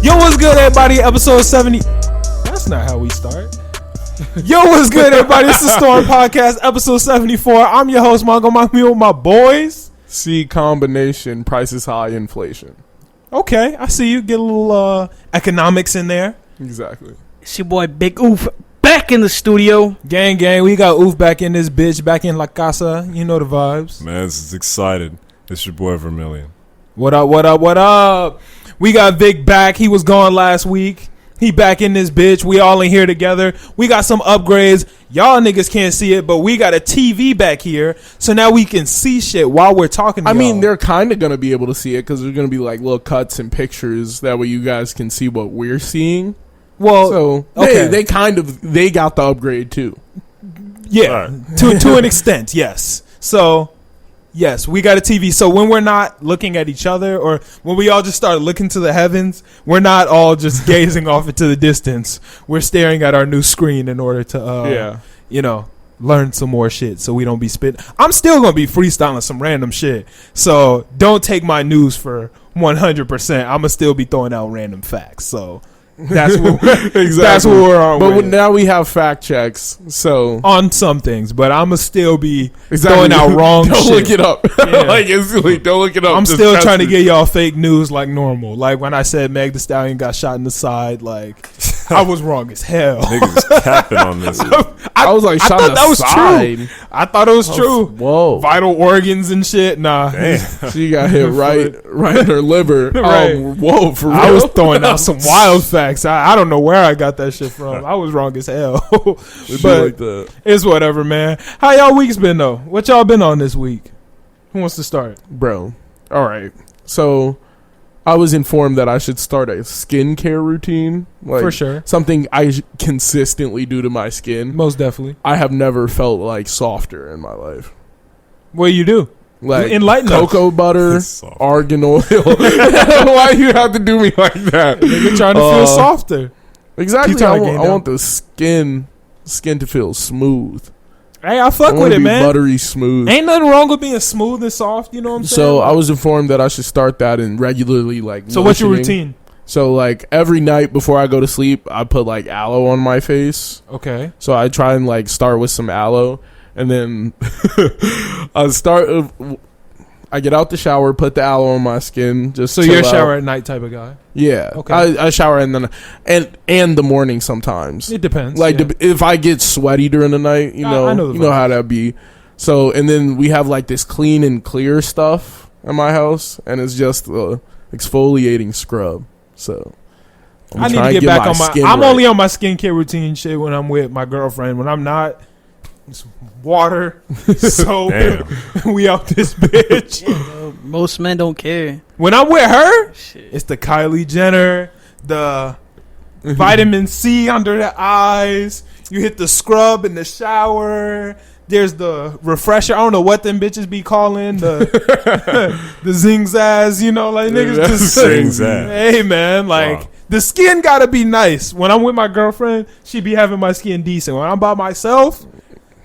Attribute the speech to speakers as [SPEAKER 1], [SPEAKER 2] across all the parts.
[SPEAKER 1] Yo, what's good, everybody? Episode 70. That's not how we start. Yo, what's good, everybody? It's the Storm Podcast, episode 74. I'm your host, Mongo. I'm here with my boys.
[SPEAKER 2] C combination, price is high, inflation.
[SPEAKER 1] Okay, I see you. Get a little economics in there.
[SPEAKER 2] Exactly.
[SPEAKER 3] It's your boy Big Oof back in the studio.
[SPEAKER 1] Gang, we got Oof back in this bitch, back in La Casa. You know the vibes.
[SPEAKER 4] Man, this is excited. It's your boy Vermilion.
[SPEAKER 1] What up? We got Vic back. He was gone last week. He back in this bitch. We all in here together. We got some upgrades. Y'all niggas can't see it, but we got a TV back here, so now we can see shit while we're talking to
[SPEAKER 2] I
[SPEAKER 1] y'all.
[SPEAKER 2] mean, they're kind of going to be able to see it because there's going to be like little cuts and pictures. That way you guys can see what we're seeing.
[SPEAKER 1] Well,
[SPEAKER 2] so
[SPEAKER 1] okay.
[SPEAKER 2] they got the upgrade too.
[SPEAKER 1] Yeah,
[SPEAKER 4] Right.
[SPEAKER 1] to an extent, yes. So, yes, we got a TV. So when we're not looking at each other, or when we all just start looking to the heavens, we're not all just gazing off into the distance. We're staring at our new screen in order to, learn some more shit so we don't be spitting. I'm still going to be freestyling some random shit. So don't take my news for 100%. I'm going to still be throwing out random facts. So that's what that's what we're on
[SPEAKER 2] But
[SPEAKER 1] with.
[SPEAKER 2] now we have fact checks, so
[SPEAKER 1] On some things, but I'm going to still be
[SPEAKER 2] exactly.
[SPEAKER 1] throwing out wrong
[SPEAKER 2] don't
[SPEAKER 1] shit.
[SPEAKER 2] look it up.
[SPEAKER 1] Yeah.
[SPEAKER 2] Like instantly, don't look it up.
[SPEAKER 1] I'm
[SPEAKER 2] Just
[SPEAKER 1] still
[SPEAKER 2] test
[SPEAKER 1] trying to
[SPEAKER 2] it.
[SPEAKER 1] get y'all fake news like normal. Like when I said Meg Thee Stallion got shot in the side, like I was wrong as hell.
[SPEAKER 4] Niggas is capping on this.
[SPEAKER 2] I was like,
[SPEAKER 1] I
[SPEAKER 2] shot
[SPEAKER 1] thought
[SPEAKER 2] in
[SPEAKER 1] that
[SPEAKER 2] the
[SPEAKER 1] was
[SPEAKER 2] side.
[SPEAKER 1] true. I thought it was true.
[SPEAKER 2] Whoa.
[SPEAKER 1] Vital organs and shit. Nah.
[SPEAKER 4] Damn.
[SPEAKER 2] She got hit right in her liver.
[SPEAKER 1] Right.
[SPEAKER 2] Whoa, for real?
[SPEAKER 1] I was throwing out some wild facts. I don't know where I got that shit from. I was wrong as hell.
[SPEAKER 2] It'd be
[SPEAKER 1] But
[SPEAKER 2] like that.
[SPEAKER 1] it's whatever, man. How y'all weeks been though? What y'all been on this week? Who wants to start?
[SPEAKER 2] Bro. All right. So I was informed that I should start a skincare routine. Like,
[SPEAKER 1] For sure.
[SPEAKER 2] something I consistently do to my skin.
[SPEAKER 1] Most definitely.
[SPEAKER 2] I have never felt like softer in my life.
[SPEAKER 1] What do you do?
[SPEAKER 2] Like
[SPEAKER 1] Enlighten us.
[SPEAKER 2] cocoa butter,
[SPEAKER 4] It's soft.
[SPEAKER 2] argan oil. Why you have to do me like that?
[SPEAKER 1] Nigga trying to feel softer.
[SPEAKER 2] Exactly.
[SPEAKER 1] Keep trying to
[SPEAKER 2] I
[SPEAKER 1] gain
[SPEAKER 2] want the skin to feel smooth.
[SPEAKER 1] Hey, I
[SPEAKER 2] I
[SPEAKER 1] fuck
[SPEAKER 2] want
[SPEAKER 1] with
[SPEAKER 2] to
[SPEAKER 1] it,
[SPEAKER 2] be
[SPEAKER 1] man.
[SPEAKER 2] buttery smooth.
[SPEAKER 1] Ain't nothing wrong with being smooth and soft, you know what I'm saying?
[SPEAKER 2] So I was informed that I should start that and regularly like.
[SPEAKER 1] So what's your
[SPEAKER 2] lotioning.
[SPEAKER 1] routine?
[SPEAKER 2] So like every night before I go to sleep, I put like aloe on my face.
[SPEAKER 1] Okay.
[SPEAKER 2] So I try and like start with some aloe, and then I get out the shower, put the aloe on my skin. Just
[SPEAKER 1] So
[SPEAKER 2] chill
[SPEAKER 1] you're a
[SPEAKER 2] out.
[SPEAKER 1] shower at night type of guy?
[SPEAKER 2] Yeah.
[SPEAKER 1] Okay.
[SPEAKER 2] I shower and then and the morning sometimes.
[SPEAKER 1] It depends.
[SPEAKER 2] Like
[SPEAKER 1] yeah.
[SPEAKER 2] if I get sweaty during the night, you know,
[SPEAKER 1] I know the
[SPEAKER 2] you know
[SPEAKER 1] vibes.
[SPEAKER 2] how that be. So and then we have like this clean and clear stuff in my house, and it's just exfoliating scrub. So I'm
[SPEAKER 1] I need
[SPEAKER 2] trying
[SPEAKER 1] to get back on
[SPEAKER 2] skin
[SPEAKER 1] I'm
[SPEAKER 2] right.
[SPEAKER 1] only on my skincare routine shit when I'm with my girlfriend. When I'm not, it's water, soap.
[SPEAKER 4] Damn.
[SPEAKER 1] We out this bitch.
[SPEAKER 3] Most men don't care.
[SPEAKER 1] When I'm with her,
[SPEAKER 3] Shit.
[SPEAKER 1] it's the Kylie Jenner, the vitamin C under the eyes. You hit the scrub in the shower. There's the refresher. I don't know what them bitches be calling the the zingzaz. You know, like niggas
[SPEAKER 2] That's
[SPEAKER 1] just
[SPEAKER 4] Zingzaz.
[SPEAKER 1] Hey man, like
[SPEAKER 4] Wow.
[SPEAKER 1] the skin gotta be nice. When I'm with my girlfriend, she be having my skin decent. When I'm by myself,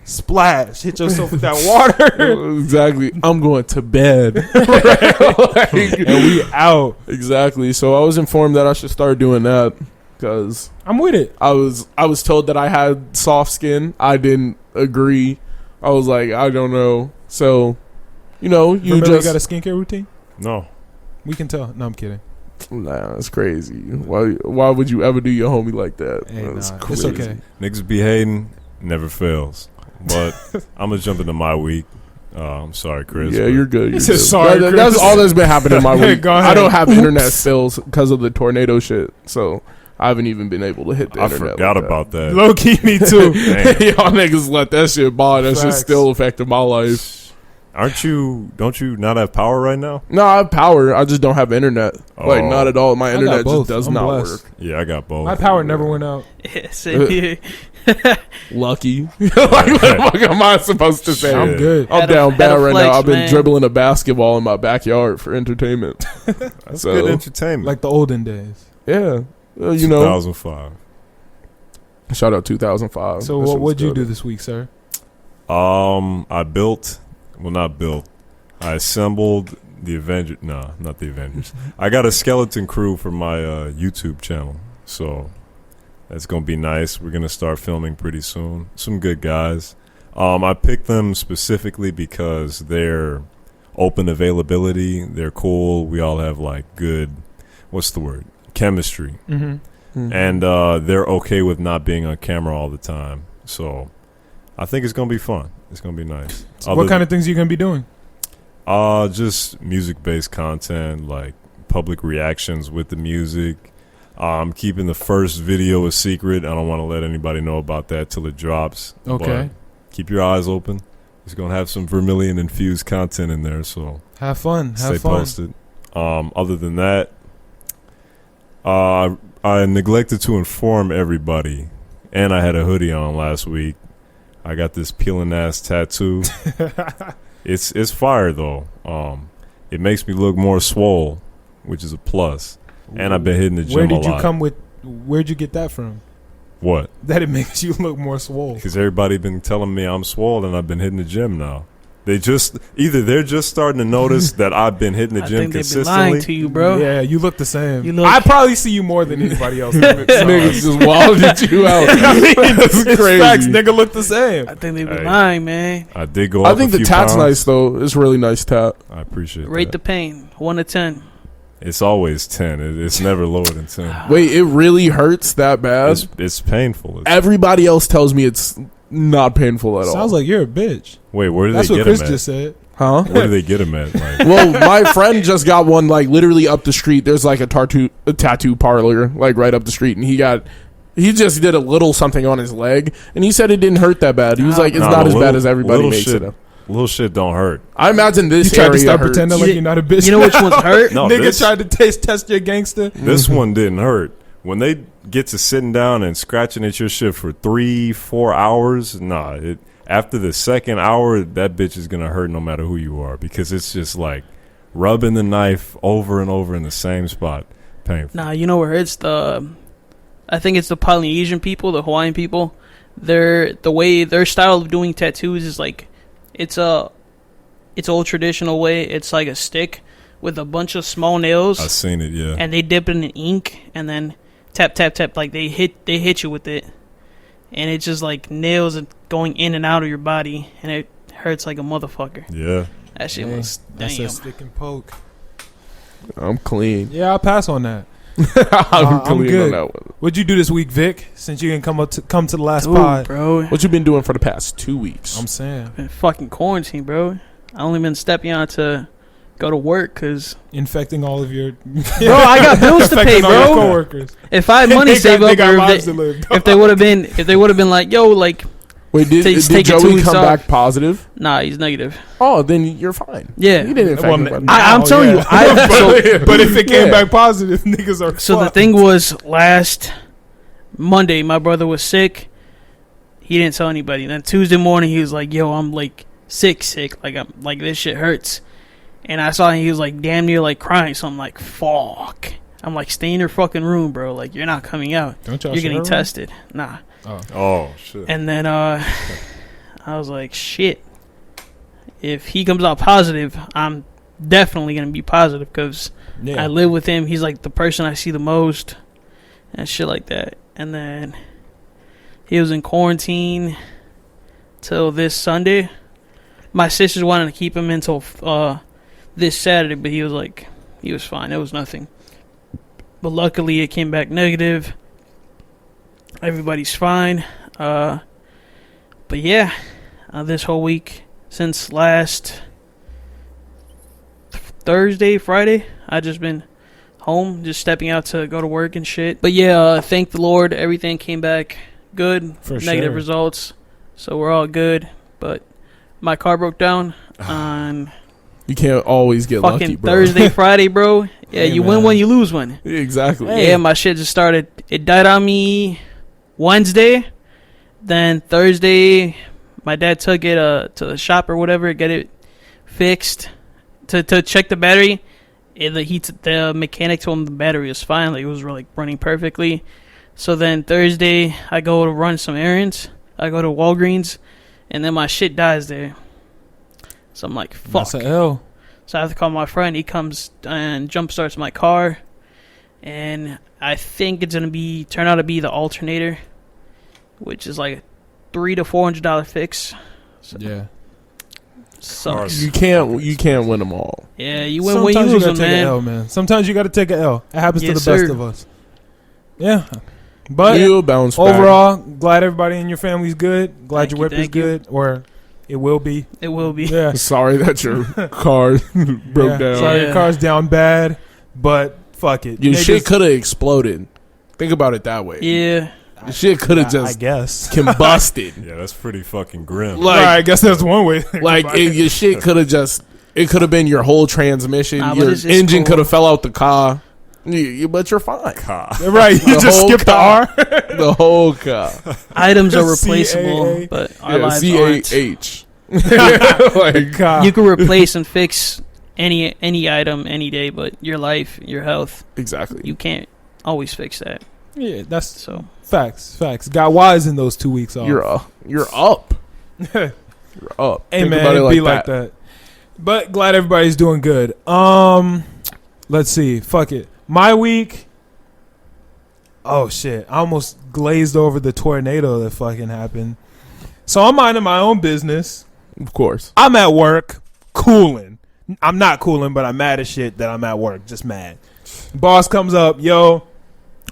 [SPEAKER 1] splash, hit yourself with that water,
[SPEAKER 2] Exactly. I'm going to bed.
[SPEAKER 1] and we out.
[SPEAKER 2] Exactly. So I was informed that I should start doing that because
[SPEAKER 1] I'm with it.
[SPEAKER 2] I was told that I had soft skin. I didn't agree. I was like, I don't know. So, you know, you
[SPEAKER 1] Remember
[SPEAKER 2] just
[SPEAKER 1] got a skincare routine?
[SPEAKER 4] No.
[SPEAKER 1] We can tell. No, I'm kidding.
[SPEAKER 2] nah, it's crazy. Why would you ever do your homie like that?
[SPEAKER 1] Hey,
[SPEAKER 2] That's
[SPEAKER 1] nah,
[SPEAKER 2] crazy.
[SPEAKER 1] it's okay.
[SPEAKER 4] Niggas be hating, never fails. But I'm going to jump into my week. I'm sorry, Chris.
[SPEAKER 2] Yeah,
[SPEAKER 4] but
[SPEAKER 2] you're good.
[SPEAKER 1] He
[SPEAKER 2] You're
[SPEAKER 1] said,
[SPEAKER 2] good.
[SPEAKER 1] "Sorry,
[SPEAKER 2] That's
[SPEAKER 1] Chris."
[SPEAKER 2] all that's been happening in my
[SPEAKER 1] Hey,
[SPEAKER 2] week.
[SPEAKER 1] go
[SPEAKER 2] I
[SPEAKER 1] ahead.
[SPEAKER 2] don't have internet spills because of the tornado shit. So I haven't even been able to hit the
[SPEAKER 4] I
[SPEAKER 2] internet.
[SPEAKER 4] forgot
[SPEAKER 2] like
[SPEAKER 4] about that.
[SPEAKER 1] Low key, me too.
[SPEAKER 4] Damn.
[SPEAKER 2] Y'all niggas let that shit bother. That shit
[SPEAKER 1] Facts.
[SPEAKER 2] still affected my life.
[SPEAKER 4] Don't you not have power right now?
[SPEAKER 2] No, I have power. I just don't have internet. Like,
[SPEAKER 4] Oh.
[SPEAKER 2] not at all. My
[SPEAKER 1] I got
[SPEAKER 2] internet
[SPEAKER 1] both.
[SPEAKER 2] just does
[SPEAKER 1] I'm
[SPEAKER 2] not
[SPEAKER 1] blessed.
[SPEAKER 2] work.
[SPEAKER 4] Yeah, I got both.
[SPEAKER 1] My power never went out.
[SPEAKER 3] Yeah, same here.
[SPEAKER 2] Lucky. Like, what the fuck am I supposed to say?
[SPEAKER 4] Shit.
[SPEAKER 1] I'm good.
[SPEAKER 2] I'm
[SPEAKER 3] Had a-
[SPEAKER 2] down
[SPEAKER 3] had
[SPEAKER 2] bad
[SPEAKER 3] a
[SPEAKER 2] right
[SPEAKER 3] flex,
[SPEAKER 2] now. I've been
[SPEAKER 3] man.
[SPEAKER 2] dribbling a basketball in my backyard for entertainment.
[SPEAKER 4] That's
[SPEAKER 2] So,
[SPEAKER 4] good entertainment.
[SPEAKER 1] Like the olden days.
[SPEAKER 2] yeah. You know,
[SPEAKER 4] 2005.
[SPEAKER 2] shout out 2005.
[SPEAKER 1] So
[SPEAKER 2] That shit
[SPEAKER 1] what
[SPEAKER 2] was
[SPEAKER 1] would you
[SPEAKER 2] good.
[SPEAKER 1] do this week, sir?
[SPEAKER 4] I built, well, not built. I assembled the Avengers. No, not the Avengers. I got a skeleton crew for my YouTube channel, so that's gonna be nice. We're gonna start filming pretty soon. Some good guys. I picked them specifically because they're open availability. They're cool. We all have like good, what's the word? Chemistry, and they're okay with not being on camera all the time. So I think it's gonna be fun. It's gonna be nice.
[SPEAKER 1] So what kind of things are you gonna be doing?
[SPEAKER 4] Just music-based content, like public reactions with the music. I'm keeping the first video a secret. I don't want to let anybody know about that till it drops.
[SPEAKER 1] Okay.
[SPEAKER 4] But keep your eyes open. It's gonna have some Vermilion infused content in there, so
[SPEAKER 1] Have fun.
[SPEAKER 4] stay
[SPEAKER 1] Have fun.
[SPEAKER 4] posted. Other than that, I neglected to inform everybody, and I had a hoodie on last week. I got this peeling ass tattoo. It's fire though. It makes me look more swole, which is a plus. And I've been hitting the gym
[SPEAKER 1] Where
[SPEAKER 4] a
[SPEAKER 1] did you
[SPEAKER 4] lot.
[SPEAKER 1] come with? Where'd you get that from?
[SPEAKER 4] What?
[SPEAKER 1] That it makes you look more swole.
[SPEAKER 4] Because everybody been telling me I'm swole, and I've been hitting the gym now. They're just starting to notice that I've been hitting the
[SPEAKER 3] I
[SPEAKER 4] gym
[SPEAKER 3] think they've been
[SPEAKER 4] consistently.
[SPEAKER 3] lying to you, bro.
[SPEAKER 1] Yeah, you look the same.
[SPEAKER 3] You look-
[SPEAKER 1] I probably see you more than anybody else.
[SPEAKER 2] Niggas just wilded you out. That's
[SPEAKER 1] It's
[SPEAKER 2] crazy.
[SPEAKER 1] facts, nigga look the same.
[SPEAKER 3] I think they've been
[SPEAKER 4] Hey.
[SPEAKER 3] lying, man.
[SPEAKER 4] I did go
[SPEAKER 2] I
[SPEAKER 4] up
[SPEAKER 2] think
[SPEAKER 4] a
[SPEAKER 2] the
[SPEAKER 4] few
[SPEAKER 2] tat's
[SPEAKER 4] pounds.
[SPEAKER 2] nice though. It's a really nice tat.
[SPEAKER 4] I appreciate
[SPEAKER 3] Rate
[SPEAKER 4] that.
[SPEAKER 3] the pain, 1 to 10.
[SPEAKER 4] It's always 10. It's never lower than 10.
[SPEAKER 2] Wait, it really hurts that bad?
[SPEAKER 4] It's painful.
[SPEAKER 2] Everybody else tells me it's not painful at all.
[SPEAKER 1] Sounds like you're a bitch.
[SPEAKER 4] Wait, where do
[SPEAKER 1] That's
[SPEAKER 4] they
[SPEAKER 1] what
[SPEAKER 4] get
[SPEAKER 1] Chris
[SPEAKER 4] them at?
[SPEAKER 1] just said.
[SPEAKER 2] Huh?
[SPEAKER 4] Where do they get them at? Like,
[SPEAKER 2] Well, my friend just got one like literally up the street. There's like a tattoo parlor like right up the street, and he just did a little something on his leg, and he said it didn't hurt that bad. He was like, it's
[SPEAKER 4] Nah,
[SPEAKER 2] not
[SPEAKER 4] but
[SPEAKER 2] as bad as everybody
[SPEAKER 4] little
[SPEAKER 2] makes
[SPEAKER 4] shit,
[SPEAKER 2] it.
[SPEAKER 4] Little shit don't hurt.
[SPEAKER 2] I imagine
[SPEAKER 1] You
[SPEAKER 2] this
[SPEAKER 1] tried to
[SPEAKER 2] area
[SPEAKER 1] start
[SPEAKER 2] hurts.
[SPEAKER 1] pretending like
[SPEAKER 3] You-
[SPEAKER 1] you're not a bitch.
[SPEAKER 3] You know which ones hurt?
[SPEAKER 4] No,
[SPEAKER 1] Nigga
[SPEAKER 4] this,
[SPEAKER 1] tried to test your gangster.
[SPEAKER 4] this one didn't hurt. When they get to sitting down and scratching at your shit for 3-4 hours, nah. After the second hour, that bitch is gonna hurt no matter who you are, because it's just like rubbing the knife over and over in the same spot. Painful.
[SPEAKER 3] Nah, you know what hurts? I think it's the Polynesian people, the Hawaiian people. The way their style of doing tattoos is like, it's old traditional way. It's like a stick with a bunch of small nails,
[SPEAKER 4] I've seen it, yeah.
[SPEAKER 3] and they dip it in ink, and then tap tap tap, like they hit you with it, and it's just like nails going in and out of your body, and it hurts like a motherfucker.
[SPEAKER 4] Yeah.
[SPEAKER 3] That shit
[SPEAKER 1] Dang,
[SPEAKER 3] was
[SPEAKER 1] That's
[SPEAKER 3] damn.
[SPEAKER 1] a stick and poke.
[SPEAKER 2] I'm clean.
[SPEAKER 1] Yeah, I'll pass on that.
[SPEAKER 2] I'm
[SPEAKER 1] I'm
[SPEAKER 2] clean
[SPEAKER 1] good.
[SPEAKER 2] on that one.
[SPEAKER 1] What'd you do this week, Vic? Since you didn't come to the last
[SPEAKER 3] Dude,
[SPEAKER 1] pod.
[SPEAKER 3] bro,
[SPEAKER 2] What you been doing for the past 2 weeks?
[SPEAKER 1] I'm saying
[SPEAKER 3] been fucking quarantine, bro. I only been stepping out to go to work because,
[SPEAKER 1] infecting all of your.
[SPEAKER 3] bro, I got bills to pay,
[SPEAKER 1] infecting all your
[SPEAKER 3] bro.
[SPEAKER 1] coworkers.
[SPEAKER 3] If I had money
[SPEAKER 1] They
[SPEAKER 3] saved up,
[SPEAKER 1] they got
[SPEAKER 3] or
[SPEAKER 1] lives to live.
[SPEAKER 3] if they would have been like, yo, like,
[SPEAKER 2] Wait, did
[SPEAKER 3] take it 2
[SPEAKER 2] Joey
[SPEAKER 3] weeks
[SPEAKER 2] come
[SPEAKER 3] off.
[SPEAKER 2] back positive?
[SPEAKER 3] nah, he's negative.
[SPEAKER 2] Oh, then you're fine.
[SPEAKER 3] Yeah.
[SPEAKER 2] You didn't infect
[SPEAKER 1] Well,
[SPEAKER 2] nobody.
[SPEAKER 3] I'm telling you,
[SPEAKER 1] but if it came
[SPEAKER 2] Yeah.
[SPEAKER 1] back positive, niggas are.
[SPEAKER 3] So the
[SPEAKER 1] fucked.
[SPEAKER 3] thing was, last Monday, my brother was sick. He didn't tell anybody. Then Tuesday morning, he was like, "Yo, I'm like sick. Like I'm like this shit hurts." And I saw him, he was like damn near like crying. So I'm like, "Fuck." I'm like, "Stay in your fucking room, bro. Like you're not coming out.
[SPEAKER 1] Don't y'all
[SPEAKER 3] You're
[SPEAKER 1] share
[SPEAKER 3] getting
[SPEAKER 1] a room?
[SPEAKER 3] tested." Nah.
[SPEAKER 4] Oh, shit.
[SPEAKER 3] And then I was like, "Shit. If he comes out positive, I'm definitely gonna be positive because."
[SPEAKER 1] Yeah.
[SPEAKER 3] I live with him. He's like the person I see the most and shit like that. And then he was in quarantine till this Sunday. My sisters wanted to keep him until this Saturday, but he was fine. It was nothing. But luckily it came back negative. Everybody's fine. But yeah, this whole week since last Thursday, Friday, I just been home, just stepping out to go to work and shit. But yeah, thank the Lord, everything came back good.
[SPEAKER 1] For
[SPEAKER 3] Negative
[SPEAKER 1] sure.
[SPEAKER 3] results, so we're all good. But my car broke down on
[SPEAKER 2] You can't always get
[SPEAKER 3] fucking
[SPEAKER 2] lucky, bro.
[SPEAKER 3] Thursday, Friday, bro. Yeah,
[SPEAKER 1] Hey,
[SPEAKER 3] you
[SPEAKER 1] man.
[SPEAKER 3] win one, you lose one.
[SPEAKER 2] Exactly.
[SPEAKER 3] Yeah, my shit just started. It died on me Wednesday. Then Thursday, my dad took it to the shop or whatever, get it fixed to check the battery. The mechanic told him the battery was fine, like it was really running perfectly. So then Thursday, I go to run some errands. I go to Walgreens, and then my shit dies there. So I'm like, fuck.
[SPEAKER 1] That's a L.
[SPEAKER 3] So I have to call my friend. He comes and jump starts my car, and I think it's gonna turn out to be the alternator, which is like a $300 to $400 fix. So
[SPEAKER 2] Yeah.
[SPEAKER 3] sucks.
[SPEAKER 2] You can't win them all.
[SPEAKER 3] Yeah, you win when
[SPEAKER 1] Sometimes
[SPEAKER 3] you
[SPEAKER 1] you
[SPEAKER 3] lose
[SPEAKER 1] gotta
[SPEAKER 3] them,
[SPEAKER 1] take an
[SPEAKER 3] man.
[SPEAKER 1] L, man. Sometimes you got to take an L. It happens to
[SPEAKER 3] Yes,
[SPEAKER 1] the best
[SPEAKER 3] sir.
[SPEAKER 1] of us. Yeah, but
[SPEAKER 2] You'll bounce back.
[SPEAKER 1] overall, glad everybody in your family's good. Glad
[SPEAKER 3] Thank
[SPEAKER 1] your
[SPEAKER 3] you,
[SPEAKER 1] whip is
[SPEAKER 3] thank you.
[SPEAKER 1] good, or it will be.
[SPEAKER 3] It will be.
[SPEAKER 1] Yeah,
[SPEAKER 2] Sorry that your car broke
[SPEAKER 1] Yeah.
[SPEAKER 2] down.
[SPEAKER 1] Sorry, your
[SPEAKER 3] Yeah.
[SPEAKER 1] car's down bad, but fuck it.
[SPEAKER 2] Your
[SPEAKER 1] Niggas-
[SPEAKER 2] shit could have exploded. Think about it that way.
[SPEAKER 3] Yeah.
[SPEAKER 2] Your shit could have
[SPEAKER 1] I
[SPEAKER 2] just
[SPEAKER 1] guess.
[SPEAKER 2] combusted.
[SPEAKER 4] Yeah, that's pretty fucking grim.
[SPEAKER 2] Like-
[SPEAKER 1] Right, I guess that's one way. to think
[SPEAKER 2] Like
[SPEAKER 1] about it.
[SPEAKER 2] your shit could have just. It could have been your whole transmission.
[SPEAKER 3] Nah, but
[SPEAKER 2] your
[SPEAKER 3] it's
[SPEAKER 2] engine
[SPEAKER 3] cool.
[SPEAKER 2] could have fell out the car. But you're fine.
[SPEAKER 4] Car.
[SPEAKER 1] Right, you
[SPEAKER 2] The
[SPEAKER 1] just
[SPEAKER 2] whole
[SPEAKER 1] skipped the
[SPEAKER 2] car.
[SPEAKER 1] R.
[SPEAKER 2] The whole car.
[SPEAKER 3] Items are
[SPEAKER 1] CAA.
[SPEAKER 3] replaceable, but our
[SPEAKER 2] Yeah,
[SPEAKER 3] lives aren't.
[SPEAKER 2] CAH. Like,
[SPEAKER 1] God.
[SPEAKER 3] You can replace and fix any item any day, but your life, your health,
[SPEAKER 2] exactly.
[SPEAKER 3] you can't always fix that.
[SPEAKER 1] Yeah, that's
[SPEAKER 3] So
[SPEAKER 1] facts. Facts. Got wise in those 2 weeks off.
[SPEAKER 2] You're up. You're up.
[SPEAKER 1] Hey
[SPEAKER 2] You're up.
[SPEAKER 1] man,
[SPEAKER 2] Think about
[SPEAKER 1] it'd
[SPEAKER 2] it
[SPEAKER 1] be like that. But glad everybody's doing good. Let's see. Fuck it. My week. Oh shit! I almost glazed over the tornado that fucking happened. So I'm minding my own business.
[SPEAKER 2] Of course.
[SPEAKER 1] I'm at work, cooling. I'm not cooling, but I'm mad as shit that I'm at work. Just mad. Boss comes up, yo.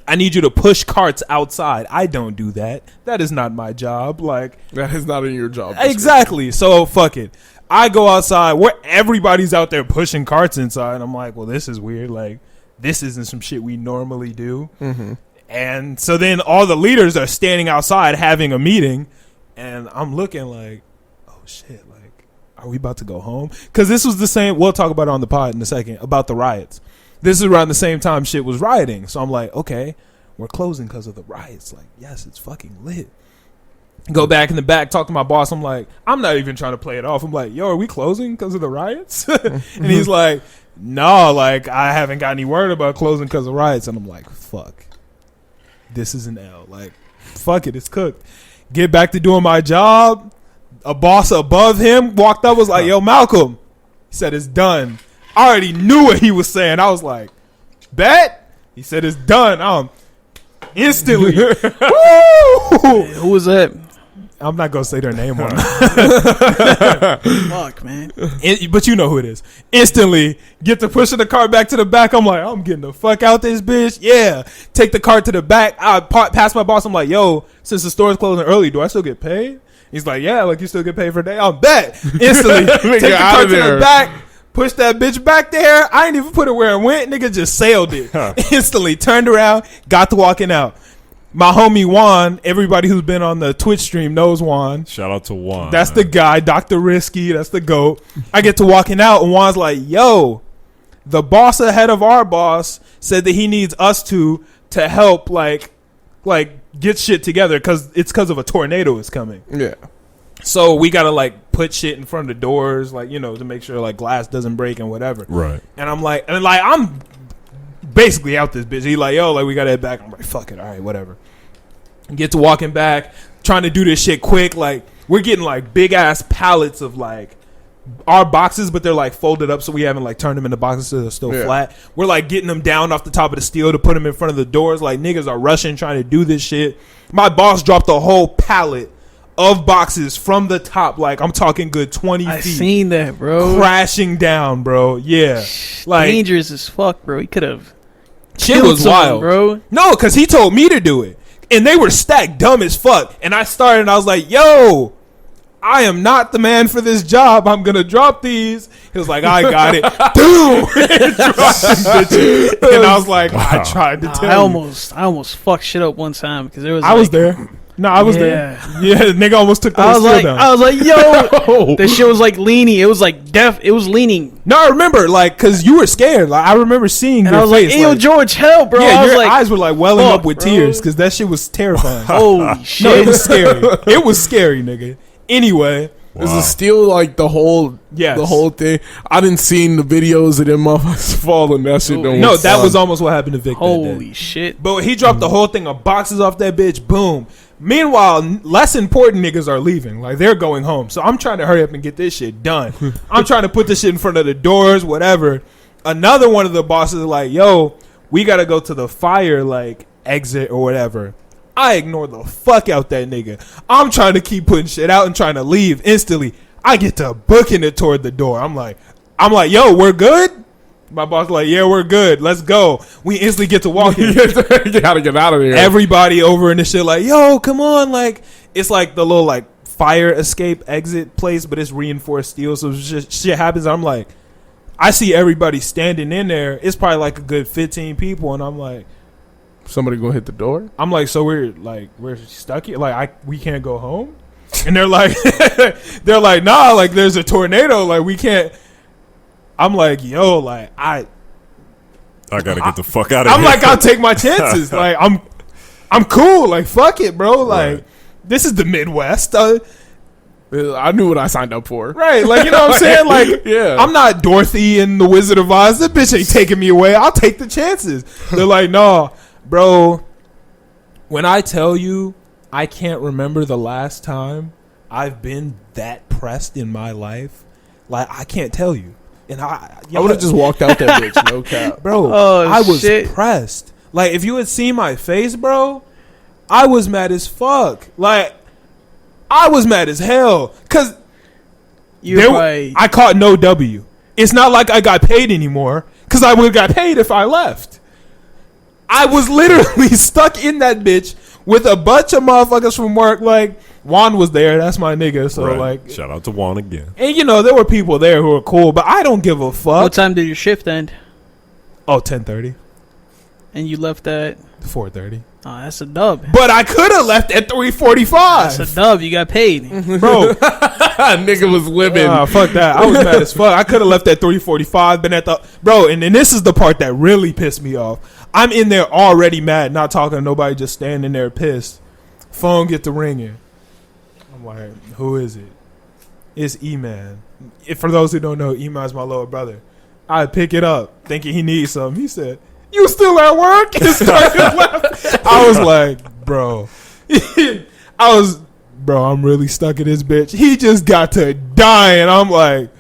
[SPEAKER 1] I need you to push carts outside. I don't do that. That is not my job. Like,
[SPEAKER 2] That is not in your job description.
[SPEAKER 1] exactly. So fuck it. I go outside where everybody's out there pushing carts inside. I'm like, well, this is weird. Like, this isn't some shit we normally do.
[SPEAKER 2] Mm-hmm.
[SPEAKER 1] And so then all the leaders are standing outside having a meeting, and I'm looking like, oh shit, like, are we about to go home? Because this was the same. We'll talk about it on the pod in a second about the riots. This is around the same time shit was rioting. So I'm like, okay, we're closing because of the riots. Like, yes, it's fucking lit. Go back in the back, talk to my boss. I'm like, I'm not even trying to play it off. I'm like, yo, are we closing because of the riots? And he's like, no, like, I haven't got any word about closing because of riots. And I'm like, fuck. This is an L. Like, fuck it, it's cooked. Get back to doing my job. A boss above him walked up, was like, yo, Malcolm. He said, it's done. I already knew what he was saying. I was like, bet? He said, it's done. Instantly. Woo!
[SPEAKER 3] who was that?
[SPEAKER 1] I'm not going to say their name on
[SPEAKER 3] Fuck, man.
[SPEAKER 1] it, but you know who it is. Instantly, get to pushing the cart back to the back. I'm like, I'm getting the fuck out this bitch. Yeah. Take the cart to the back. I pass my boss. I'm like, yo, since the store's closing early, do I still get paid? He's like, yeah, like you still get paid for a day. I'll bet. Instantly, take the
[SPEAKER 2] out
[SPEAKER 1] cart
[SPEAKER 2] of
[SPEAKER 1] to
[SPEAKER 2] there.
[SPEAKER 1] the back. Push that bitch back there. I ain't even put it where it went. Nigga just sailed it. Instantly turned around, got to walking out. My homie Juan, everybody who's been on the Twitch stream knows Juan.
[SPEAKER 4] Shout out to Juan.
[SPEAKER 1] That's the guy, Dr. Risky. That's the GOAT. I get to walking out, and Juan's like, yo, the boss ahead of our boss said that he needs us to help, like get shit together because of a tornado is coming.
[SPEAKER 2] Yeah.
[SPEAKER 1] So we got to, like, put shit in front of the doors, like, you know, to make sure, like, glass doesn't break and whatever.
[SPEAKER 4] Right.
[SPEAKER 1] And I'm basically out this bitch. He like, yo, like, we got to head back. I'm like, fuck it. All right, whatever. Get to walking back, trying to do this shit quick. Like, we're getting, like, big-ass pallets of, like, our boxes, but they're, like, folded up, so we haven't, like, turned them into boxes so they're still flat. We're, like, getting them down off the top of the steel to put them in front of the doors. Like, niggas are rushing, trying to do this shit. My boss dropped a whole pallet of boxes from the top. Like, I'm talking good 20
[SPEAKER 3] I
[SPEAKER 1] feet.
[SPEAKER 3] seen that, bro.
[SPEAKER 1] Crashing down, bro. Yeah. Like,
[SPEAKER 3] Dangerous as fuck, bro. He could have.
[SPEAKER 1] shit was wild,
[SPEAKER 3] bro.
[SPEAKER 1] No, because he told me to do it. And they were stacked dumb as fuck. And I started and I was like, yo, I am not the man for this job. I'm going to drop these. He was like, I got it. Dude. Dropped them bitches. And I was like, I tried to
[SPEAKER 3] Nah,
[SPEAKER 1] tell
[SPEAKER 3] I
[SPEAKER 1] you.
[SPEAKER 3] almost fucked shit up one time because there was.
[SPEAKER 1] I was there. No, I was there. Yeah, nigga almost took the
[SPEAKER 3] I was
[SPEAKER 1] steel
[SPEAKER 3] like,
[SPEAKER 1] down.
[SPEAKER 3] yo, the shit was like leaning. It was like it was leaning,
[SPEAKER 1] No, I remember, like, because you were scared. Like, I remember seeing
[SPEAKER 3] and
[SPEAKER 1] your
[SPEAKER 3] I was like,
[SPEAKER 1] face.
[SPEAKER 3] "Hey, yo, George, help, bro!"
[SPEAKER 1] yeah,
[SPEAKER 3] I was
[SPEAKER 1] your
[SPEAKER 3] like,
[SPEAKER 1] eyes were like welling
[SPEAKER 3] fuck,
[SPEAKER 1] up with
[SPEAKER 3] bro.
[SPEAKER 1] tears because that shit was terrifying.
[SPEAKER 3] "Holy shit!"
[SPEAKER 1] No, it was scary. It was scary, nigga. Anyway,
[SPEAKER 2] Is it still like the whole
[SPEAKER 1] Yes.
[SPEAKER 2] the whole thing? I didn't seen the videos of them motherfuckers falling. That shit don't
[SPEAKER 1] no,
[SPEAKER 2] look
[SPEAKER 1] that
[SPEAKER 2] fun.
[SPEAKER 1] was almost what happened to Vic. that day.
[SPEAKER 3] Holy shit!
[SPEAKER 1] But he dropped the whole thing of boxes off that bitch. Boom. Meanwhile, less important niggas are leaving. Like, they're going home. So I'm trying to hurry up and get this shit done. I'm trying to put this shit in front of the doors, whatever. Another one of the bosses is like, yo, we got to go to the fire, like, exit or whatever. I ignore the fuck out that nigga. I'm trying to keep putting shit out and trying to leave instantly. I get to booking it toward the door. I'm like, yo, we're good? My boss like, yeah, we're good. Let's go. We instantly get to walk in.
[SPEAKER 2] You gotta get out of here.
[SPEAKER 1] Everybody over in the shit like, yo, come on. Like, it's like the little like fire escape exit place, but it's reinforced steel. So shit happens. I'm like, I see everybody standing in there. It's probably like a good 15 people. And I'm like,
[SPEAKER 2] Somebody gonna hit the door?
[SPEAKER 1] I'm like, so we're stuck here. Like, we can't go home. And they're like, nah, like there's a tornado. Like we can't. I'm like, yo, like I
[SPEAKER 4] gotta get the fuck out of here.
[SPEAKER 1] I'm like, I'll take my chances. Like I'm cool. Like fuck it, bro. Like
[SPEAKER 4] Right.
[SPEAKER 1] this is the Midwest.
[SPEAKER 2] I knew what I signed up for.
[SPEAKER 1] Right, like you know what I'm saying? Like
[SPEAKER 2] Yeah.
[SPEAKER 1] I'm not Dorothy in the Wizard of Oz. This bitch ain't taking me away. I'll take the chances. They're like, no, bro. When I tell you I can't remember the last time I've been that pressed in my life, like I can't tell you. And I
[SPEAKER 2] would have just walked out that bitch, no cap.
[SPEAKER 1] bro.
[SPEAKER 3] Oh,
[SPEAKER 1] I was
[SPEAKER 3] shit.
[SPEAKER 1] pressed. Like if you had seen my face, bro, I was mad as fuck. Like I was mad as hell because I caught no W. It's not like I got paid anymore because I would have got paid if I left. I was literally stuck in that bitch with a bunch of motherfuckers from work. Like Juan was there, that's my nigga. So
[SPEAKER 4] Right.
[SPEAKER 1] like,
[SPEAKER 4] shout out to Juan again.
[SPEAKER 1] and you know there were people there who were cool, but I don't give a fuck.
[SPEAKER 3] What time did your shift end?
[SPEAKER 1] Oh, 10:30,
[SPEAKER 3] And you left at
[SPEAKER 1] 4:30.
[SPEAKER 3] oh, that's a dub.
[SPEAKER 1] But I could have left at
[SPEAKER 3] That's a
[SPEAKER 1] 3:45,
[SPEAKER 3] dub. You got paid.
[SPEAKER 1] bro.
[SPEAKER 2] Nigga was living.
[SPEAKER 1] Fuck that. I was mad as fuck. I could have left at 3:45. Been at the bro, and this is the part that really pissed me off. I'm in there already mad, not talking to nobody, just standing there pissed. Phone get to ringing. I'm like, who is it? It's E-Man. For those who don't know, E-Man's my little brother. I pick it up, thinking he needs something. He said, "You still at work?" And started laughing. I was like, bro. I'm really stuck in this bitch. He just got to die, and I'm like,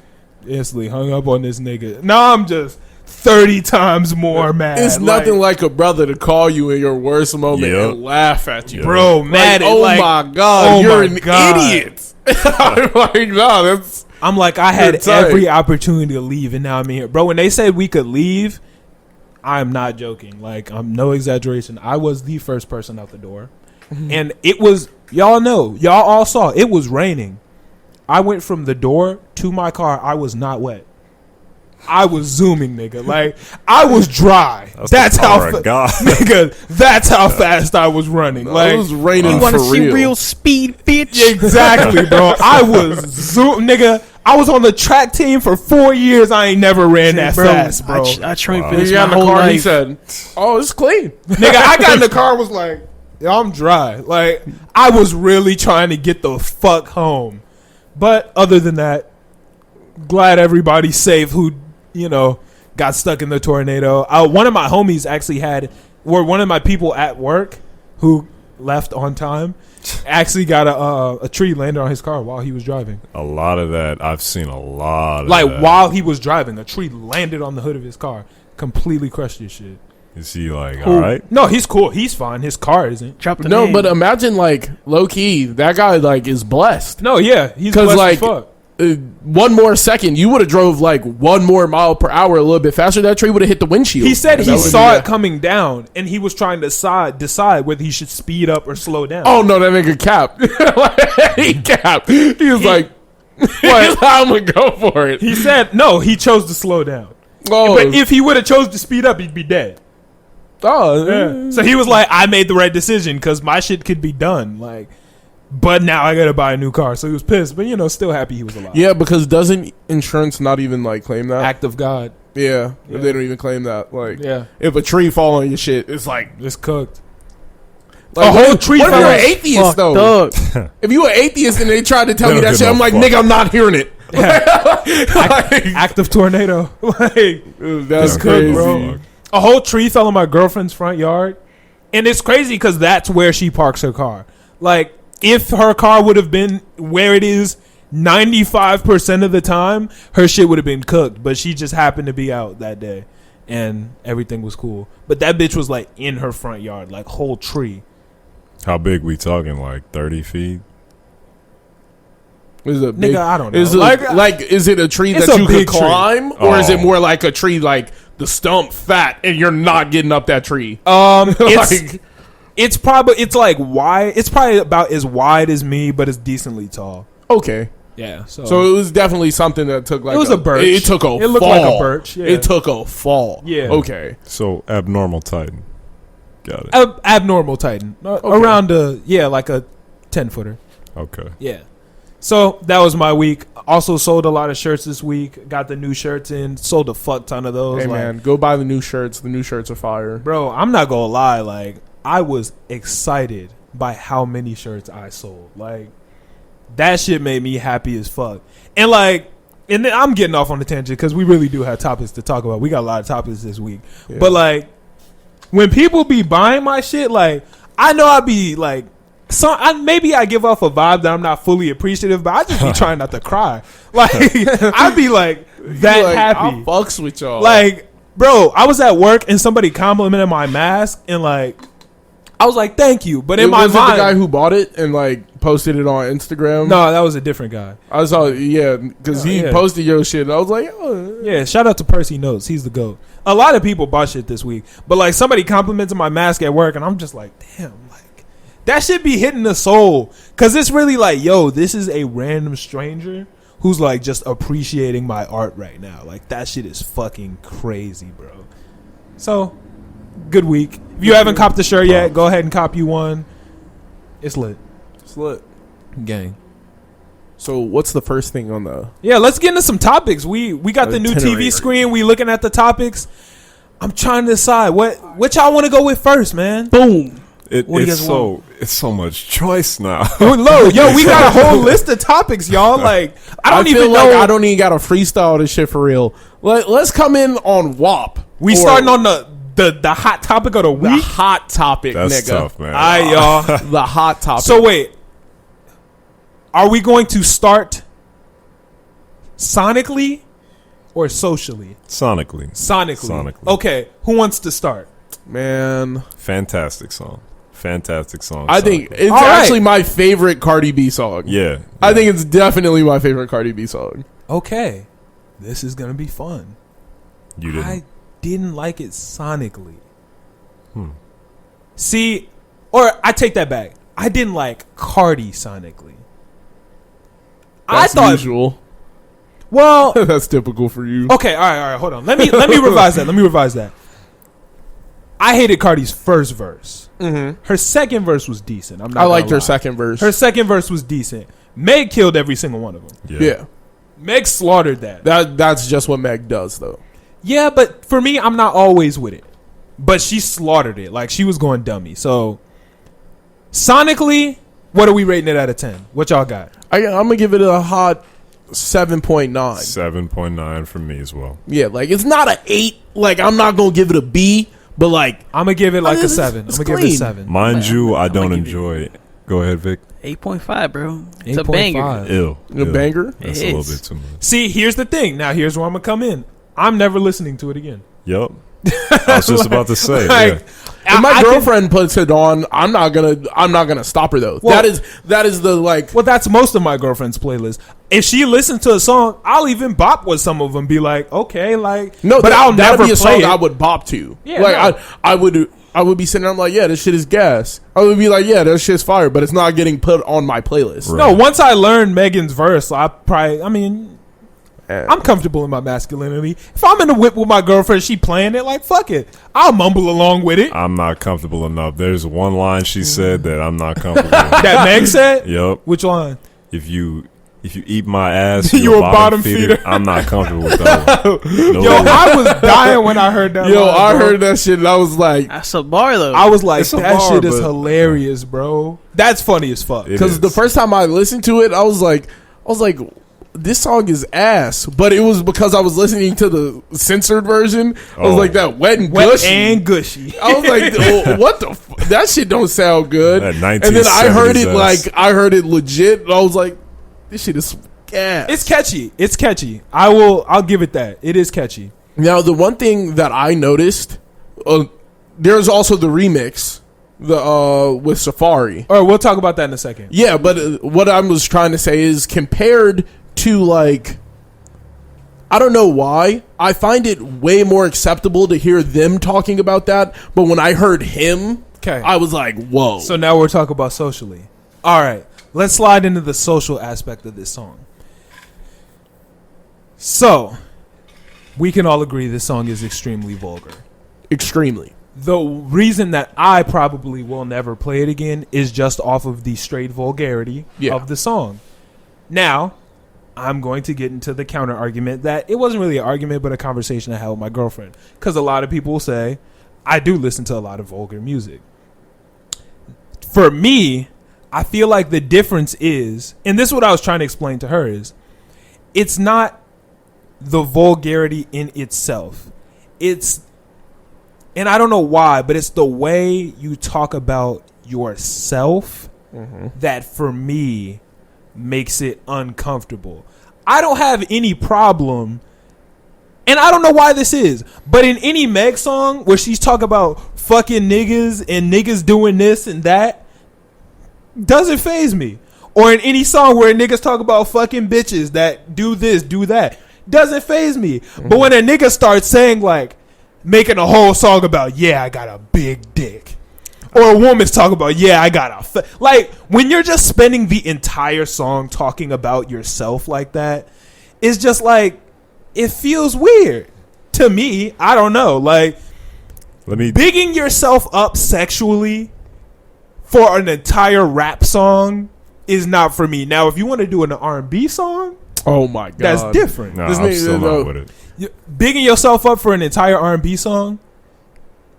[SPEAKER 1] instantly hung up on this nigga. Now I'm just 30 times more mad.
[SPEAKER 2] It's nothing like a brother to call you in your worst moment
[SPEAKER 4] Yep.
[SPEAKER 2] and laugh at you.
[SPEAKER 1] bro, mad.
[SPEAKER 2] oh
[SPEAKER 1] like,
[SPEAKER 2] my God,
[SPEAKER 1] oh
[SPEAKER 2] you're
[SPEAKER 1] my
[SPEAKER 2] an
[SPEAKER 1] God.
[SPEAKER 2] idiot. I'm like, no, that's...
[SPEAKER 1] I'm like, I had
[SPEAKER 2] You're tight.
[SPEAKER 1] every opportunity to leave, and now I'm here. Bro, when they said we could leave, I'm not joking. Like, I'm no exaggeration. I was the first person out the door. And it was, y'all know, y'all all saw, it was raining. I went from the door to my car. I was not wet. I was zooming, nigga. Like, I was dry. That's
[SPEAKER 4] the
[SPEAKER 1] how,
[SPEAKER 4] power of God.
[SPEAKER 1] nigga, that's how fast I was running. Like,
[SPEAKER 2] it was raining
[SPEAKER 3] You
[SPEAKER 2] for
[SPEAKER 3] want to see
[SPEAKER 2] real.
[SPEAKER 3] real speed, bitch?
[SPEAKER 1] exactly, bro. I was nigga. I was on the track team for 4 years. I ain't never ran that fast, bro.
[SPEAKER 3] I trained for
[SPEAKER 4] Wow.
[SPEAKER 3] this
[SPEAKER 2] He got
[SPEAKER 3] my
[SPEAKER 2] in the
[SPEAKER 3] whole
[SPEAKER 2] car and he
[SPEAKER 3] life.
[SPEAKER 2] said, oh, it's clean.
[SPEAKER 1] Nigga, I got in the car and was like, yo, I'm dry. Like, I was really trying to get the fuck home. But other than that, glad everybody's safe who, you know, got stuck in the tornado. One of my homies actually one of my people at work who left on time actually got a tree landed on his car while he was driving.
[SPEAKER 4] A lot of that. I've seen a lot of
[SPEAKER 1] Like,
[SPEAKER 4] that.
[SPEAKER 1] while he was driving, a tree landed on the hood of his car. Completely crushed his shit.
[SPEAKER 4] Is he like,
[SPEAKER 1] Who-
[SPEAKER 4] all right?
[SPEAKER 1] No, he's cool. He's fine. His car isn't.
[SPEAKER 3] Drop the
[SPEAKER 2] No,
[SPEAKER 3] name.
[SPEAKER 2] but imagine, like, low-key, that guy, like, is blessed.
[SPEAKER 1] No, yeah. He's
[SPEAKER 2] 'Cause,
[SPEAKER 1] blessed
[SPEAKER 2] like,
[SPEAKER 1] as fuck.
[SPEAKER 2] One more second, you would have drove, like, 1 more mile per hour a little bit faster. That tree would have hit the windshield.
[SPEAKER 1] He said
[SPEAKER 2] And
[SPEAKER 1] he
[SPEAKER 2] that would-
[SPEAKER 1] saw
[SPEAKER 2] yeah.
[SPEAKER 1] it coming down, and he was trying to decide whether he should speed up or slow down.
[SPEAKER 2] Oh, no, that nigga capped. He capped. He was like, what? I'm going to go for it.
[SPEAKER 1] He said no. He chose to slow down.
[SPEAKER 2] Oh,
[SPEAKER 1] But if he would have chose to speed up, he'd be dead.
[SPEAKER 2] oh,
[SPEAKER 1] So he was like, "I made the right decision because my shit could be done." Like, but now I gotta buy a new car. So he was pissed, but you know, still happy he was alive.
[SPEAKER 2] yeah, because doesn't insurance not even, like, claim that?
[SPEAKER 1] Act of God.
[SPEAKER 2] Yeah,
[SPEAKER 1] Yeah.
[SPEAKER 2] they don't even claim that. Like,
[SPEAKER 1] Yeah,
[SPEAKER 2] if a tree fall on your shit, it's like,
[SPEAKER 1] just cooked.
[SPEAKER 2] like
[SPEAKER 1] A whole
[SPEAKER 2] what-
[SPEAKER 1] tree
[SPEAKER 2] What if
[SPEAKER 1] fell
[SPEAKER 2] you're
[SPEAKER 1] on-
[SPEAKER 2] an atheist
[SPEAKER 3] Fucked
[SPEAKER 2] though?
[SPEAKER 3] up.
[SPEAKER 2] If you were atheist and they tried to tell
[SPEAKER 4] They
[SPEAKER 2] me
[SPEAKER 4] don't
[SPEAKER 2] that
[SPEAKER 4] give
[SPEAKER 2] shit, I'm
[SPEAKER 4] no
[SPEAKER 2] like,
[SPEAKER 4] fuck.
[SPEAKER 2] nigga, I'm not hearing it. Like,
[SPEAKER 1] Active tornado. Like,
[SPEAKER 2] that's
[SPEAKER 1] It's cooked,
[SPEAKER 2] crazy.
[SPEAKER 1] bro. a whole tree fell on my girlfriend's front yard, and it's crazy because that's where she parks her car. Like, if her car would have been where it is 95% of the time, her shit would have been cooked. But she just happened to be out that day, and everything was cool. But that bitch was like in her front yard, like whole tree.
[SPEAKER 4] How big we talking? Like 30 feet?
[SPEAKER 2] Is it big?
[SPEAKER 1] Nigga, I don't know.
[SPEAKER 2] Is it like is it a tree
[SPEAKER 1] It's
[SPEAKER 2] that
[SPEAKER 1] a
[SPEAKER 2] you could
[SPEAKER 1] big tree.
[SPEAKER 2] climb, or is it
[SPEAKER 4] Oh.
[SPEAKER 2] more like a tree like the stump fat and you're not getting up that tree?
[SPEAKER 1] It's
[SPEAKER 2] Like-
[SPEAKER 1] it's like wide. It's probably about as wide as me, but it's decently tall.
[SPEAKER 2] Okay.
[SPEAKER 1] Yeah. So
[SPEAKER 2] So it was definitely something that took like
[SPEAKER 1] It was a birch.
[SPEAKER 2] It took a
[SPEAKER 1] It looked
[SPEAKER 2] fall.
[SPEAKER 1] like a birch, yeah.
[SPEAKER 2] It took a fall.
[SPEAKER 1] Yeah.
[SPEAKER 2] Okay.
[SPEAKER 4] So abnormal Titan. Got it.
[SPEAKER 1] abnormal Titan around like a 10-footer.
[SPEAKER 4] Okay.
[SPEAKER 1] Yeah. So that was my week. Also sold a lot of shirts this week. Got the new shirts in. Sold a fuck ton of those.
[SPEAKER 2] Hey
[SPEAKER 1] like,
[SPEAKER 2] man, go buy the new shirts. The new shirts are fire.
[SPEAKER 1] bro, I'm not gonna lie. Like, I was excited by how many shirts I sold. Like, that shit made me happy as fuck. And like, and then I'm getting off on the tangent because we really do have topics to talk about. We got a lot of topics this week.
[SPEAKER 2] Yeah.
[SPEAKER 1] But like, when people be buying my shit, like, I know I be like, maybe I give off a vibe that I'm not fully appreciative, but I just be trying not to cry. Like, I be like that
[SPEAKER 2] Like,
[SPEAKER 1] happy.
[SPEAKER 2] I fucks with y'all.
[SPEAKER 1] Like, bro, I was at work and somebody complimented my mask, and like, I was like, thank you. But in my
[SPEAKER 2] was it
[SPEAKER 1] mind,
[SPEAKER 2] the guy who bought it and like posted it on Instagram?
[SPEAKER 1] no, that was a different guy.
[SPEAKER 2] I saw, yeah, because he
[SPEAKER 1] Yeah.
[SPEAKER 2] posted your shit. And I was like, oh.
[SPEAKER 1] Yeah, shout out to Percy Notes. He's the GOAT. A lot of people bought shit this week, but like somebody complimented my mask at work, and I'm just like, damn, like that should be hitting the soul, because it's really like, yo, this is a random stranger who's like just appreciating my art right now. Like, that shit is fucking crazy, bro. So, good week. If you haven't copped the shirt yet, go ahead and cop you one. It's lit.
[SPEAKER 2] It's lit.
[SPEAKER 1] Gang.
[SPEAKER 2] So what's the first thing on the?
[SPEAKER 1] Yeah, let's get into some topics. We got the new
[SPEAKER 2] Itinerary.
[SPEAKER 1] TV screen. We looking at the topics. I'm trying to decide what y'all want to go with first, man.
[SPEAKER 3] Boom.
[SPEAKER 4] What
[SPEAKER 3] do you
[SPEAKER 4] it's
[SPEAKER 3] guys
[SPEAKER 4] so it's so much choice now.
[SPEAKER 1] Yo, we got a whole list of topics, y'all. Like, I don't
[SPEAKER 2] feel
[SPEAKER 1] even
[SPEAKER 2] like
[SPEAKER 1] know.
[SPEAKER 2] I don't even got to freestyle this shit for real. Let's come in on WAP.
[SPEAKER 1] We
[SPEAKER 2] Or
[SPEAKER 1] starting on the hot topic of the
[SPEAKER 2] the
[SPEAKER 1] week.
[SPEAKER 2] hot topic,
[SPEAKER 4] That's
[SPEAKER 2] nigga.
[SPEAKER 4] tough, man.
[SPEAKER 1] All right, y'all.
[SPEAKER 2] The hot topic.
[SPEAKER 1] So wait, are we going to start sonically or socially?
[SPEAKER 4] Sonically.
[SPEAKER 1] Sonically. Okay, who wants to start?
[SPEAKER 2] man,
[SPEAKER 4] Fantastic song. Fantastic song.
[SPEAKER 2] I think
[SPEAKER 4] sonically.
[SPEAKER 2] it's
[SPEAKER 1] All right.
[SPEAKER 2] actually my favorite Cardi B song.
[SPEAKER 4] Yeah.
[SPEAKER 2] I think it's definitely my favorite Cardi B song.
[SPEAKER 1] Okay, this is gonna be fun.
[SPEAKER 4] You didn't.
[SPEAKER 1] I didn't like it sonically.
[SPEAKER 4] Hmm.
[SPEAKER 1] See, or I take that back. I didn't like Cardi sonically.
[SPEAKER 2] That's
[SPEAKER 1] I thought,
[SPEAKER 2] usual.
[SPEAKER 1] well,
[SPEAKER 2] That's typical for you.
[SPEAKER 1] okay, all right, hold on. Let me revise that. I hated Cardi's first verse.
[SPEAKER 2] Mm-hmm.
[SPEAKER 1] Her second verse was decent. I'm not.
[SPEAKER 2] I liked
[SPEAKER 1] gonna
[SPEAKER 2] her
[SPEAKER 1] lie.
[SPEAKER 2] second verse.
[SPEAKER 1] Her second verse was decent. Meg killed every single one of them.
[SPEAKER 2] yeah.
[SPEAKER 1] Meg slaughtered that.
[SPEAKER 2] That's just what Meg does, though.
[SPEAKER 1] Yeah, but for me, I'm not always with it. But she slaughtered it. Like, she was going dummy. So, sonically, what are we rating it out of 10? What y'all got?
[SPEAKER 2] I'm gonna give it a hot 7.9.
[SPEAKER 4] 7.9 for me as well.
[SPEAKER 2] Yeah, like it's not an 8. Like I'm not gonna give it a B, but like
[SPEAKER 1] I'm going to give it like a
[SPEAKER 2] It's
[SPEAKER 1] 7. I'm
[SPEAKER 2] it's
[SPEAKER 1] going to give it a
[SPEAKER 2] clean.
[SPEAKER 1] 7.
[SPEAKER 4] Mind you, I don't
[SPEAKER 3] give
[SPEAKER 4] enjoy it. Go ahead, Vic.
[SPEAKER 3] 8.5, bro. It's a banger.
[SPEAKER 1] 8.5.
[SPEAKER 4] Ill.
[SPEAKER 2] a banger.
[SPEAKER 4] That's
[SPEAKER 3] It
[SPEAKER 4] a little
[SPEAKER 3] is.
[SPEAKER 4] bit too much.
[SPEAKER 1] See, here's the thing. Now, here's where I'm going to come in. I'm never listening to it again.
[SPEAKER 4] Yup. I was just about to say.
[SPEAKER 1] Like,
[SPEAKER 4] yeah.
[SPEAKER 2] If my
[SPEAKER 1] I can-
[SPEAKER 2] girlfriend puts it on, I'm not gonna stop her though.
[SPEAKER 1] Well-
[SPEAKER 2] that is the like.
[SPEAKER 1] Well, that's most of my girlfriend's playlist. If she listens to a song, I'll even bop with some of them. Be like, okay, like,
[SPEAKER 2] No,
[SPEAKER 1] but I'll
[SPEAKER 2] that'd
[SPEAKER 1] never
[SPEAKER 2] be a
[SPEAKER 1] play
[SPEAKER 2] song
[SPEAKER 1] it.
[SPEAKER 2] I would bop to.
[SPEAKER 1] Yeah,
[SPEAKER 2] like
[SPEAKER 1] no.
[SPEAKER 2] I would be sitting there, I'm like, yeah, this shit is gas. I would be like, yeah, that shit's fire, but it's not getting put on my playlist.
[SPEAKER 4] Right.
[SPEAKER 1] No, once I learned Megan's verse, I'm
[SPEAKER 2] Eh.
[SPEAKER 1] comfortable in my masculinity. If I'm in the whip with my girlfriend, she playing it, like, fuck it. I'll mumble along with it.
[SPEAKER 4] I'm not comfortable enough. There's one line she said that I'm not comfortable with.
[SPEAKER 1] That Meg said?
[SPEAKER 4] Yup.
[SPEAKER 1] Which line?
[SPEAKER 4] If you eat my ass,
[SPEAKER 1] You
[SPEAKER 4] you're
[SPEAKER 1] a bottom feeder.
[SPEAKER 4] I'm not comfortable with that one. No.
[SPEAKER 1] Yo, I was dying when I heard that
[SPEAKER 2] Yo,
[SPEAKER 1] line,
[SPEAKER 2] I
[SPEAKER 1] bro.
[SPEAKER 2] heard that shit and I was like,
[SPEAKER 3] That's a bar, though.
[SPEAKER 1] I was like,
[SPEAKER 4] It's a
[SPEAKER 1] that
[SPEAKER 4] bar,
[SPEAKER 1] shit is
[SPEAKER 4] but-
[SPEAKER 1] hilarious, bro. That's funny as fuck.
[SPEAKER 4] It
[SPEAKER 2] because the
[SPEAKER 4] is.
[SPEAKER 2] first time I listened to it, I was like, this song is ass. But it was because I was listening to the censored version. I was
[SPEAKER 4] Oh.
[SPEAKER 2] like, that wet and
[SPEAKER 1] Wet
[SPEAKER 2] gushy.
[SPEAKER 1] and gushy.
[SPEAKER 2] I was like, oh, what the? That shit don't sound good.
[SPEAKER 4] That
[SPEAKER 2] And then I heard it
[SPEAKER 4] 1970s ass.
[SPEAKER 2] I heard it legit. And I was like, this shit is gas.
[SPEAKER 1] It's catchy. It's catchy. I'll give it that. It is catchy.
[SPEAKER 2] Now, the one thing that I noticed, there's also the remix, with Safari.
[SPEAKER 1] All right, we'll talk about that in a second.
[SPEAKER 2] Yeah, but what I was trying to say is compared to like, I don't know why, I find it way more acceptable to hear them talking about that. But when I heard him,
[SPEAKER 1] Okay.
[SPEAKER 2] I was like, whoa.
[SPEAKER 1] So now we're talking about socially. All right, let's slide into the social aspect of this song. So, we can all agree this song is extremely vulgar.
[SPEAKER 2] Extremely.
[SPEAKER 1] The reason that I probably will never play it again is just off of the straight vulgarity
[SPEAKER 2] Yeah.
[SPEAKER 1] of the song. Now, I'm going to get into the counter argument that it wasn't really an argument, but a conversation I had with my girlfriend. Because a lot of people will say, I do listen to a lot of vulgar music. For me, I feel like the difference is, and this is what I was trying to explain to her, is it's not the vulgarity in itself. It's, and I don't know why, but it's the way you talk about yourself that for me makes it uncomfortable. I don't have any problem, and I don't know why this is, but in any Meg song where she's talking about fucking niggas and niggas doing this and that, doesn't faze me. Or in any song where niggas talk about fucking bitches that do this, do that, doesn't faze me. But when a nigga starts saying like, making a whole song about, yeah, I got a big dick, or a woman's talking about, yeah, I got a like, when you're just spending the entire song talking about yourself like that, it's just like, it feels weird to me. I don't know, like,
[SPEAKER 4] Let me.
[SPEAKER 1] bigging yourself up sexually for an entire rap song is not for me. Now, if you want to do an R&B song,
[SPEAKER 2] Oh my god.
[SPEAKER 1] that's different.
[SPEAKER 4] No,
[SPEAKER 2] This
[SPEAKER 4] I'm
[SPEAKER 2] nigga-
[SPEAKER 4] still
[SPEAKER 2] no.
[SPEAKER 4] not with it.
[SPEAKER 1] Bigging yourself up for an entire R&B song.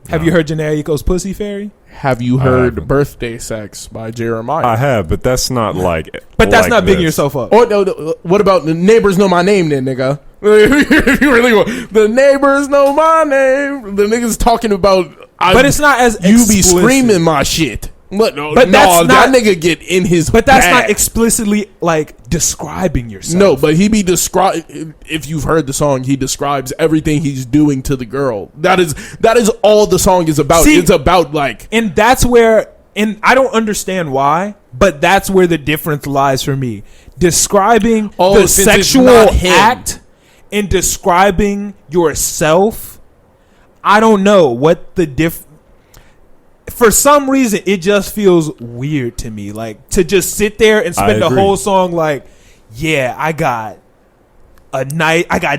[SPEAKER 1] Have you heard Janae Aiko's Pussy Fairy?
[SPEAKER 2] Have you
[SPEAKER 4] I
[SPEAKER 2] heard
[SPEAKER 4] haven't.
[SPEAKER 2] Birthday Sex by Jeremiah?
[SPEAKER 4] I have, but that's not like.
[SPEAKER 1] But that's
[SPEAKER 4] like
[SPEAKER 1] not bigging
[SPEAKER 4] this.
[SPEAKER 1] yourself up.
[SPEAKER 2] Oh no! What about the neighbors know my name? Then nigga, if you really want, the neighbors know my name. The niggas talking about,
[SPEAKER 1] But it's not as
[SPEAKER 2] you be
[SPEAKER 1] explicit.
[SPEAKER 2] screaming my shit. But no,
[SPEAKER 1] But that's
[SPEAKER 2] no,
[SPEAKER 1] not-
[SPEAKER 2] that nigga get in his.
[SPEAKER 1] But that's
[SPEAKER 2] bag.
[SPEAKER 1] not explicitly like describing yourself.
[SPEAKER 2] No, but he be describe. If you've heard the song, he describes everything he's doing to the girl. That is all the song is about.
[SPEAKER 1] See-
[SPEAKER 2] It's about like.
[SPEAKER 1] And that's where, and I don't understand why, but that's where the difference lies for me. Describing
[SPEAKER 2] Oh,
[SPEAKER 1] the
[SPEAKER 2] since it's
[SPEAKER 1] sexual
[SPEAKER 2] not him.
[SPEAKER 1] act and describing yourself, I don't know what the for some reason, it just feels weird to me. Like, to just sit there and spend the
[SPEAKER 4] agree.
[SPEAKER 1] whole song like, yeah, I got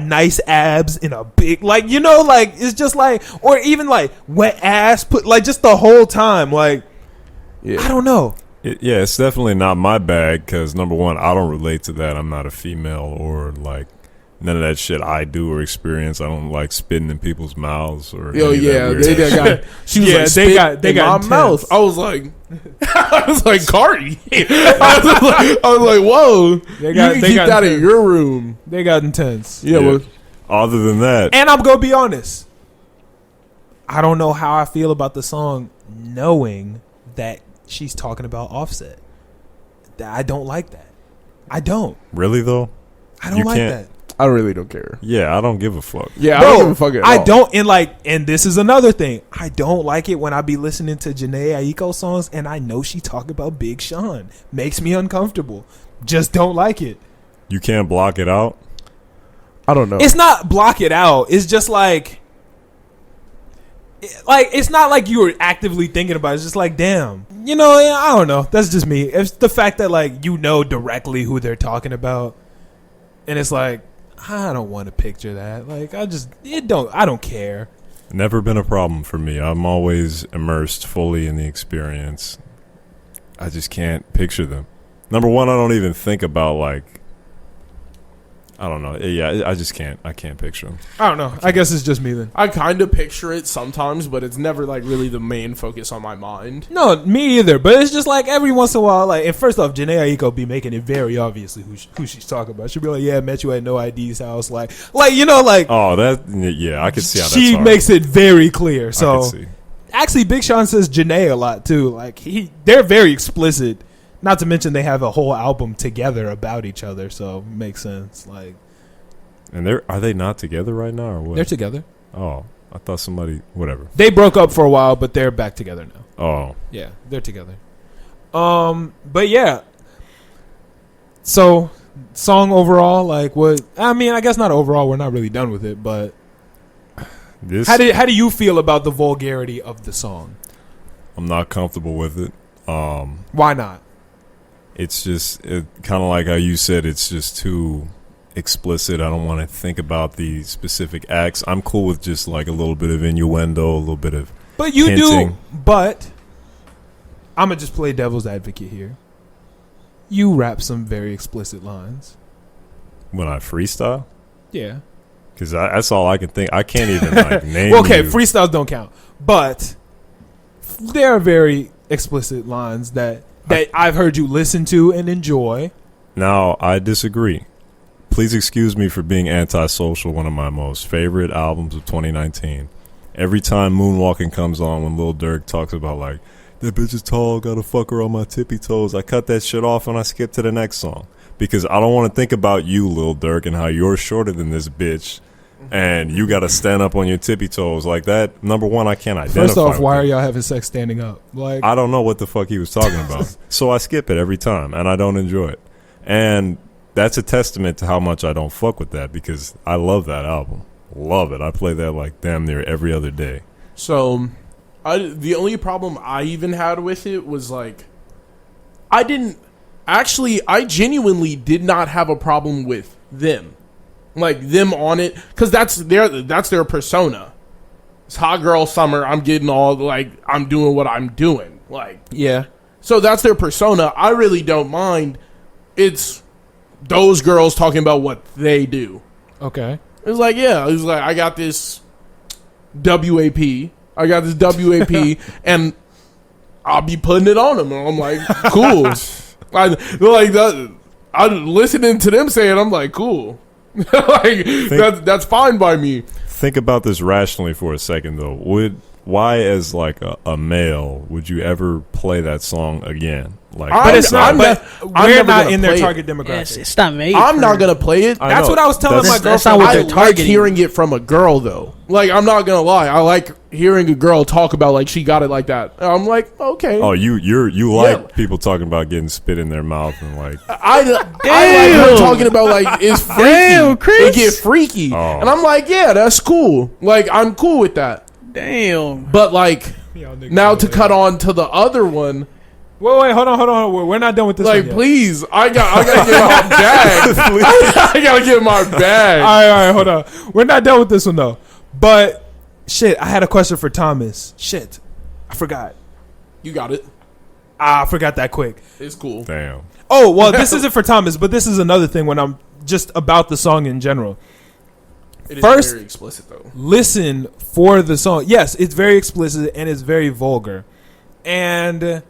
[SPEAKER 1] nice abs in a big, like, you know, like, it's just like, or even like wet ass, put like just the whole time, like, I don't know.
[SPEAKER 4] Yeah, it's definitely not my bag because number one, I don't relate to that. I'm not a female or like none of that shit I do or experience. I don't like spitting in people's mouths or.
[SPEAKER 2] Yo,
[SPEAKER 4] any of that
[SPEAKER 2] yeah,
[SPEAKER 4] weird
[SPEAKER 2] they
[SPEAKER 4] shit.
[SPEAKER 2] got. She was
[SPEAKER 1] Yeah,
[SPEAKER 2] like,
[SPEAKER 1] they
[SPEAKER 2] spit
[SPEAKER 1] got- they
[SPEAKER 2] in
[SPEAKER 1] got
[SPEAKER 2] my
[SPEAKER 1] intense.
[SPEAKER 2] mouth. I was like, Cardi. I was like, whoa.
[SPEAKER 1] They got-
[SPEAKER 2] you can
[SPEAKER 1] they
[SPEAKER 2] keep
[SPEAKER 1] got
[SPEAKER 2] that in
[SPEAKER 1] intense.
[SPEAKER 2] your room.
[SPEAKER 1] They got intense.
[SPEAKER 2] Yeah,
[SPEAKER 4] Yeah.
[SPEAKER 2] well,
[SPEAKER 4] Other than that,
[SPEAKER 1] And I'm gonna be honest, I don't know how I feel about the song, knowing that she's talking about Offset. I don't like that. I don't.
[SPEAKER 4] really though,
[SPEAKER 1] I don't
[SPEAKER 4] You
[SPEAKER 1] like
[SPEAKER 4] can't-
[SPEAKER 1] that.
[SPEAKER 2] I really don't care.
[SPEAKER 4] yeah, I don't give a fuck.
[SPEAKER 2] Yeah, I
[SPEAKER 1] Bro,
[SPEAKER 2] don't give a fuck at
[SPEAKER 1] I
[SPEAKER 2] all.
[SPEAKER 1] don't, and like, and this is another thing. I don't like it when I be listening to Janae Aiko songs and I know she talk about Big Sean. Makes me uncomfortable. Just don't like it.
[SPEAKER 4] You can't block it out.
[SPEAKER 2] I don't know.
[SPEAKER 1] It's not block it out. It's just like it's not like you were actively thinking about it. It's just like, damn. You know, I don't know. That's just me. It's the fact that like you know directly who they're talking about. And it's like, I don't want to picture that. Like I don't care.
[SPEAKER 4] Never been a problem for me. I'm always immersed fully in the experience. I just can't picture them. Number one, I don't even think about like. I don't know. Yeah, I just can't. I can't picture him.
[SPEAKER 1] I don't know. I guess it's just me then.
[SPEAKER 2] I kind of picture it sometimes, but it's never like really the main focus on my mind.
[SPEAKER 1] No, me either. But it's just like every once in a while, like, and first off, Janae Aiko be making it very obviously who she's talking about. She'll be like, "Yeah, I met you at No ID's house," like you know, like.
[SPEAKER 4] Oh, I can see how that's
[SPEAKER 1] she
[SPEAKER 4] hard.
[SPEAKER 1] makes it very clear.
[SPEAKER 4] I
[SPEAKER 1] So
[SPEAKER 4] can see.
[SPEAKER 1] actually, Big Sean says Janae a lot too. Like they're very explicit. Not to mention they have a whole album together about each other, so it makes sense. Like,
[SPEAKER 4] And are they not together right now, or what?
[SPEAKER 1] they're together.
[SPEAKER 4] Oh, I thought somebody. Whatever.
[SPEAKER 1] They broke up for a while, but they're back together now.
[SPEAKER 4] Oh,
[SPEAKER 1] Yeah, they're together. But yeah. So, song overall, like what? I mean, I guess not overall. We're not really done with it, but
[SPEAKER 4] this.
[SPEAKER 1] how do you feel about the vulgarity of the song?
[SPEAKER 4] I'm not comfortable with it.
[SPEAKER 1] Why not?
[SPEAKER 4] It's just kind of like how you said. It's just too explicit. I don't want to think about the specific acts. I'm cool with just like a little bit of innuendo, a little bit of.
[SPEAKER 1] But you
[SPEAKER 4] hinting.
[SPEAKER 1] do. But I'm gonna just play devil's advocate here. You rap some very explicit lines.
[SPEAKER 4] When I freestyle,
[SPEAKER 1] Yeah.
[SPEAKER 4] because that's all I can think. I can't even like name.
[SPEAKER 1] Well, okay,
[SPEAKER 4] you.
[SPEAKER 1] freestyles don't count, but there are very explicit lines that I've heard you listen to and enjoy.
[SPEAKER 4] Now, I disagree. Please excuse me for being antisocial, one of my most favorite albums of 2019. Every time Moonwalking comes on, when Lil Durk talks about, like, that bitch is tall, gotta fuck her on my tippy toes, I cut that shit off and I skip to the next song. Because I don't want to think about you, Lil Durk, and how you're shorter than this bitch, and you gotta stand up on your tippy toes. Like that, number one, I can't identify
[SPEAKER 1] First off,
[SPEAKER 4] with
[SPEAKER 1] why
[SPEAKER 4] it.
[SPEAKER 1] are y'all having sex standing up? Like,
[SPEAKER 4] I don't know what the fuck he was talking about. So I skip it every time, and I don't enjoy it. And that's a testament to how much I don't fuck with that, because I love that album. Love it. I play that like damn near every other day.
[SPEAKER 2] So, the only problem I even had with it was like, I genuinely did not have a problem with them. Like them on it, because that's their persona. It's hot girl summer. I'm getting all like I'm doing what I'm doing. Like
[SPEAKER 1] yeah.
[SPEAKER 2] so that's their persona. I really don't mind. It's those girls talking about what they do.
[SPEAKER 1] Okay.
[SPEAKER 2] It's like I got this WAP. I got this WAP, and I'll be putting it on them. And I'm like, cool. I'm listening to them say it. I'm like, cool. That's fine by me.
[SPEAKER 4] Think about this rationally for a second, though. Why, as like a male, would you ever play that song again? Like,
[SPEAKER 1] But it's not.
[SPEAKER 2] I'm
[SPEAKER 1] But
[SPEAKER 2] I'm
[SPEAKER 1] we're
[SPEAKER 2] never
[SPEAKER 1] not
[SPEAKER 2] gonna
[SPEAKER 1] in their
[SPEAKER 2] play it.
[SPEAKER 1] target
[SPEAKER 3] Yeah,
[SPEAKER 1] demographic.
[SPEAKER 3] it's not made.
[SPEAKER 2] I'm
[SPEAKER 3] for-
[SPEAKER 2] not gonna play it.
[SPEAKER 4] I
[SPEAKER 1] That's
[SPEAKER 4] know.
[SPEAKER 1] what I was telling my
[SPEAKER 3] That's
[SPEAKER 1] girlfriend.
[SPEAKER 3] not what
[SPEAKER 2] I
[SPEAKER 3] they're
[SPEAKER 2] like
[SPEAKER 3] targeting.
[SPEAKER 2] hearing it from a girl though. Like I'm not gonna lie, I like hearing a girl talk about like she got it like that. I'm like, okay.
[SPEAKER 4] Oh, you like
[SPEAKER 2] Yeah.
[SPEAKER 4] people talking about getting spit in their mouth and like.
[SPEAKER 2] I like her talking about like it's freaky.
[SPEAKER 3] Damn, Chris.
[SPEAKER 2] It get freaky,
[SPEAKER 4] Oh.
[SPEAKER 2] and I'm like, yeah, that's cool. Like I'm cool with that.
[SPEAKER 3] Damn.
[SPEAKER 2] But like
[SPEAKER 1] Y'all niggas
[SPEAKER 2] now
[SPEAKER 1] know
[SPEAKER 2] to
[SPEAKER 1] that.
[SPEAKER 2] cut on to the other one,
[SPEAKER 1] Wait, hold on. We're not done with this
[SPEAKER 2] like
[SPEAKER 1] one yet.
[SPEAKER 2] please, I gotta get my bag. I gotta get my bag.
[SPEAKER 1] All right, hold on. We're not done with this one though. But shit, I had a question for Thomas. Shit, I forgot.
[SPEAKER 2] You got it.
[SPEAKER 1] I forgot that quick.
[SPEAKER 2] It's cool.
[SPEAKER 4] Damn.
[SPEAKER 1] Oh well, this isn't for Thomas, but this is another thing when I'm just about the song in general.
[SPEAKER 2] It is
[SPEAKER 1] First-
[SPEAKER 2] very explicit though.
[SPEAKER 1] Listen for the song. Yes, it's very explicit and it's very vulgar, and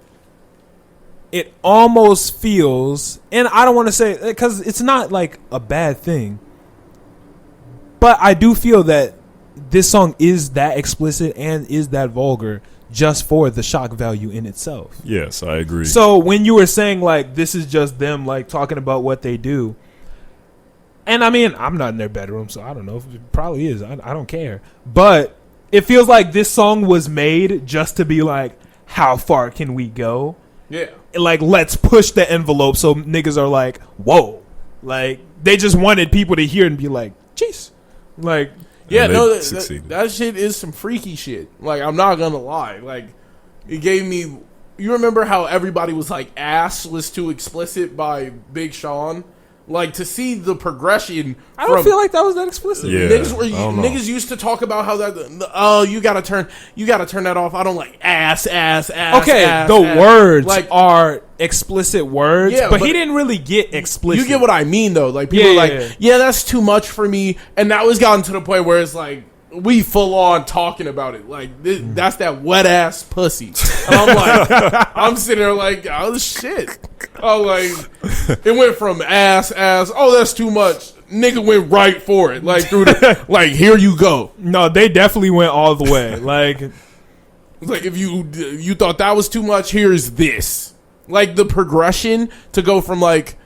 [SPEAKER 1] it almost feels. And I don't want to say because it's not like a bad thing, but I do feel that this song is that explicit and is that vulgar just for the shock value in itself.
[SPEAKER 4] Yes, I agree.
[SPEAKER 1] So when you were saying like this is just them like talking about what they do, and I mean I'm not in their bedroom, so I don't know. It probably is. I don't care. But it feels like this song was made just to be like, how far can we go?
[SPEAKER 2] Yeah.
[SPEAKER 1] Like let's push the envelope so niggas are like, whoa. Like they just wanted people to hear and be like, jeez. Like
[SPEAKER 2] Yeah,
[SPEAKER 4] And
[SPEAKER 2] no,
[SPEAKER 4] they
[SPEAKER 2] that
[SPEAKER 4] succeeded.
[SPEAKER 2] that shit is some freaky shit. Like, I'm not gonna lie. Like, it gave me. You remember how everybody was like, "Ass" was too explicit by Big Sean? Like, to see the progression.
[SPEAKER 1] I don't feel like that was that explicit.
[SPEAKER 4] Yeah.
[SPEAKER 2] Niggas used to talk about how that, you gotta turn that off. I don't like ass.
[SPEAKER 1] Okay,
[SPEAKER 2] ass,
[SPEAKER 1] the
[SPEAKER 2] ass.
[SPEAKER 1] words
[SPEAKER 2] Like,
[SPEAKER 1] are explicit words,
[SPEAKER 2] Yeah,
[SPEAKER 1] but
[SPEAKER 2] but
[SPEAKER 1] he didn't really get explicit.
[SPEAKER 2] you get what I mean, though. Like, people
[SPEAKER 1] Yeah,
[SPEAKER 2] are like,
[SPEAKER 1] yeah.
[SPEAKER 2] yeah, that's too much for me. And now it's gotten to the point where it's like, we full on talking about it. Like, that's that wet ass pussy. And I'm like, I'm sitting there like, oh, shit. Oh, like, it went from ass, oh, that's too much. Nigga went right for it. Like, through the, like, here you go.
[SPEAKER 1] No, they definitely went all the way. Like,
[SPEAKER 2] It's like, if you thought that was too much, here's this. Like, the progression to go from like,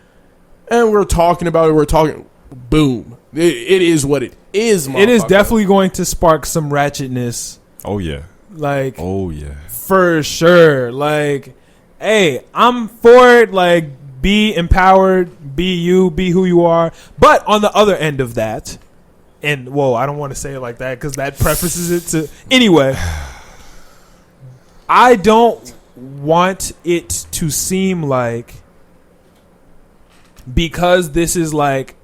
[SPEAKER 2] and we're talking about it, boom. It is what it is,
[SPEAKER 1] it is
[SPEAKER 2] motherfucker.
[SPEAKER 1] definitely going to spark some ratchetness.
[SPEAKER 4] Oh yeah.
[SPEAKER 1] Like,
[SPEAKER 4] Oh yeah.
[SPEAKER 1] for sure. Like, hey, I'm for it. Like, be empowered, be you, be who you are. But on the other end of that, and whoa, I don't want to say it like that because that prefaces it to. Anyway, I don't want it to seem like, because this is like,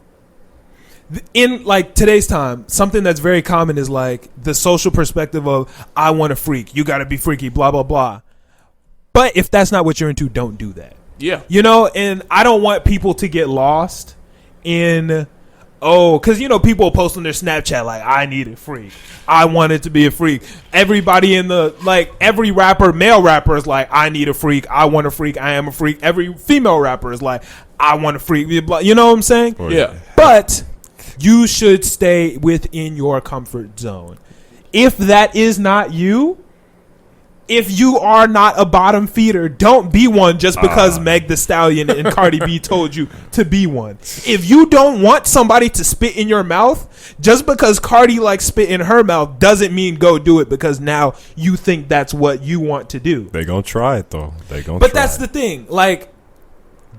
[SPEAKER 1] in like today's time, something that's very common is like the social perspective of, I want to freak, you got to be freaky, blah blah blah. But if that's not what you're into, don't do that.
[SPEAKER 2] Yeah.
[SPEAKER 1] You know, and I don't want people to get lost in, because people post on their Snapchat like, I need a freak, I wanted to be a freak. Everybody in the, like, every rapper, male rapper is like, I need a freak, I want a freak, I am a freak. Every female rapper is like, I want a freak. You know what I'm saying?
[SPEAKER 4] Oh,
[SPEAKER 2] Yeah.
[SPEAKER 1] But you should stay within your comfort zone. If that is not you, if you are not a bottom feeder, don't be one just because Meg Thee Stallion and Cardi B told you to be one. If you don't want somebody to spit in your mouth, just because Cardi likes spit in her mouth doesn't mean go do it because now you think that's what you want to do.
[SPEAKER 4] They gonna try it though. They gonna.
[SPEAKER 1] But
[SPEAKER 4] try
[SPEAKER 1] that's
[SPEAKER 4] it.
[SPEAKER 1] the thing. Like,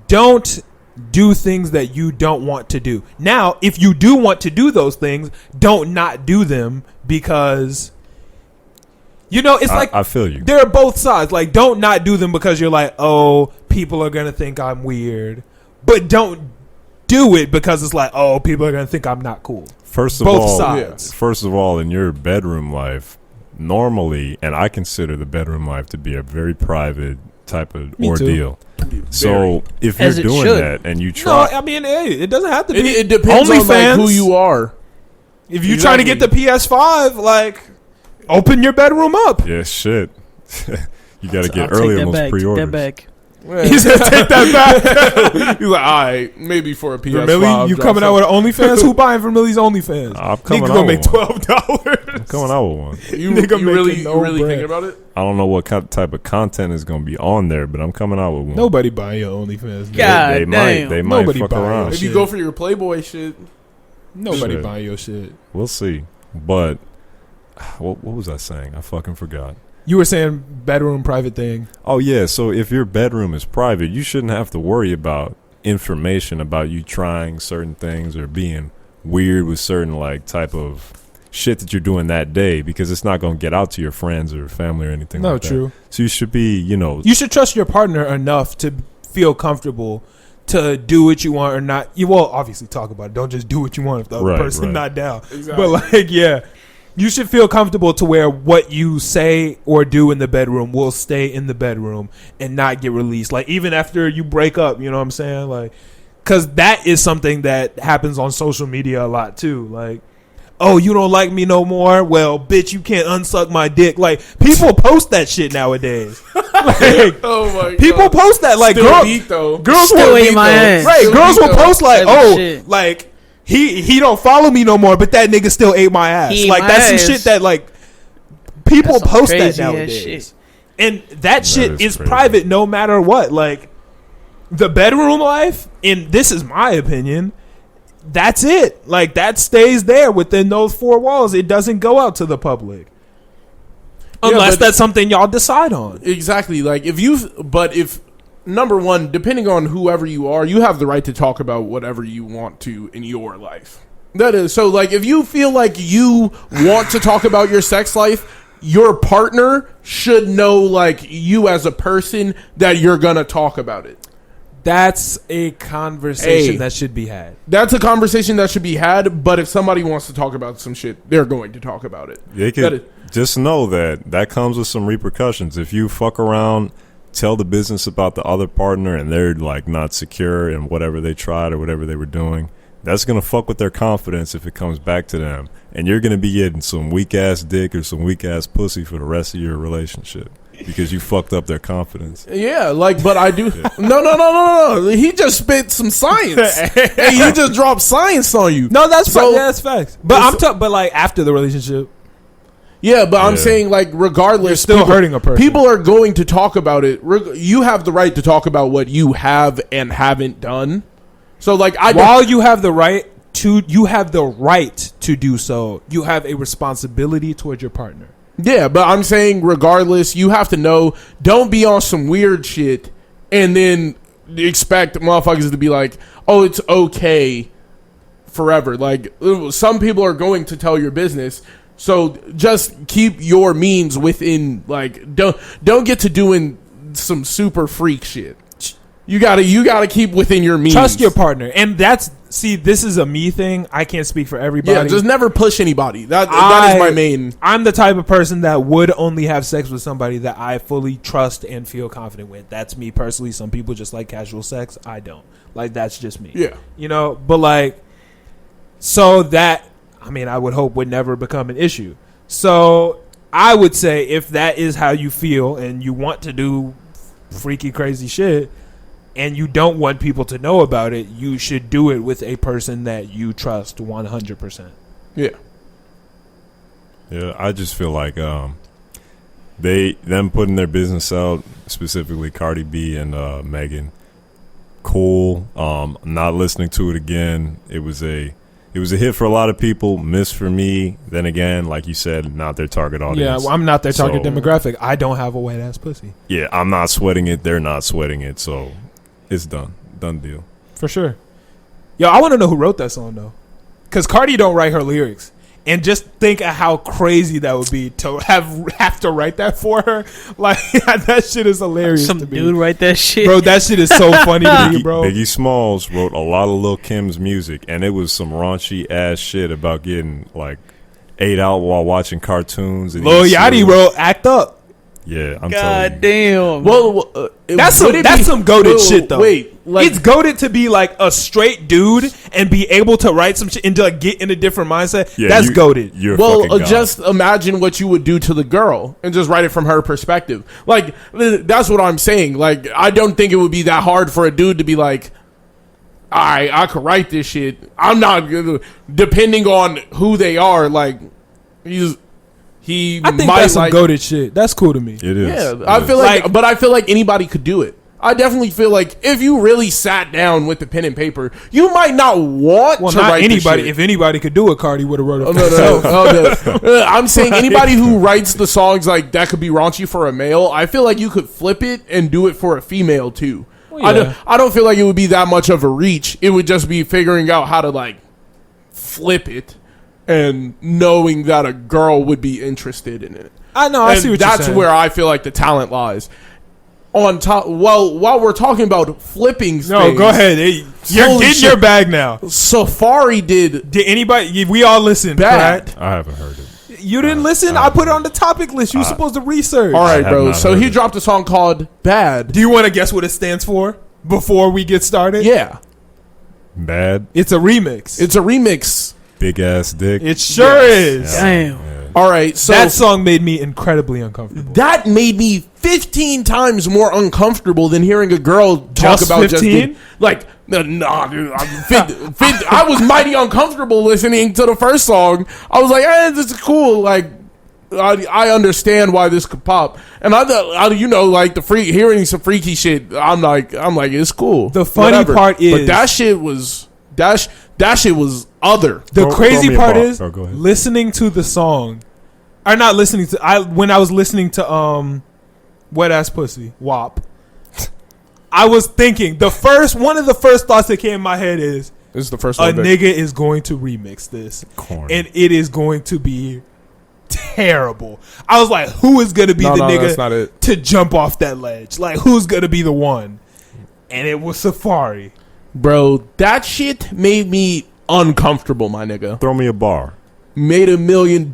[SPEAKER 1] don't do things that you don't want to do. Now, if you do want to do those things, don't not do them because, it's like,
[SPEAKER 4] I feel you.
[SPEAKER 1] there are both sides. Like, don't not do them because you're like, oh, people are going to think I'm weird. But don't do it because it's like, oh, people are going to think I'm not cool.
[SPEAKER 4] First of
[SPEAKER 1] Both
[SPEAKER 4] all,
[SPEAKER 1] sides.
[SPEAKER 4] First of all, in your bedroom life, normally, and I consider the bedroom life to be a very private type of
[SPEAKER 1] Me too.
[SPEAKER 4] ordeal. So if
[SPEAKER 3] As
[SPEAKER 4] you're
[SPEAKER 3] it
[SPEAKER 4] doing
[SPEAKER 3] should.
[SPEAKER 4] that and you
[SPEAKER 1] No,
[SPEAKER 4] try,
[SPEAKER 1] I mean, hey, it doesn't have to be.
[SPEAKER 2] It depends on like who you are.
[SPEAKER 1] If you're trying to get the PS5, like, open your bedroom up.
[SPEAKER 4] yeah, shit, you got to get
[SPEAKER 3] I'll
[SPEAKER 4] early
[SPEAKER 3] take
[SPEAKER 4] on
[SPEAKER 3] that
[SPEAKER 4] those
[SPEAKER 3] back.
[SPEAKER 4] pre-orders.
[SPEAKER 3] Take that back.
[SPEAKER 1] He said, take that back.
[SPEAKER 2] You're like, all right, maybe for a PS5.
[SPEAKER 1] Vermilly, you
[SPEAKER 2] drop
[SPEAKER 1] coming out with
[SPEAKER 2] something.
[SPEAKER 1] an OnlyFans? Who buying Vermilly's OnlyFans?
[SPEAKER 4] I'm coming
[SPEAKER 1] Nigga
[SPEAKER 4] out
[SPEAKER 1] gonna make
[SPEAKER 4] with one.
[SPEAKER 1] $12.
[SPEAKER 4] I'm coming out with one.
[SPEAKER 2] You,
[SPEAKER 1] Nigga
[SPEAKER 2] you really,
[SPEAKER 1] making no
[SPEAKER 2] you really
[SPEAKER 1] bread.
[SPEAKER 2] thinking about it?
[SPEAKER 4] I don't know what type of content is going to be on there, but I'm coming out with one.
[SPEAKER 1] Nobody buying your OnlyFans. nigga.
[SPEAKER 3] God
[SPEAKER 4] they
[SPEAKER 3] damn.
[SPEAKER 4] might. They might
[SPEAKER 1] Nobody
[SPEAKER 4] fuck
[SPEAKER 1] buying
[SPEAKER 4] around.
[SPEAKER 1] it.
[SPEAKER 2] If you
[SPEAKER 1] Shit.
[SPEAKER 2] go for your Playboy shit,
[SPEAKER 1] Nobody
[SPEAKER 4] Shit.
[SPEAKER 1] buying your shit.
[SPEAKER 4] We'll see. But what was I saying? I fucking forgot.
[SPEAKER 1] You were saying bedroom private thing.
[SPEAKER 4] Oh yeah, so if your bedroom is private, you shouldn't have to worry about information about you trying certain things or being weird with certain like type of shit that you're doing that day because it's not going to get out to your friends or family or anything
[SPEAKER 1] No,
[SPEAKER 4] like that.
[SPEAKER 1] true.
[SPEAKER 4] So you should be,
[SPEAKER 1] You should trust your partner enough to feel comfortable to do what you want or not. You will obviously talk about it. Don't just do what you want if the other
[SPEAKER 4] Right,
[SPEAKER 1] person
[SPEAKER 4] right.
[SPEAKER 1] not down.
[SPEAKER 2] Exactly.
[SPEAKER 1] But like, yeah, you should feel comfortable to where what you say or do in the bedroom will stay in the bedroom and not get released. Like even after you break up, you know what I'm saying? Like, because that is something that happens on social media a lot too. Like, oh, you don't like me no more? Well, bitch, you can't unsuck my dick. Like, people post that shit nowadays. Like,
[SPEAKER 2] oh my
[SPEAKER 1] people
[SPEAKER 2] god,
[SPEAKER 1] post that. Like,
[SPEAKER 2] Still
[SPEAKER 1] girl,
[SPEAKER 2] beat though.
[SPEAKER 1] girls
[SPEAKER 3] Still
[SPEAKER 1] will
[SPEAKER 3] eat
[SPEAKER 1] beat
[SPEAKER 3] my
[SPEAKER 1] though.
[SPEAKER 3] ass.
[SPEAKER 1] Right,
[SPEAKER 2] Still
[SPEAKER 1] girls
[SPEAKER 2] beat
[SPEAKER 1] will
[SPEAKER 2] though.
[SPEAKER 1] post like,
[SPEAKER 3] That's
[SPEAKER 1] oh,
[SPEAKER 3] shit.
[SPEAKER 1] like he don't follow me no more, but that nigga still ate my ass.
[SPEAKER 3] He ate
[SPEAKER 1] Like
[SPEAKER 3] my
[SPEAKER 1] that's some
[SPEAKER 3] ass.
[SPEAKER 1] shit that like people
[SPEAKER 3] That's some
[SPEAKER 1] post that
[SPEAKER 3] crazy ass
[SPEAKER 1] nowadays,
[SPEAKER 3] shit.
[SPEAKER 1] and that shit
[SPEAKER 4] is
[SPEAKER 1] is
[SPEAKER 4] crazy.
[SPEAKER 1] private no matter what. Like the bedroom life, and this is my opinion. That's it. Like that stays there within those four walls. It doesn't go out to the public.
[SPEAKER 2] Yeah,
[SPEAKER 1] Unless
[SPEAKER 2] but-
[SPEAKER 1] that's something y'all decide on.
[SPEAKER 2] Exactly. Like if number one, depending on whoever you are, you have the right to talk about whatever you want to in your life. That is so. Like if you feel like you want to talk about your sex life, your partner should know like you as a person that you're gonna talk about it.
[SPEAKER 1] That's a conversation
[SPEAKER 2] Hey.
[SPEAKER 1] that should be had.
[SPEAKER 2] That's a conversation that should be had. But if somebody wants to talk about some shit, they're going to talk about it.
[SPEAKER 4] They
[SPEAKER 2] That
[SPEAKER 4] could just know that comes with some repercussions. If you fuck around, tell the business about the other partner, and they're like not secure in whatever they tried or whatever they were doing, that's gonna fuck with their confidence if it comes back to them, and you're gonna be getting some weak ass dick or some weak ass pussy for the rest of your relationship because you fucked up their confidence.
[SPEAKER 2] Yeah, like, but I do. No. He just spit some science. Hey, he just dropped science on you.
[SPEAKER 1] No, that's
[SPEAKER 2] So-
[SPEAKER 1] that's facts. But I'm talking. But like after the relationship,
[SPEAKER 2] Yeah, but I'm
[SPEAKER 4] Yeah.
[SPEAKER 2] saying, like, regardless,
[SPEAKER 1] you're still hurting a person.
[SPEAKER 2] people are going to talk about it. You have the right to talk about what you have and haven't done. So, like,
[SPEAKER 1] while you have the right to do so, you have a responsibility towards your partner.
[SPEAKER 2] Yeah, but I'm saying, regardless, you have to know. Don't be on some weird shit and then expect motherfuckers to be like, "Oh, it's okay forever." Like, some people are going to tell your business. So just keep your means within. Like, don't get to doing some super freak shit. You gotta keep within your means.
[SPEAKER 1] Trust your partner, and this is a me thing. I can't speak for everybody.
[SPEAKER 2] Yeah, just never push anybody. That is my main.
[SPEAKER 1] I'm the type of person that would only have sex with somebody that I fully trust and feel confident with. That's me personally. Some people just like casual sex. I don't. Like, that's just me.
[SPEAKER 2] Yeah.
[SPEAKER 1] You know, but like, so that, I mean, I would hope would never become an issue. So I would say if that is how you feel and you want to do freaky, crazy shit, and you don't want people to know about it, you should do it with a person that you trust 100%.
[SPEAKER 2] Yeah.
[SPEAKER 4] Yeah, I just feel like them putting their business out, specifically Cardi B and Megan. Cool. Not listening to it again. It was a hit for a lot of people, miss for me. Then again, like you said, not their target
[SPEAKER 1] Yeah,
[SPEAKER 4] audience.
[SPEAKER 1] well, I'm not their target
[SPEAKER 4] So-
[SPEAKER 1] demographic. I don't have a wet ass pussy.
[SPEAKER 4] Yeah, I'm not sweating it. They're not sweating it. So it's done deal.
[SPEAKER 1] For sure. Yo, I want to know who wrote that song though, because Cardi don't write her lyrics, and just think of how crazy that would be to have to write that for her. Like, that shit is hilarious.
[SPEAKER 3] Some
[SPEAKER 1] to me.
[SPEAKER 3] dude write that shit.
[SPEAKER 1] Bro, that shit is so funny to me, bro.
[SPEAKER 4] Biggie Smalls wrote a lot of Lil Kim's music, and it was some raunchy ass shit about getting like ate out while watching cartoons. And
[SPEAKER 1] Lil
[SPEAKER 4] eating
[SPEAKER 1] Yachty
[SPEAKER 4] cereal.
[SPEAKER 1] wrote "Act Up."
[SPEAKER 4] Yeah, I'm
[SPEAKER 3] God
[SPEAKER 4] telling you.
[SPEAKER 3] damn.
[SPEAKER 2] Well,
[SPEAKER 1] That's
[SPEAKER 2] would it
[SPEAKER 1] some goated shit though.
[SPEAKER 2] Wait, like,
[SPEAKER 1] it's goated to be like a straight dude and be able to write some shit and to like get in a different mindset.
[SPEAKER 4] Yeah,
[SPEAKER 1] That's goated.
[SPEAKER 4] You're a
[SPEAKER 2] well,
[SPEAKER 4] fucking god.
[SPEAKER 2] just imagine what you would do to the girl and just write it from her perspective. Like, that's what I'm saying. Like, I don't think it would be that hard for a dude to be like, all right, I could write this shit. I'm not gonna, depending on who they are. Like, he
[SPEAKER 1] I think
[SPEAKER 2] might
[SPEAKER 1] that's some
[SPEAKER 2] like,
[SPEAKER 1] goated shit. That's cool to me.
[SPEAKER 4] It is.
[SPEAKER 2] yeah,
[SPEAKER 4] It
[SPEAKER 2] I
[SPEAKER 4] is.
[SPEAKER 2] feel like,
[SPEAKER 1] Like-
[SPEAKER 2] but I feel like anybody could do it. I definitely feel like if you really sat down with the pen and paper, you might not want
[SPEAKER 1] Well,
[SPEAKER 2] to
[SPEAKER 1] not
[SPEAKER 2] write the
[SPEAKER 1] anybody.
[SPEAKER 2] shit.
[SPEAKER 1] If anybody could do it, Cardi would have wrote it.
[SPEAKER 2] Oh,
[SPEAKER 1] for
[SPEAKER 2] no,
[SPEAKER 1] herself.
[SPEAKER 2] no. I'm saying anybody who writes the songs like that could be raunchy for a male. I feel like you could flip it and do it for a female too.
[SPEAKER 1] Well, yeah.
[SPEAKER 2] I don't feel like it would be that much of a reach. It would just be figuring out how to like flip it and knowing that a girl would be interested in it.
[SPEAKER 1] I know. I
[SPEAKER 2] And
[SPEAKER 1] see what
[SPEAKER 2] that's
[SPEAKER 1] you're saying.
[SPEAKER 2] where I feel like the talent lies. On top, well, while we're talking about flipping,
[SPEAKER 1] No,
[SPEAKER 2] things,
[SPEAKER 1] go ahead. Hey, you're
[SPEAKER 2] Holy
[SPEAKER 1] getting
[SPEAKER 2] shit.
[SPEAKER 1] your bag now.
[SPEAKER 2] Safari did
[SPEAKER 1] Did anybody? We all listened.
[SPEAKER 2] bad.
[SPEAKER 1] Correct?
[SPEAKER 4] I haven't heard it.
[SPEAKER 1] You didn't listen. I put it on the topic list. You were supposed to research.
[SPEAKER 2] All
[SPEAKER 4] I
[SPEAKER 2] right,
[SPEAKER 4] have
[SPEAKER 2] bro.
[SPEAKER 4] not
[SPEAKER 2] So
[SPEAKER 4] heard
[SPEAKER 2] he
[SPEAKER 4] it.
[SPEAKER 2] dropped a song called "Bad."
[SPEAKER 1] Do you want to guess what it stands for before we get started?
[SPEAKER 2] Yeah,
[SPEAKER 4] Bad,
[SPEAKER 1] It's a remix.
[SPEAKER 2] it's a remix.
[SPEAKER 4] big ass dick.
[SPEAKER 1] It sure is.
[SPEAKER 3] Damn.
[SPEAKER 4] Yeah.
[SPEAKER 2] All right, so
[SPEAKER 1] That song made me incredibly uncomfortable.
[SPEAKER 2] that made me 15 times more uncomfortable than hearing a girl talk
[SPEAKER 1] Just
[SPEAKER 2] about
[SPEAKER 1] 15?
[SPEAKER 2] just getting, like, nah, dude, I was mighty uncomfortable listening to the first song. I was like, this is cool. Like, I understand why this could pop, and I like the hearing some freaky shit. I'm like, it's cool.
[SPEAKER 1] The funny part
[SPEAKER 2] but
[SPEAKER 1] is-
[SPEAKER 2] that shit was that shit was other.
[SPEAKER 1] The
[SPEAKER 4] Throw
[SPEAKER 1] crazy
[SPEAKER 4] me a
[SPEAKER 1] part
[SPEAKER 4] ball.
[SPEAKER 1] is
[SPEAKER 4] Oh, go ahead.
[SPEAKER 1] listening to the song, or not listening to. When I was listening to Wet Ass Pussy WAP, I was thinking one of the first thoughts that came in my head is
[SPEAKER 2] This is the first
[SPEAKER 1] a
[SPEAKER 2] one.
[SPEAKER 1] nigga is going to remix this,
[SPEAKER 4] Corn.
[SPEAKER 1] and it is going to be terrible. I was like, who is going to be the
[SPEAKER 2] that's
[SPEAKER 1] nigga
[SPEAKER 2] not it.
[SPEAKER 1] to jump off that ledge? Like, who's going to be the one? and it was Safari.
[SPEAKER 2] Bro, that shit made me uncomfortable, my nigga.
[SPEAKER 4] Throw me a bar.
[SPEAKER 2] Made $1 million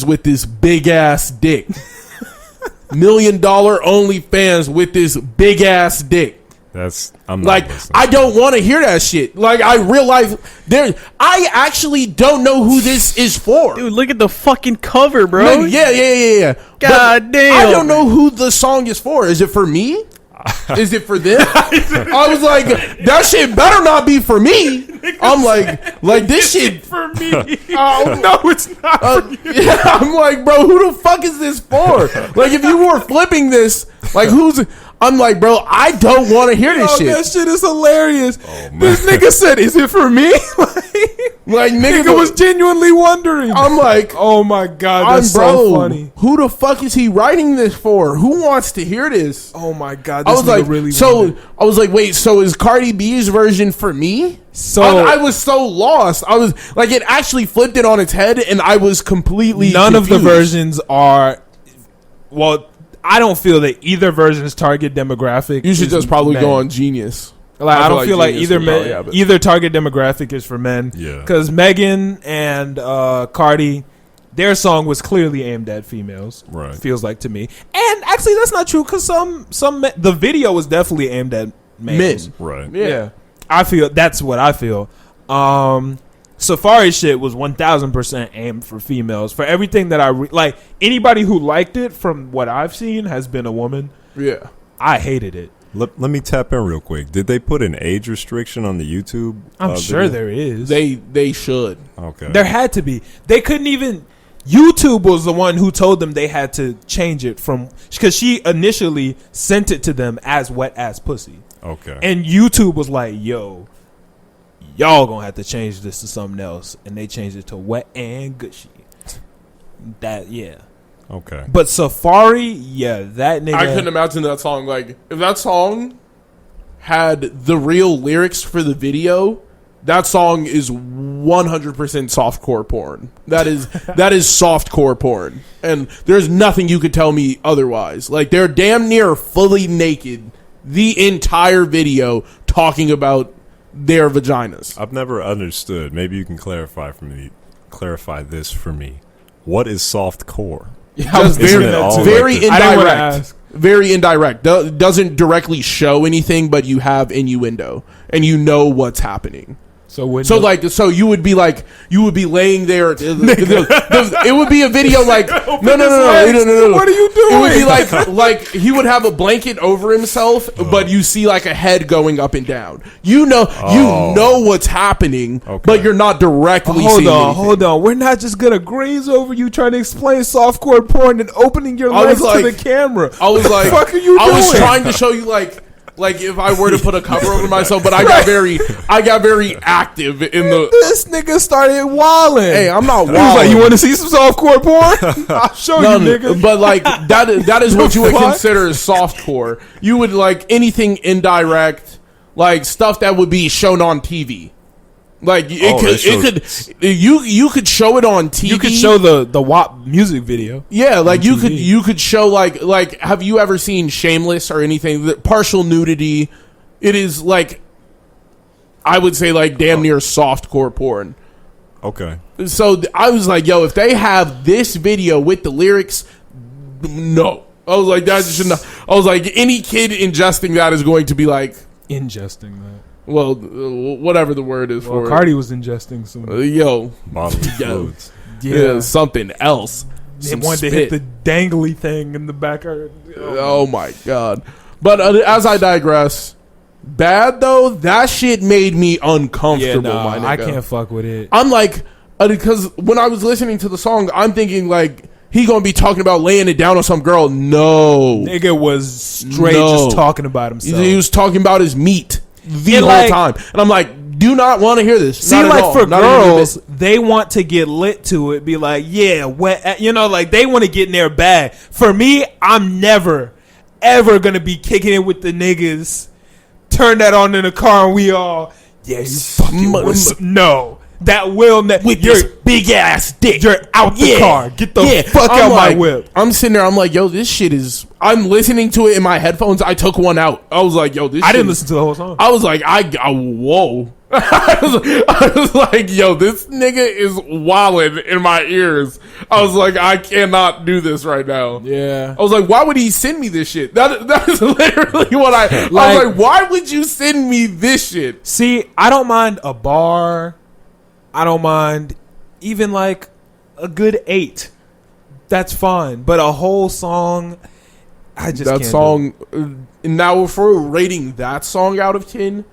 [SPEAKER 2] with this big ass dick. $1 million OnlyFans with this big ass dick.
[SPEAKER 4] I'm not
[SPEAKER 2] Like,
[SPEAKER 4] listening.
[SPEAKER 2] I don't want to hear that shit. Like, I realize I actually don't know who this is for.
[SPEAKER 3] Dude, look at the fucking cover, bro.
[SPEAKER 2] Like, yeah.
[SPEAKER 3] God
[SPEAKER 2] But
[SPEAKER 3] damn.
[SPEAKER 2] I don't know who the song is for. Is it for me? Is it for them? I was like, that shit better not be for me. I'm like this shit.
[SPEAKER 1] For me. Oh, no, it's not for you.
[SPEAKER 2] Yeah, I'm like, bro, who the fuck is this for? Like, if you were flipping this, like, I'm like, bro, I don't want to hear this
[SPEAKER 1] Yo,
[SPEAKER 2] shit.
[SPEAKER 1] that shit is hilarious.
[SPEAKER 4] man.
[SPEAKER 1] This nigga said, is it for me?
[SPEAKER 2] Like,
[SPEAKER 1] Nigga was genuinely wondering.
[SPEAKER 2] I'm like,
[SPEAKER 1] oh my God,
[SPEAKER 2] I'm
[SPEAKER 1] that's
[SPEAKER 2] bro,
[SPEAKER 1] so funny.
[SPEAKER 2] who the fuck is he writing this for? Who wants to hear this?
[SPEAKER 1] Oh my God,
[SPEAKER 2] I
[SPEAKER 1] this
[SPEAKER 2] was
[SPEAKER 1] nigga
[SPEAKER 2] like,
[SPEAKER 1] really
[SPEAKER 2] so
[SPEAKER 1] wondered.
[SPEAKER 2] I was like, wait, so is Cardi B's version for me?
[SPEAKER 1] So
[SPEAKER 2] I was so lost. I was like, it actually flipped it on its head, and I was completely
[SPEAKER 1] none of the
[SPEAKER 2] confused.
[SPEAKER 1] versions are. Well, I don't feel that either version's target demographic.
[SPEAKER 2] You should
[SPEAKER 1] is
[SPEAKER 2] just probably
[SPEAKER 1] men.
[SPEAKER 2] go on Genius.
[SPEAKER 1] Like, I don't feel like
[SPEAKER 2] Genius
[SPEAKER 1] either
[SPEAKER 2] would probably have it.
[SPEAKER 1] either target demographic is for men.
[SPEAKER 4] Yeah.
[SPEAKER 1] Because Megan and Cardi, their song was clearly aimed at females.
[SPEAKER 4] Right.
[SPEAKER 1] Feels like to me. And actually, that's not true because the video was definitely aimed at males.
[SPEAKER 2] Men.
[SPEAKER 4] Right.
[SPEAKER 2] Yeah.
[SPEAKER 1] I feel that's what I feel. Safari shit was 1000% aimed for females. For everything that I like, anybody who liked it from what I've seen has been a woman.
[SPEAKER 2] Yeah.
[SPEAKER 1] I hated it.
[SPEAKER 4] Let me tap in real quick. Did they put an age restriction on the YouTube?
[SPEAKER 1] I'm sure
[SPEAKER 4] video?
[SPEAKER 1] there is.
[SPEAKER 2] They should.
[SPEAKER 4] Okay.
[SPEAKER 1] There had to be. They couldn't even. YouTube was the one who told them they had to change it from because she initially sent it to them as wet ass pussy,
[SPEAKER 4] Okay.
[SPEAKER 1] and YouTube was like, "Yo, y'all gonna have to change this to something else," and they changed it to wet and gushy. Yeah.
[SPEAKER 4] Okay.
[SPEAKER 1] But Safari, yeah, that nigga.
[SPEAKER 2] I couldn't imagine that song. Like, if that song had the real lyrics for the video, that song is 100% softcore porn. That is softcore porn, and there's nothing you could tell me otherwise. Like, they're damn near fully naked the entire video talking about their vaginas.
[SPEAKER 4] I've never understood. Maybe you can clarify this for me. What is soft core?
[SPEAKER 2] Just
[SPEAKER 4] Isn't it all
[SPEAKER 2] very
[SPEAKER 4] like this?
[SPEAKER 1] I didn't wanna
[SPEAKER 2] indirect.
[SPEAKER 1] ask.
[SPEAKER 2] Very indirect. Doesn't directly show anything, but you have innuendo, and you know what's happening.
[SPEAKER 1] So when
[SPEAKER 2] So you would be laying there. It would be a video like no.
[SPEAKER 1] What are you doing?
[SPEAKER 2] It would be like he would have a blanket over himself, but you see like a head going up and down. You know what's happening,
[SPEAKER 4] Okay.
[SPEAKER 2] but you're not directly seeing anything.
[SPEAKER 1] Hold on. We're not just gonna graze over you trying to explain softcore porn and opening your
[SPEAKER 2] I
[SPEAKER 1] legs
[SPEAKER 2] was
[SPEAKER 1] to
[SPEAKER 2] like-
[SPEAKER 1] the camera.
[SPEAKER 2] I was like,
[SPEAKER 1] fuck are you
[SPEAKER 2] I was
[SPEAKER 1] doing?
[SPEAKER 2] trying to show you like if I were to put a cover over myself, but I got very active in the.
[SPEAKER 1] This nigga started wilding.
[SPEAKER 2] Hey, I'm not
[SPEAKER 1] He was like,
[SPEAKER 2] wild.
[SPEAKER 1] you want to see some softcore porn? I'll show you, nigga.
[SPEAKER 2] But like that is what you would
[SPEAKER 1] fuck?
[SPEAKER 2] consider as softcore. You would like anything indirect, like stuff that would be shown on TV. Like you could show it on TV.
[SPEAKER 1] You could show the WAP music video.
[SPEAKER 2] Yeah, like
[SPEAKER 1] on TV.
[SPEAKER 2] you could show like have you ever seen Shameless or anything? The partial nudity. It is like I would say like damn near softcore porn.
[SPEAKER 4] Okay.
[SPEAKER 2] So I was like, yo, if they have this video with the lyrics, no. I was like, that should not. I was like, any kid ingesting that is going to be like,
[SPEAKER 1] Ingesting that.
[SPEAKER 2] well, whatever the word is
[SPEAKER 1] Well,
[SPEAKER 2] for
[SPEAKER 1] Cardi was ingesting some.
[SPEAKER 2] yo,
[SPEAKER 4] Bodily
[SPEAKER 2] Yeah.
[SPEAKER 4] fluids.
[SPEAKER 2] yeah, something else.
[SPEAKER 1] They
[SPEAKER 2] Some
[SPEAKER 1] wanted to
[SPEAKER 2] spit.
[SPEAKER 1] hit the dangly thing in the back.
[SPEAKER 2] Oh my god! But as I digress, bad though. That shit made me
[SPEAKER 1] Yeah,
[SPEAKER 2] uncomfortable. My nigga.
[SPEAKER 1] I can't fuck with it.
[SPEAKER 2] I'm like, because when I was listening to the song, I'm thinking like he gonna be talking about laying it down on some girl. No,
[SPEAKER 1] Nigga was straight
[SPEAKER 2] No.
[SPEAKER 1] just talking about himself.
[SPEAKER 2] he was talking about his meat the
[SPEAKER 1] And
[SPEAKER 2] whole
[SPEAKER 1] like-
[SPEAKER 2] time, and I'm like, do not want to hear this.
[SPEAKER 1] See,
[SPEAKER 2] Not at
[SPEAKER 1] like
[SPEAKER 2] all.
[SPEAKER 1] for
[SPEAKER 2] Not even a
[SPEAKER 1] girls,
[SPEAKER 2] bit.
[SPEAKER 1] they want to get lit to it. Be like, yeah, like they want to get in their bag. For me, I'm never, ever gonna be kicking it with the niggas. Turn that on in the car, and we all, yeah, you fucking with some-" no. that will
[SPEAKER 2] with
[SPEAKER 1] you're
[SPEAKER 2] this big ass dick.
[SPEAKER 1] you're out the
[SPEAKER 2] Yeah.
[SPEAKER 1] car. Get the
[SPEAKER 2] Yeah.
[SPEAKER 1] fuck
[SPEAKER 2] I'm
[SPEAKER 1] out my
[SPEAKER 2] like-
[SPEAKER 1] whip.
[SPEAKER 2] I'm sitting there. I'm like, yo, this shit is. I'm listening to it in my headphones. I took one out. I was like, yo, this.
[SPEAKER 1] I
[SPEAKER 2] shit
[SPEAKER 1] didn't
[SPEAKER 2] is-
[SPEAKER 1] listen to the whole song.
[SPEAKER 2] I was like, whoa. I was like, yo, this nigga is wildin' in my ears. I was like, I cannot do this right now.
[SPEAKER 1] Yeah.
[SPEAKER 2] I was like, why would he send me this shit? That is literally what I was like, why would you send me this shit?
[SPEAKER 1] See, I don't mind a bar. I don't mind even like a good 8. That's fine. But a whole song, I just
[SPEAKER 2] That
[SPEAKER 1] can't
[SPEAKER 2] song, now if we're rating that song out of 10,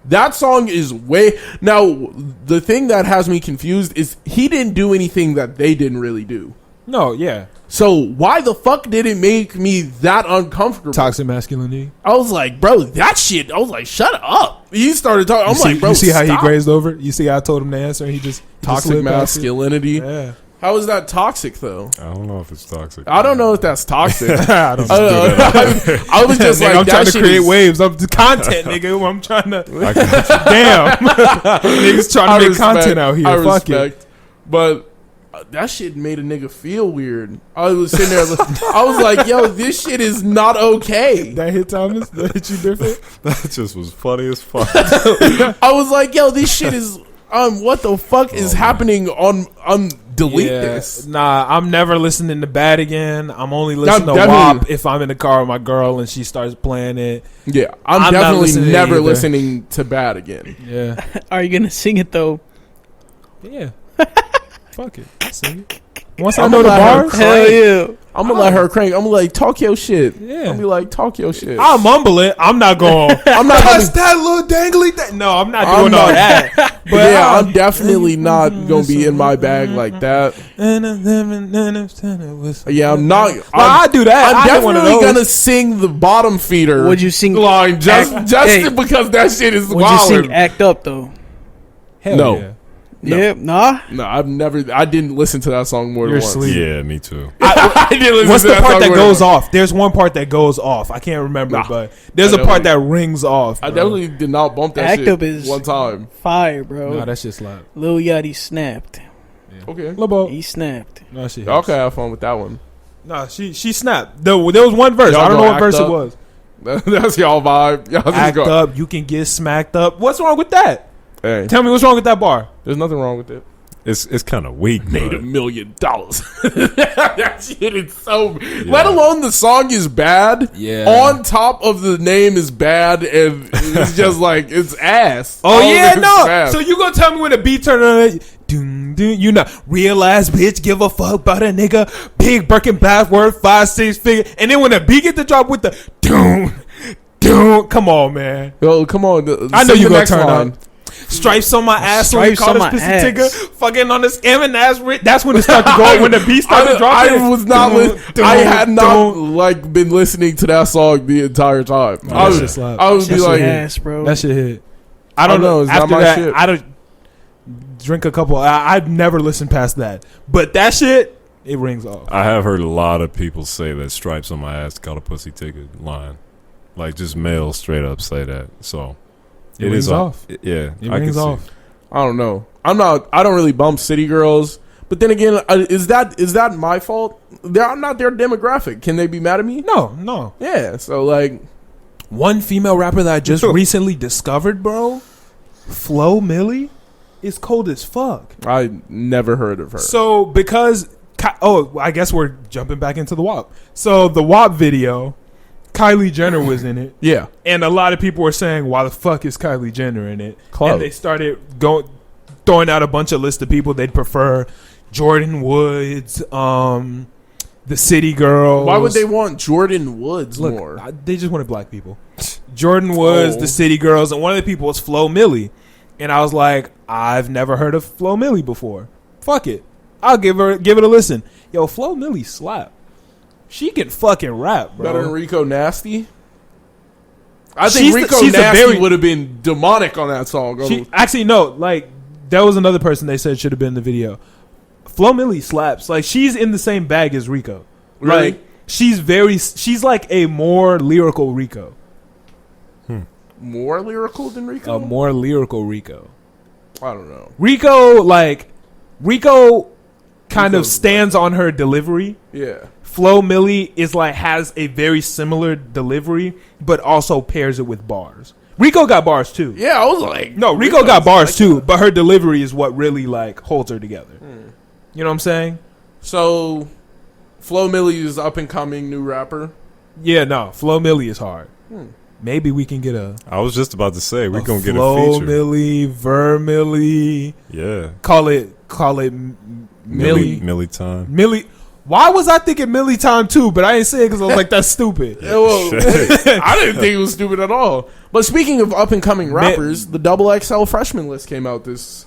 [SPEAKER 2] that song is way. Now, the thing that has me confused is he didn't do anything that they didn't really do.
[SPEAKER 1] No, yeah.
[SPEAKER 2] So why the fuck did it make me that uncomfortable?
[SPEAKER 1] Toxic masculinity.
[SPEAKER 2] I was like, bro, that shit. I was like, shut up. He started talking. I'm like, bro,
[SPEAKER 1] you see how
[SPEAKER 2] stop.
[SPEAKER 1] he grazed over? You see how I told him to answer? He just
[SPEAKER 2] Toxic
[SPEAKER 1] slid past it?
[SPEAKER 2] masculinity.
[SPEAKER 1] Yeah.
[SPEAKER 2] How is that toxic though?
[SPEAKER 4] I don't know if it's toxic.
[SPEAKER 2] I don't know if that's toxic.
[SPEAKER 1] I don't
[SPEAKER 2] I,
[SPEAKER 1] know.
[SPEAKER 2] I was just
[SPEAKER 1] Nigga,
[SPEAKER 2] like,
[SPEAKER 1] I'm trying
[SPEAKER 2] that
[SPEAKER 1] to
[SPEAKER 2] shit
[SPEAKER 1] create
[SPEAKER 2] is-
[SPEAKER 1] waves of the content, nigga. I'm trying to.
[SPEAKER 4] I got you.
[SPEAKER 1] Damn. Niggas trying to
[SPEAKER 2] I
[SPEAKER 1] make
[SPEAKER 2] respect-
[SPEAKER 1] content out here.
[SPEAKER 2] I
[SPEAKER 1] Fuck it.
[SPEAKER 2] respect. But that shit made a nigga feel weird. I was sitting there. I was like, yo, this shit is not okay.
[SPEAKER 1] That hit Thomas? That hit you different?
[SPEAKER 4] That just was funny as fuck.
[SPEAKER 2] I was like, yo, this shit is. What the fuck is happening on delete this?
[SPEAKER 1] Nah, I'm never listening to Bad again. I'm only listening to
[SPEAKER 2] definitely-
[SPEAKER 1] WAP if I'm in the car with my girl and she starts playing it.
[SPEAKER 2] Yeah,
[SPEAKER 1] I'm not
[SPEAKER 2] definitely
[SPEAKER 1] listening to
[SPEAKER 2] never
[SPEAKER 1] either.
[SPEAKER 2] listening to Bad again.
[SPEAKER 1] Yeah.
[SPEAKER 3] Are you gonna sing it though?
[SPEAKER 1] Yeah. Fuck it. I'll sing it. Once I
[SPEAKER 2] I'm
[SPEAKER 1] know the
[SPEAKER 2] gonna let her
[SPEAKER 1] bars,
[SPEAKER 3] Hell yeah!
[SPEAKER 2] I'm gonna let her crank. I'm gonna like talk your shit.
[SPEAKER 1] Yeah.
[SPEAKER 2] I'm gonna be like talk your shit.
[SPEAKER 1] I'll mumble it. I'm not going.
[SPEAKER 2] I'm not
[SPEAKER 1] Touch
[SPEAKER 2] gonna,
[SPEAKER 1] that little dangly thing. No, I'm not
[SPEAKER 2] I'm
[SPEAKER 1] doing all
[SPEAKER 2] not-
[SPEAKER 1] that.
[SPEAKER 2] but
[SPEAKER 1] But
[SPEAKER 2] yeah, I'm definitely not gonna be in my bag like that. Yeah, I'm not.
[SPEAKER 1] I do that.
[SPEAKER 2] I'm
[SPEAKER 1] I do one of
[SPEAKER 2] definitely
[SPEAKER 1] those.
[SPEAKER 2] gonna sing the bottom feeder.
[SPEAKER 3] Would you sing?
[SPEAKER 2] line just
[SPEAKER 3] Hey.
[SPEAKER 2] because that shit is
[SPEAKER 3] Would you sing
[SPEAKER 2] wild?
[SPEAKER 3] "Act Up" though?
[SPEAKER 1] Hell
[SPEAKER 2] No.
[SPEAKER 1] yeah.
[SPEAKER 2] No.
[SPEAKER 3] Yeah, nah.
[SPEAKER 2] No, I didn't listen to that song more
[SPEAKER 1] You're
[SPEAKER 2] than once.
[SPEAKER 1] asleep.
[SPEAKER 4] Yeah, me too.
[SPEAKER 2] I didn't listen
[SPEAKER 1] What's
[SPEAKER 2] to
[SPEAKER 1] the
[SPEAKER 2] that
[SPEAKER 1] part
[SPEAKER 2] song
[SPEAKER 1] that
[SPEAKER 2] more than
[SPEAKER 1] goes
[SPEAKER 2] once.
[SPEAKER 1] off? There's one part that goes off. I can't remember,
[SPEAKER 2] Nah.
[SPEAKER 1] but there's
[SPEAKER 2] I
[SPEAKER 1] a part
[SPEAKER 2] definitely-
[SPEAKER 1] that rings off.
[SPEAKER 2] I
[SPEAKER 1] bro.
[SPEAKER 2] definitely did not bump that
[SPEAKER 3] Act
[SPEAKER 2] shit
[SPEAKER 3] Up is-
[SPEAKER 2] one time.
[SPEAKER 3] Fire, bro.
[SPEAKER 1] Nah, that shit slap.
[SPEAKER 3] Lil Yachty snapped.
[SPEAKER 2] Okay.
[SPEAKER 1] Lobo.
[SPEAKER 3] He snapped.
[SPEAKER 1] No, she
[SPEAKER 2] Y'all can have fun with that one.
[SPEAKER 1] Nah, she snapped. There was one verse.
[SPEAKER 2] Y'all
[SPEAKER 1] I don't
[SPEAKER 2] go
[SPEAKER 1] know what
[SPEAKER 2] Act
[SPEAKER 1] verse
[SPEAKER 2] Up.
[SPEAKER 1] it was.
[SPEAKER 2] That's y'all vibe. Y'all just
[SPEAKER 1] Act
[SPEAKER 2] go.
[SPEAKER 1] up. You can get smacked up. What's wrong with that?
[SPEAKER 2] Hey,
[SPEAKER 1] Tell me what's wrong with that bar.
[SPEAKER 2] there's nothing wrong with it.
[SPEAKER 4] It's kind of weak.
[SPEAKER 2] Made
[SPEAKER 4] but
[SPEAKER 2] $1 million. That shit is so. Let alone the song is bad.
[SPEAKER 1] Yeah.
[SPEAKER 2] On top of the name is bad, and it's just like it's ass.
[SPEAKER 1] Oh
[SPEAKER 2] All of
[SPEAKER 1] yeah,
[SPEAKER 2] it is
[SPEAKER 1] no.
[SPEAKER 2] bad.
[SPEAKER 1] So you gonna tell me when the beat turn on? Doom, doom, you know, real ass bitch, give a fuck about a nigga. Big Birkin bath worth 5-6 figure, and then when the beat get the drop with the doom, doom, come on, man.
[SPEAKER 2] Yo, come on.
[SPEAKER 1] I know
[SPEAKER 2] sing
[SPEAKER 1] you
[SPEAKER 2] the
[SPEAKER 1] gonna
[SPEAKER 2] next
[SPEAKER 1] turn
[SPEAKER 2] line.
[SPEAKER 1] on. Stripes on my ass,
[SPEAKER 3] Stripes
[SPEAKER 1] on
[SPEAKER 3] on
[SPEAKER 1] this
[SPEAKER 3] my
[SPEAKER 1] pussy
[SPEAKER 3] ass.
[SPEAKER 1] tigger, fucking on this scamming ass. That's when it started to go. When the beat started dropping,
[SPEAKER 2] I was not. I had not like been listening to that song the entire time.
[SPEAKER 1] No,
[SPEAKER 2] I
[SPEAKER 1] that
[SPEAKER 2] was,
[SPEAKER 1] shit slap.
[SPEAKER 2] I would be
[SPEAKER 3] That's
[SPEAKER 2] like,
[SPEAKER 3] ass, bro.
[SPEAKER 1] That shit hit. I don't know.
[SPEAKER 2] It's not
[SPEAKER 1] After
[SPEAKER 2] my
[SPEAKER 1] that,
[SPEAKER 2] shit.
[SPEAKER 1] I don't drink a couple. I've never listened past that, but that shit it rings off.
[SPEAKER 4] I have heard a lot of people say that "stripes on my ass" got a pussy ticket line, like just males straight up say that. So
[SPEAKER 1] It
[SPEAKER 4] it
[SPEAKER 1] rings
[SPEAKER 4] is
[SPEAKER 1] off.
[SPEAKER 4] Yeah,
[SPEAKER 1] It
[SPEAKER 4] I can
[SPEAKER 1] rings
[SPEAKER 4] see.
[SPEAKER 1] off.
[SPEAKER 2] I don't know. I don't really bump city girls. But then again, is that my fault? I'm not their demographic. Can they be mad at me?
[SPEAKER 1] No.
[SPEAKER 2] Yeah. So like,
[SPEAKER 1] One female rapper that I just recently discovered, bro, Flo Millie, is cold as fuck.
[SPEAKER 2] I never heard of her.
[SPEAKER 1] So because I guess we're jumping back into the WAP. So the WAP video, Kylie Jenner was in it,
[SPEAKER 2] Yeah.
[SPEAKER 1] and a lot of people were saying, "Why the fuck is Kylie Jenner in it?"
[SPEAKER 2] Clout.
[SPEAKER 1] And they started throwing out a bunch of lists of people they'd prefer: Jordan Woods, the City Girls.
[SPEAKER 2] Why would they want Jordan Woods
[SPEAKER 1] Look,
[SPEAKER 2] more?
[SPEAKER 1] they just wanted black people. Jordan Woods,
[SPEAKER 2] Oh.
[SPEAKER 1] the City Girls, and one of the people was Flo Millie. And I was like, I've never heard of Flo Millie before. Fuck it. I'll give it a listen. Yo, Flo Millie slap. She can fucking rap, bro.
[SPEAKER 2] Better than Rico Nasty? I think
[SPEAKER 1] She's
[SPEAKER 2] Rico
[SPEAKER 1] a
[SPEAKER 2] Nasty
[SPEAKER 1] very-
[SPEAKER 2] would have been demonic on that song.
[SPEAKER 1] Actually, no. Like, that was another person they said should have been in the video. Flo Millie slaps. Like, she's in the same bag as Rico.
[SPEAKER 2] Really?
[SPEAKER 1] Like, she's like a more lyrical Rico.
[SPEAKER 2] More lyrical than Rico?
[SPEAKER 1] A more lyrical Rico.
[SPEAKER 2] I don't know.
[SPEAKER 1] Rico kind of
[SPEAKER 2] Rico's
[SPEAKER 1] stands on her delivery.
[SPEAKER 2] Yeah.
[SPEAKER 1] Flo Milli is like has a very similar delivery, but also pairs it with bars. Rico got bars too.
[SPEAKER 2] Yeah, I was like,
[SPEAKER 1] No, Rico
[SPEAKER 2] Rico's
[SPEAKER 1] got bars
[SPEAKER 2] like
[SPEAKER 1] too,
[SPEAKER 2] that.
[SPEAKER 1] but her delivery is what really like holds her together. You know what I'm saying?
[SPEAKER 2] So, Flo Milli is up and coming new rapper.
[SPEAKER 1] Yeah, no, Flo Milli is hard. Maybe we can get a
[SPEAKER 4] I was just about to say we're gonna get a
[SPEAKER 1] Flo
[SPEAKER 4] feature.
[SPEAKER 1] Milli, Ver Milli.
[SPEAKER 4] Yeah,
[SPEAKER 1] Call it Milli.
[SPEAKER 4] Millie time.
[SPEAKER 1] Millie. Why was I thinking Millie time too? But I ain't say it because I was like, that's stupid.
[SPEAKER 2] Yeah, well, I didn't think it was stupid at all. But speaking of up and coming rappers, the XXL freshman list came out this.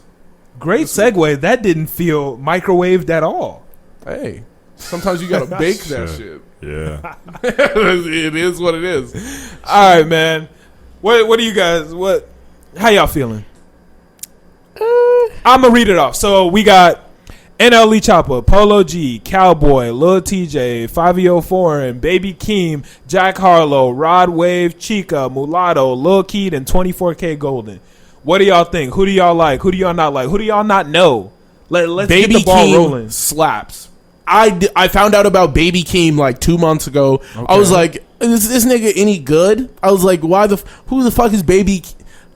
[SPEAKER 1] Great segue. That didn't feel microwaved at all.
[SPEAKER 2] Hey, sometimes you gotta bake that shit.
[SPEAKER 4] Yeah,
[SPEAKER 2] It is what it is.
[SPEAKER 1] All right, man. What do you guys? How y'all feeling? I'm gonna read it off. So we got NLE Chopper, Polo G, Cowboy, Lil TJ, Fabio Foreign, Baby Keem, Jack Harlow, Rod Wave, Chica, Mulatto, Lil Keed, and 24K Golden. What do y'all think? Who do y'all like? Who do y'all not like? Who do y'all not know? Let's
[SPEAKER 2] Baby
[SPEAKER 1] get the ball
[SPEAKER 2] Keem
[SPEAKER 1] rolling.
[SPEAKER 2] slaps. I found out about Baby Keem like 2 months ago. I was like, is this nigga any good? I was like, who the fuck is Baby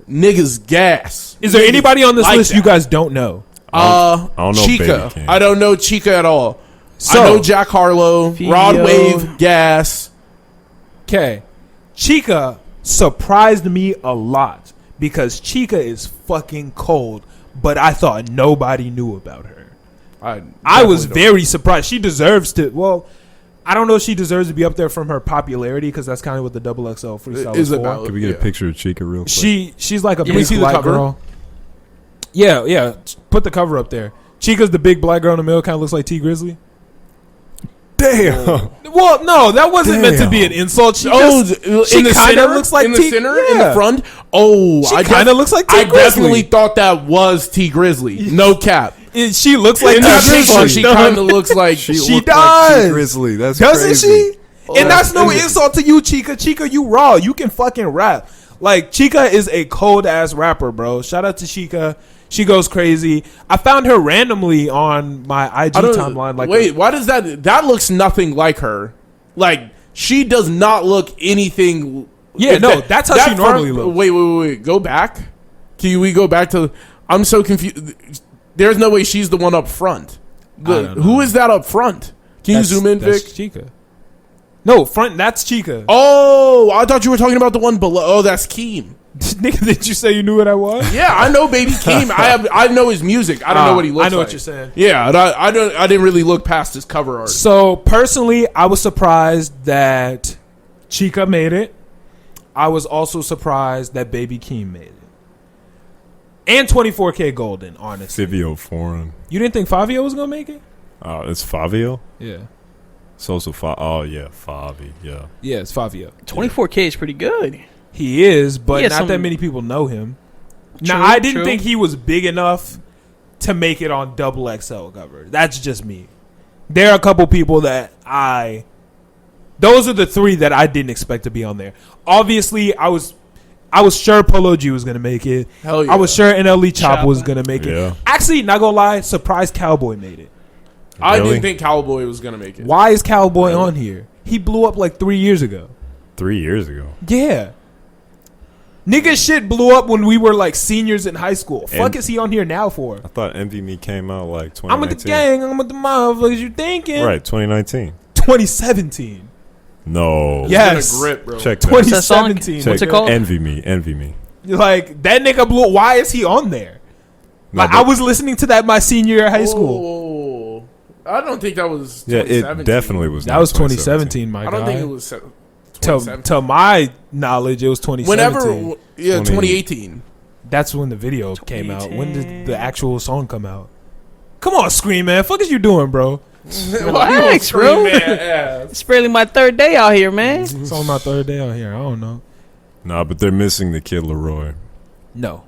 [SPEAKER 2] niggas gas?
[SPEAKER 1] Is there anybody on this
[SPEAKER 2] like
[SPEAKER 1] list
[SPEAKER 2] that.
[SPEAKER 1] you guys don't know?
[SPEAKER 4] I don't know
[SPEAKER 2] Chica.
[SPEAKER 4] Baby Keem.
[SPEAKER 2] I don't know Chica at all.
[SPEAKER 1] So-
[SPEAKER 2] I know Jack Harlow,
[SPEAKER 3] Fio.
[SPEAKER 2] Rod Wave, Gas.
[SPEAKER 1] Okay. Chica surprised me a lot because Chica is fucking cold, but I thought nobody knew about her. I was very surprised. She deserves to. Well, I don't know if she deserves to be up there from her popularity because that's kind of what the XXL freestyle
[SPEAKER 2] Is
[SPEAKER 1] is for.
[SPEAKER 2] about-
[SPEAKER 4] Could we get
[SPEAKER 2] Yeah.
[SPEAKER 4] a picture of Chica real quick?
[SPEAKER 1] She's like a
[SPEAKER 2] You
[SPEAKER 1] big
[SPEAKER 2] see the
[SPEAKER 1] black
[SPEAKER 2] cover?
[SPEAKER 1] girl. Yeah. Put the cover up there. Chica's the big black girl in the middle. Kind of looks like T Grizzly.
[SPEAKER 4] Damn.
[SPEAKER 1] Well, no, that wasn't meant to be an insult. She just, she
[SPEAKER 2] in the
[SPEAKER 1] kind
[SPEAKER 2] center,
[SPEAKER 1] of looks like
[SPEAKER 2] in the
[SPEAKER 1] T.
[SPEAKER 2] center,
[SPEAKER 1] yeah.
[SPEAKER 2] in the front. Oh,
[SPEAKER 1] She
[SPEAKER 2] I
[SPEAKER 1] kind of looks like T
[SPEAKER 2] I
[SPEAKER 1] Grizzly.
[SPEAKER 2] definitely thought that was T Grizzly. No cap.
[SPEAKER 1] She looks like
[SPEAKER 2] In
[SPEAKER 1] T
[SPEAKER 2] that picture,
[SPEAKER 1] Grizzly.
[SPEAKER 2] she kind of looks like
[SPEAKER 1] She
[SPEAKER 4] looked
[SPEAKER 1] does.
[SPEAKER 4] Like T Grizzly. That's
[SPEAKER 1] Doesn't
[SPEAKER 4] crazy.
[SPEAKER 1] she? And that's no
[SPEAKER 2] crazy.
[SPEAKER 1] insult to you, Chica. Chica, you raw. You can fucking rap. Like, Chica is a cold ass rapper, bro. Shout out to Chica. She goes crazy. I found her randomly on my IG timeline. Like,
[SPEAKER 2] wait, why does that looks nothing like her? Like, she does not look anything.
[SPEAKER 1] Yeah, no, that's how she normally looks.
[SPEAKER 2] Wait. Go back. Can we go back to? I'm so confused. There's no way she's the one up front.
[SPEAKER 1] I don't know.
[SPEAKER 2] Who is that up front? Can you zoom in,
[SPEAKER 1] that's
[SPEAKER 2] Vic?
[SPEAKER 1] Chica. No, front. That's Chica.
[SPEAKER 2] Oh, I thought you were talking about the one below. Oh, that's Keem.
[SPEAKER 1] Nigga, did you say you knew what I was?
[SPEAKER 2] Yeah, I know Baby Keem. I know his music. I don't know what he looks like.
[SPEAKER 1] I know what you're saying.
[SPEAKER 2] Yeah, and I didn't really look past his cover art.
[SPEAKER 1] So personally, I was surprised that Chica made it. I was also surprised that Baby Keem made it. And 24K Golden, honestly.
[SPEAKER 4] Fivio Foreign.
[SPEAKER 1] You didn't think Fabio was gonna make it?
[SPEAKER 4] It's Fabio.
[SPEAKER 1] Yeah.
[SPEAKER 4] Oh yeah, Favi. Yeah.
[SPEAKER 1] Yeah, it's Fabio.
[SPEAKER 3] 24K is pretty good.
[SPEAKER 1] He is, but
[SPEAKER 3] He has
[SPEAKER 1] not
[SPEAKER 3] some-
[SPEAKER 1] that many people know him.
[SPEAKER 3] True,
[SPEAKER 1] Now, I didn't
[SPEAKER 3] true.
[SPEAKER 1] think he was big enough to make it on XXL cover. That's just me. There are a couple people that those are the three that I didn't expect to be on there. Obviously, I was sure Polo G was gonna make it.
[SPEAKER 2] Hell yeah.
[SPEAKER 1] I was sure NLE Chop
[SPEAKER 3] Choppa.
[SPEAKER 1] was gonna make it.
[SPEAKER 4] Yeah.
[SPEAKER 1] Actually, not gonna lie, surprised Cowboy made it.
[SPEAKER 2] I
[SPEAKER 4] Really?
[SPEAKER 2] didn't think Cowboy was gonna make it.
[SPEAKER 1] Why is Cowboy on here? He blew up like 3 years ago.
[SPEAKER 4] 3 years ago.
[SPEAKER 1] Yeah. Nigga shit blew up when we were like seniors in high school. Fuck
[SPEAKER 4] And-
[SPEAKER 1] is he on here now for?
[SPEAKER 4] I thought Envy Me came out like 2019.
[SPEAKER 1] I'm with the gang. I'm with the motherfuckers. You thinking?
[SPEAKER 4] Right, 2019.
[SPEAKER 1] 2017.
[SPEAKER 4] No.
[SPEAKER 1] Yeah.
[SPEAKER 2] It's been a grip, bro.
[SPEAKER 4] Check that.
[SPEAKER 3] What's that song?
[SPEAKER 1] 2017.
[SPEAKER 3] What's it
[SPEAKER 1] nigga.
[SPEAKER 3] called?
[SPEAKER 4] Envy Me. Envy Me.
[SPEAKER 1] Like that nigga blew. Why is he on there?
[SPEAKER 4] No,
[SPEAKER 1] Like
[SPEAKER 4] but-
[SPEAKER 1] I was listening to that my senior year of high school.
[SPEAKER 2] Oh, I don't think that was.
[SPEAKER 4] Yeah,
[SPEAKER 2] 2017.
[SPEAKER 4] it definitely was.
[SPEAKER 1] That
[SPEAKER 4] not
[SPEAKER 1] was 2017, my
[SPEAKER 2] I
[SPEAKER 1] guy.
[SPEAKER 2] don't think it was. 2017.
[SPEAKER 1] To my knowledge, it was 2017.
[SPEAKER 2] Whenever, yeah, 2018.
[SPEAKER 1] That's when the video came out. When did the actual song come out? Come on, Scream Man. Fuck is you doing, bro?
[SPEAKER 3] Relax, bro. It's barely my third day out here, man.
[SPEAKER 1] It's on my third day out here. I don't know.
[SPEAKER 4] Nah, but they're missing the Kid Leroy.
[SPEAKER 1] No.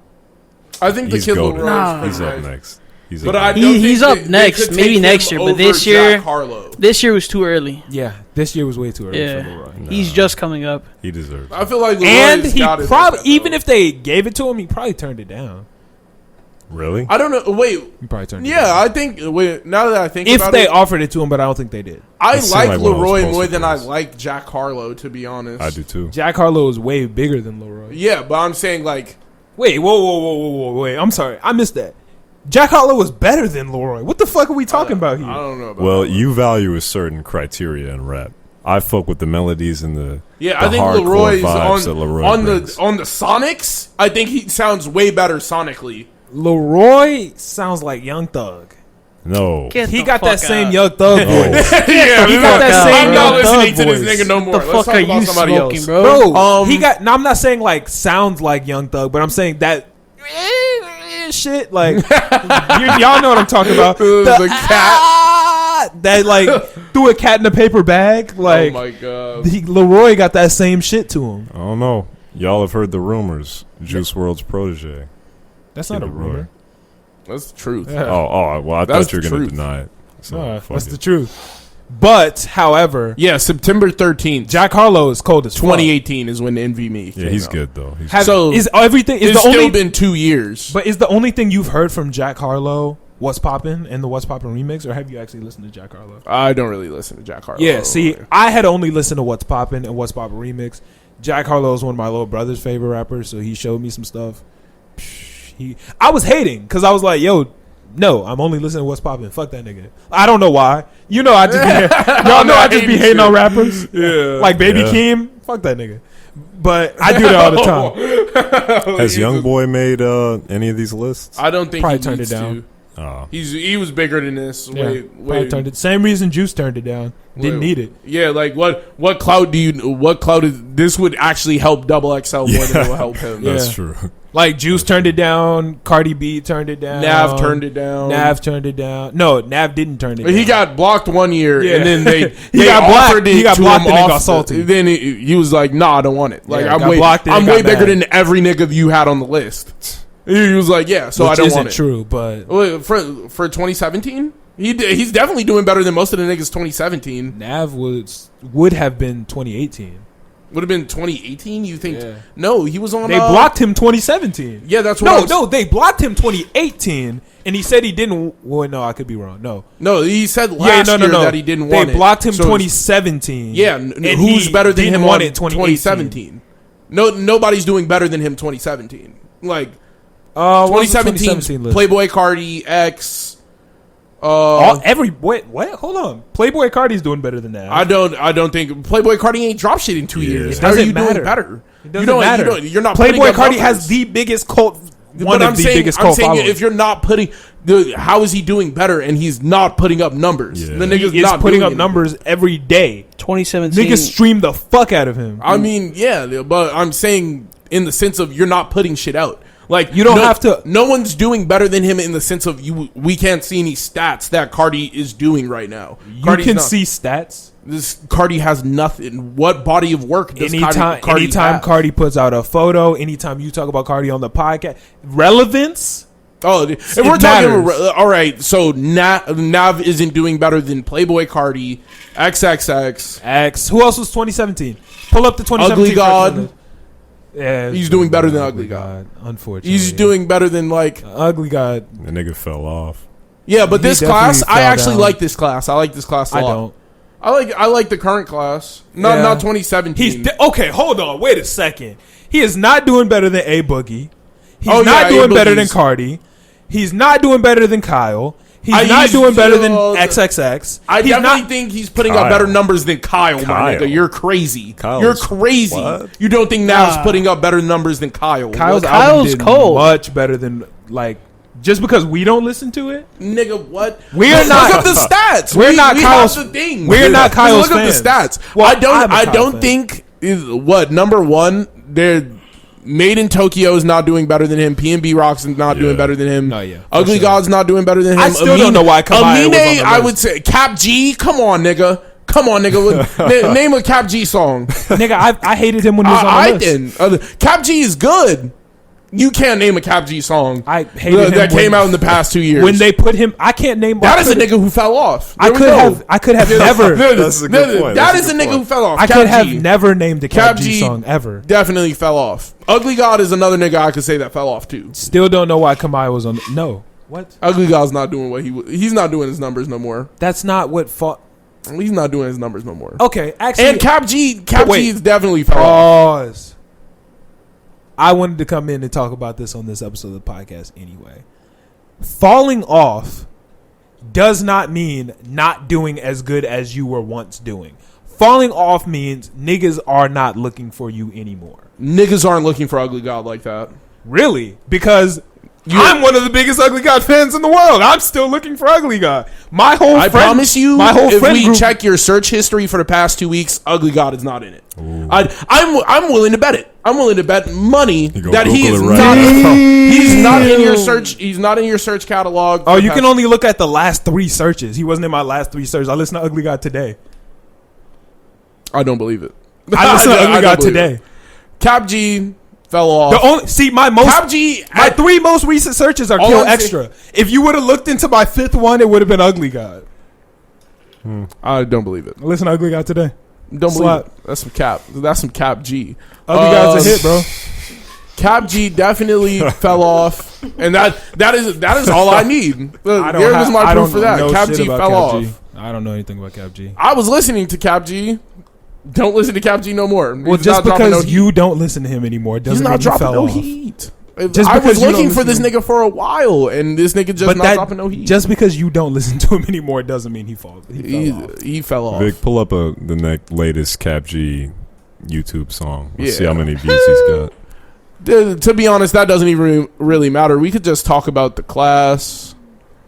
[SPEAKER 2] I think the
[SPEAKER 4] He's
[SPEAKER 2] Kid
[SPEAKER 4] goated.
[SPEAKER 2] Leroy.
[SPEAKER 3] Nah.
[SPEAKER 4] He's up next. He's
[SPEAKER 2] But
[SPEAKER 4] up
[SPEAKER 2] I
[SPEAKER 4] next.
[SPEAKER 2] don't
[SPEAKER 3] He's
[SPEAKER 2] think
[SPEAKER 3] up
[SPEAKER 2] they
[SPEAKER 3] next,
[SPEAKER 2] could
[SPEAKER 3] maybe
[SPEAKER 2] take
[SPEAKER 3] next
[SPEAKER 2] him
[SPEAKER 3] year, but
[SPEAKER 2] over
[SPEAKER 3] this year-
[SPEAKER 2] Jack Harlow.
[SPEAKER 3] This year was too early.
[SPEAKER 1] Yeah, this year was way too early for
[SPEAKER 3] Yeah,
[SPEAKER 1] Leroy.
[SPEAKER 3] he's just coming up.
[SPEAKER 4] He deserves it.
[SPEAKER 2] I feel like Leroy
[SPEAKER 1] And
[SPEAKER 2] has
[SPEAKER 1] he
[SPEAKER 2] got it
[SPEAKER 1] probably,
[SPEAKER 2] like that,
[SPEAKER 1] even
[SPEAKER 2] though.
[SPEAKER 1] if they gave it to him, he probably turned it down.
[SPEAKER 4] Really?
[SPEAKER 2] I don't know. Wait,
[SPEAKER 1] He probably turned it
[SPEAKER 2] yeah,
[SPEAKER 1] down.
[SPEAKER 2] I think. Wait, now that I think
[SPEAKER 1] If
[SPEAKER 2] about
[SPEAKER 1] they
[SPEAKER 2] it,
[SPEAKER 1] offered it to him, but I don't think they did.
[SPEAKER 2] I
[SPEAKER 4] It seemed
[SPEAKER 2] like
[SPEAKER 4] like one of those
[SPEAKER 2] Leroy
[SPEAKER 4] postal
[SPEAKER 2] more than I
[SPEAKER 4] boys.
[SPEAKER 2] like Jack Harlow, to be honest.
[SPEAKER 4] I do too.
[SPEAKER 1] Jack Harlow is way bigger than Leroy.
[SPEAKER 2] Yeah, but I'm saying like,
[SPEAKER 1] Wait, whoa, wait. I'm sorry, I missed that. Jack Harlow was better than Leroy. What the fuck are we talking about here?
[SPEAKER 2] I don't know. About
[SPEAKER 4] Well,
[SPEAKER 2] that.
[SPEAKER 4] you value a certain criteria in rap. I fuck with the melodies and the
[SPEAKER 2] Yeah,
[SPEAKER 4] the
[SPEAKER 2] I think
[SPEAKER 4] hardcore
[SPEAKER 2] Leroy's
[SPEAKER 4] vibes that Leroy
[SPEAKER 2] on
[SPEAKER 4] brings.
[SPEAKER 2] the Sonics. I think he sounds way better sonically.
[SPEAKER 1] Leroy sounds like Young Thug.
[SPEAKER 4] No.
[SPEAKER 3] Get
[SPEAKER 1] He
[SPEAKER 3] the
[SPEAKER 1] got that
[SPEAKER 3] fuck
[SPEAKER 1] same
[SPEAKER 3] out.
[SPEAKER 1] Young Thug
[SPEAKER 4] No.
[SPEAKER 1] voice.
[SPEAKER 2] Yeah,
[SPEAKER 1] He got that same
[SPEAKER 2] I'm not
[SPEAKER 1] Young
[SPEAKER 2] listening
[SPEAKER 1] Thug
[SPEAKER 2] to this
[SPEAKER 1] voice.
[SPEAKER 2] nigga no more.
[SPEAKER 3] The
[SPEAKER 2] Let's
[SPEAKER 3] fuck
[SPEAKER 2] talk
[SPEAKER 3] are
[SPEAKER 2] about
[SPEAKER 3] you
[SPEAKER 2] somebody
[SPEAKER 3] smoking,
[SPEAKER 2] else.
[SPEAKER 3] bro?
[SPEAKER 1] Bro, he got. No, I'm not saying like sounds like Young Thug, but I'm saying that shit. Like y'all know what I'm talking about.
[SPEAKER 2] The cat.
[SPEAKER 1] That like threw a cat in a paper bag. Like
[SPEAKER 2] Oh my god.
[SPEAKER 1] Leroy got that same shit to him.
[SPEAKER 4] I don't know. Y'all have heard the rumors. Juice WRLD's protege.
[SPEAKER 1] That's
[SPEAKER 4] Kid
[SPEAKER 1] not a
[SPEAKER 4] Leroy.
[SPEAKER 1] rumor.
[SPEAKER 2] That's the truth.
[SPEAKER 1] Yeah.
[SPEAKER 4] Well, I
[SPEAKER 2] That's
[SPEAKER 4] thought you were
[SPEAKER 2] the
[SPEAKER 4] going to
[SPEAKER 2] truth.
[SPEAKER 4] deny it. So,
[SPEAKER 1] Nah,
[SPEAKER 4] fuck
[SPEAKER 1] that's
[SPEAKER 4] it.
[SPEAKER 1] the truth. But however,
[SPEAKER 2] Yeah, September 13th,
[SPEAKER 1] Jack Harlow is cold as fuck.
[SPEAKER 2] 2018 is when Envy Me came
[SPEAKER 4] Yeah, he's
[SPEAKER 2] out.
[SPEAKER 4] good, though. He's
[SPEAKER 1] Have-
[SPEAKER 2] So,
[SPEAKER 1] is everything is
[SPEAKER 2] It's
[SPEAKER 1] the
[SPEAKER 2] still
[SPEAKER 1] only
[SPEAKER 2] been 2 years.
[SPEAKER 1] but is the only thing you've heard from Jack Harlow What's Poppin' and the What's Poppin' remix, or have you actually listened to Jack Harlow?
[SPEAKER 2] I don't really listen to Jack Harlow.
[SPEAKER 1] Yeah, see, I had only listened to What's Poppin' and What's Poppin' remix. Jack Harlow is one of my little brother's favorite rappers, so he showed me some stuff. I was hating because I was like, "Yo, no, I'm only listening to What's Poppin'. Fuck that nigga." I don't know why. You know, I just be, y'all know I just be hating on rappers.
[SPEAKER 2] Yeah.
[SPEAKER 1] Like Baby
[SPEAKER 4] Yeah.
[SPEAKER 1] Keem, fuck that nigga. But I do that all the time.
[SPEAKER 4] Has YoungBoy made any of these lists?
[SPEAKER 2] I don't think
[SPEAKER 1] Probably
[SPEAKER 2] he
[SPEAKER 1] turned
[SPEAKER 2] needs
[SPEAKER 1] it down.
[SPEAKER 2] to.
[SPEAKER 4] Oh.
[SPEAKER 2] He was bigger than this.
[SPEAKER 1] Yeah,
[SPEAKER 2] Way,
[SPEAKER 1] probably turned it. Same reason Juice turned it down. Didn't
[SPEAKER 2] Wait.
[SPEAKER 1] need it.
[SPEAKER 2] Yeah, like what cloud is this would actually help Double XL more than it will help him.
[SPEAKER 1] Yeah.
[SPEAKER 4] That's true.
[SPEAKER 1] Like Juice turned it down. Cardi B turned it down.
[SPEAKER 2] Nav turned it down.
[SPEAKER 1] Nav turned it down. No, Nav didn't turn it down.
[SPEAKER 2] He got blocked 1 year,
[SPEAKER 1] Yeah.
[SPEAKER 2] and then they
[SPEAKER 1] He got blocked.
[SPEAKER 2] offered it
[SPEAKER 1] He got
[SPEAKER 2] to
[SPEAKER 1] blocked
[SPEAKER 2] him
[SPEAKER 1] and then
[SPEAKER 2] off
[SPEAKER 1] got salty.
[SPEAKER 2] Then he was like, "Nah, I don't want it. Like
[SPEAKER 1] Yeah,
[SPEAKER 2] I'm
[SPEAKER 1] got
[SPEAKER 2] way,
[SPEAKER 1] blocked and
[SPEAKER 2] I'm
[SPEAKER 1] got
[SPEAKER 2] way bigger
[SPEAKER 1] mad.
[SPEAKER 2] than every nigga you had on the list." He was like, "Yeah, so
[SPEAKER 1] Which
[SPEAKER 2] I don't
[SPEAKER 1] isn't
[SPEAKER 2] want it."
[SPEAKER 1] true, but
[SPEAKER 2] Wait, for 2017, he's definitely doing better than most of the niggas 2017.
[SPEAKER 1] Nav would have been 2018.
[SPEAKER 2] Would have been 2018. You think?
[SPEAKER 1] Yeah.
[SPEAKER 2] No, he was on.
[SPEAKER 1] They blocked him 2017.
[SPEAKER 2] Yeah, that's what.
[SPEAKER 1] No, they blocked him 2018, and he said he didn't. Well, no, I could be wrong. No,
[SPEAKER 2] He said last year that he didn't want it.
[SPEAKER 1] They blocked him
[SPEAKER 2] So it's-
[SPEAKER 1] 2017.
[SPEAKER 2] Yeah,
[SPEAKER 1] and
[SPEAKER 2] who's
[SPEAKER 1] he
[SPEAKER 2] better than
[SPEAKER 1] didn't
[SPEAKER 2] him
[SPEAKER 1] want
[SPEAKER 2] on
[SPEAKER 1] it 2017?
[SPEAKER 2] 2017? Nobody's doing better than him 2017. Like
[SPEAKER 1] What's the
[SPEAKER 2] 2017,
[SPEAKER 1] list?
[SPEAKER 2] Playboy Cardi X.
[SPEAKER 1] Wait, hold on. Playboy Cardi's doing better than that.
[SPEAKER 2] I don't think Playboy Cardi ain't dropped shit in 2
[SPEAKER 4] Yeah.
[SPEAKER 2] years.
[SPEAKER 4] It
[SPEAKER 2] How are
[SPEAKER 1] doesn't
[SPEAKER 2] you
[SPEAKER 1] matter.
[SPEAKER 2] doing better?
[SPEAKER 1] It doesn't matter.
[SPEAKER 2] You're not putting
[SPEAKER 1] Playboy
[SPEAKER 2] up
[SPEAKER 1] Cardi
[SPEAKER 2] numbers.
[SPEAKER 1] has the biggest cult. One
[SPEAKER 2] But
[SPEAKER 1] of
[SPEAKER 2] I'm
[SPEAKER 1] the
[SPEAKER 2] saying,
[SPEAKER 1] biggest
[SPEAKER 2] I'm
[SPEAKER 1] cult
[SPEAKER 2] saying
[SPEAKER 1] followers.
[SPEAKER 2] if you're not putting, how is he doing better? And he's not putting up numbers.
[SPEAKER 4] Yeah.
[SPEAKER 2] The nigga's
[SPEAKER 1] He is
[SPEAKER 2] not
[SPEAKER 1] putting
[SPEAKER 2] doing
[SPEAKER 1] up
[SPEAKER 2] anything.
[SPEAKER 1] numbers every day.
[SPEAKER 3] 2017.
[SPEAKER 1] Niggas stream the fuck out of him.
[SPEAKER 2] I mean, yeah, but I'm saying in the sense of you're not putting shit out. Like
[SPEAKER 1] You don't have to-
[SPEAKER 2] No one's doing better than him in the sense of you. We can't see any stats that Cardi is doing right now.
[SPEAKER 1] You
[SPEAKER 2] Cardi's
[SPEAKER 1] can
[SPEAKER 2] not-
[SPEAKER 1] see stats.
[SPEAKER 2] this. Cardi has nothing. What body of work does
[SPEAKER 1] Anytime
[SPEAKER 2] Cardi have?
[SPEAKER 1] Cardi puts out a photo, anytime you talk about Cardi on the podcast, relevance.
[SPEAKER 2] Oh, if
[SPEAKER 1] It
[SPEAKER 2] we're talking,
[SPEAKER 1] matters.
[SPEAKER 2] all right. So Nav isn't doing better than Playboy Cardi, XXX.
[SPEAKER 1] X. Who else was 2017? Pull up the 2017.
[SPEAKER 2] Ugly God.
[SPEAKER 1] list. Yeah,
[SPEAKER 2] He's doing better than Ugly God.
[SPEAKER 1] Unfortunately,
[SPEAKER 2] He's doing better than like.
[SPEAKER 1] Ugly God.
[SPEAKER 4] The nigga fell off.
[SPEAKER 2] Yeah, but
[SPEAKER 1] He
[SPEAKER 2] this
[SPEAKER 1] definitely
[SPEAKER 2] class, I
[SPEAKER 1] fell
[SPEAKER 2] actually
[SPEAKER 1] down.
[SPEAKER 2] like this class. I like this class a
[SPEAKER 1] I
[SPEAKER 2] lot.
[SPEAKER 1] don't.
[SPEAKER 2] I like the current class. Not
[SPEAKER 1] Yeah.
[SPEAKER 2] 2017.
[SPEAKER 1] He's okay. Hold on. Wait a second. He is not doing better than A Boogie. He's
[SPEAKER 2] Oh,
[SPEAKER 1] not
[SPEAKER 2] yeah,
[SPEAKER 1] doing
[SPEAKER 2] A
[SPEAKER 1] better than
[SPEAKER 2] Boogie's-
[SPEAKER 1] Cardi. He's not doing better than Kyle. He's
[SPEAKER 2] I
[SPEAKER 1] not
[SPEAKER 2] used
[SPEAKER 1] doing better than
[SPEAKER 2] to-
[SPEAKER 1] XXX.
[SPEAKER 2] I
[SPEAKER 1] He's
[SPEAKER 2] definitely
[SPEAKER 1] not.
[SPEAKER 2] think he's putting up
[SPEAKER 4] Kyle.
[SPEAKER 2] better numbers than Kyle, my
[SPEAKER 4] Kyle.
[SPEAKER 2] nigga. You're crazy.
[SPEAKER 4] Kyle's-
[SPEAKER 2] You're crazy.
[SPEAKER 4] what?
[SPEAKER 2] You don't think Nav's putting up better numbers than Kyle?
[SPEAKER 1] Kyle's
[SPEAKER 2] What?
[SPEAKER 1] album
[SPEAKER 3] Kyle's
[SPEAKER 1] did
[SPEAKER 3] cold.
[SPEAKER 1] much better than like just because we don't listen to it.
[SPEAKER 2] Nigga, what?
[SPEAKER 1] We're
[SPEAKER 2] Look
[SPEAKER 1] not-
[SPEAKER 2] up the stats.
[SPEAKER 1] We're not
[SPEAKER 2] we
[SPEAKER 1] Kyle's-
[SPEAKER 2] have the thing.
[SPEAKER 1] we're not
[SPEAKER 2] Just
[SPEAKER 1] Kyle's
[SPEAKER 2] Look
[SPEAKER 1] fans.
[SPEAKER 2] up the stats.
[SPEAKER 1] Well,
[SPEAKER 2] I don't.
[SPEAKER 1] I'm a
[SPEAKER 2] I
[SPEAKER 1] Kyle
[SPEAKER 2] don't
[SPEAKER 1] fan.
[SPEAKER 2] think what number one. They're Made in Tokyo is not doing better than him. PNB Rocks is not doing
[SPEAKER 4] Yeah.
[SPEAKER 2] better than him.
[SPEAKER 1] No, yeah, for
[SPEAKER 2] Ugly
[SPEAKER 1] sure.
[SPEAKER 2] God's not doing better than him.
[SPEAKER 1] I still don't know why Kamaya was on the
[SPEAKER 2] I
[SPEAKER 1] list.
[SPEAKER 2] would say Cap G. Come on, nigga. Come on, nigga. Name a Cap G song.
[SPEAKER 1] Nigga, I hated him when he was on the
[SPEAKER 2] I
[SPEAKER 1] list.
[SPEAKER 2] didn't. Cap G is good. You can't name a Cap G song
[SPEAKER 1] I hated him
[SPEAKER 2] that came out in the past 2 years.
[SPEAKER 1] when they put him. I can't name.
[SPEAKER 2] that is a nigga who fell off.
[SPEAKER 1] I
[SPEAKER 2] There we
[SPEAKER 1] could
[SPEAKER 2] go.
[SPEAKER 1] have. I could have never.
[SPEAKER 4] That's a good point.
[SPEAKER 2] That
[SPEAKER 4] That's
[SPEAKER 2] is
[SPEAKER 4] a
[SPEAKER 2] a
[SPEAKER 4] good
[SPEAKER 2] nigga
[SPEAKER 4] point.
[SPEAKER 2] who fell off.
[SPEAKER 1] I
[SPEAKER 2] Cap
[SPEAKER 1] could have
[SPEAKER 2] G
[SPEAKER 1] never named a
[SPEAKER 2] Cap
[SPEAKER 1] Cap G
[SPEAKER 2] G
[SPEAKER 1] song ever.
[SPEAKER 2] definitely fell off. Ugly God is another nigga I could say that fell off too.
[SPEAKER 1] Still don't know why Kamai was on. No, what?
[SPEAKER 2] Ugly God's not doing what he's not doing his numbers no more.
[SPEAKER 1] That's not what.
[SPEAKER 2] He's not doing his numbers no more.
[SPEAKER 1] Okay, actually,
[SPEAKER 2] And Cap G
[SPEAKER 1] wait.
[SPEAKER 2] is definitely fell off.
[SPEAKER 1] pause. I wanted to come in and talk about this on this episode of the podcast anyway. Falling off does not mean not doing as good as you were once doing. Falling off means niggas are not looking for you anymore.
[SPEAKER 2] Niggas aren't looking for Ugly God like that.
[SPEAKER 1] Really? Because I'm one of the biggest Ugly God fans in the world. I'm still looking for Ugly God.
[SPEAKER 2] I promise you,
[SPEAKER 1] my whole
[SPEAKER 2] if
[SPEAKER 1] friend
[SPEAKER 2] we
[SPEAKER 1] group,
[SPEAKER 2] check your search history for the past 2 weeks, Ugly God is not in it. I'm willing to bet it. I'm willing to bet money
[SPEAKER 4] You go
[SPEAKER 2] that he is
[SPEAKER 4] Google it
[SPEAKER 2] not.
[SPEAKER 4] right
[SPEAKER 2] He's not in your search. He's not in your search catalog.
[SPEAKER 1] Oh, you can only look at the last 3 searches. He wasn't in my last 3 searches. I listened to Ugly God today.
[SPEAKER 2] I don't believe it.
[SPEAKER 1] I listened to
[SPEAKER 2] I
[SPEAKER 1] Ugly
[SPEAKER 2] don't
[SPEAKER 1] God
[SPEAKER 2] believe
[SPEAKER 1] today.
[SPEAKER 2] it. Cap G fell off.
[SPEAKER 1] The only
[SPEAKER 2] Cap G.
[SPEAKER 1] my 3 most recent searches are
[SPEAKER 2] All
[SPEAKER 1] Kill
[SPEAKER 2] I'm
[SPEAKER 1] Extra. If you would have looked into my 5th one, it would have been Ugly God.
[SPEAKER 2] I don't believe it.
[SPEAKER 1] I listened to Ugly God today.
[SPEAKER 2] Don't
[SPEAKER 1] Slap.
[SPEAKER 2] believe it. That's some cap. That's some Cap G.
[SPEAKER 1] Ugly God's a hit, bro.
[SPEAKER 2] Cap G definitely fell off, and that is all I need. Here is my proof for that. Cap G fell off.
[SPEAKER 1] I don't know anything about Cap G.
[SPEAKER 2] I was listening to Cap G. Don't listen to Cap G no more.
[SPEAKER 1] Well,
[SPEAKER 2] He's
[SPEAKER 1] just
[SPEAKER 2] not dropping
[SPEAKER 1] because
[SPEAKER 2] no
[SPEAKER 1] you don't listen to him anymore
[SPEAKER 2] heat.
[SPEAKER 1] doesn't
[SPEAKER 2] He's not
[SPEAKER 1] mean he
[SPEAKER 2] dropping
[SPEAKER 1] fell
[SPEAKER 2] no
[SPEAKER 1] off.
[SPEAKER 2] heat.
[SPEAKER 1] Just
[SPEAKER 2] I
[SPEAKER 1] because
[SPEAKER 2] was
[SPEAKER 1] you don't
[SPEAKER 2] looking for this
[SPEAKER 1] listen to
[SPEAKER 2] nigga for a while, and this nigga just
[SPEAKER 1] But
[SPEAKER 2] not dropping no heat.
[SPEAKER 1] just because you don't listen to him anymore doesn't mean he fell off.
[SPEAKER 2] He fell off.
[SPEAKER 4] Vic, pull up the latest Cap G YouTube song. Let's see
[SPEAKER 2] Yeah.
[SPEAKER 4] how many views he's got.
[SPEAKER 2] To be honest, that doesn't even really matter. We could just talk about the class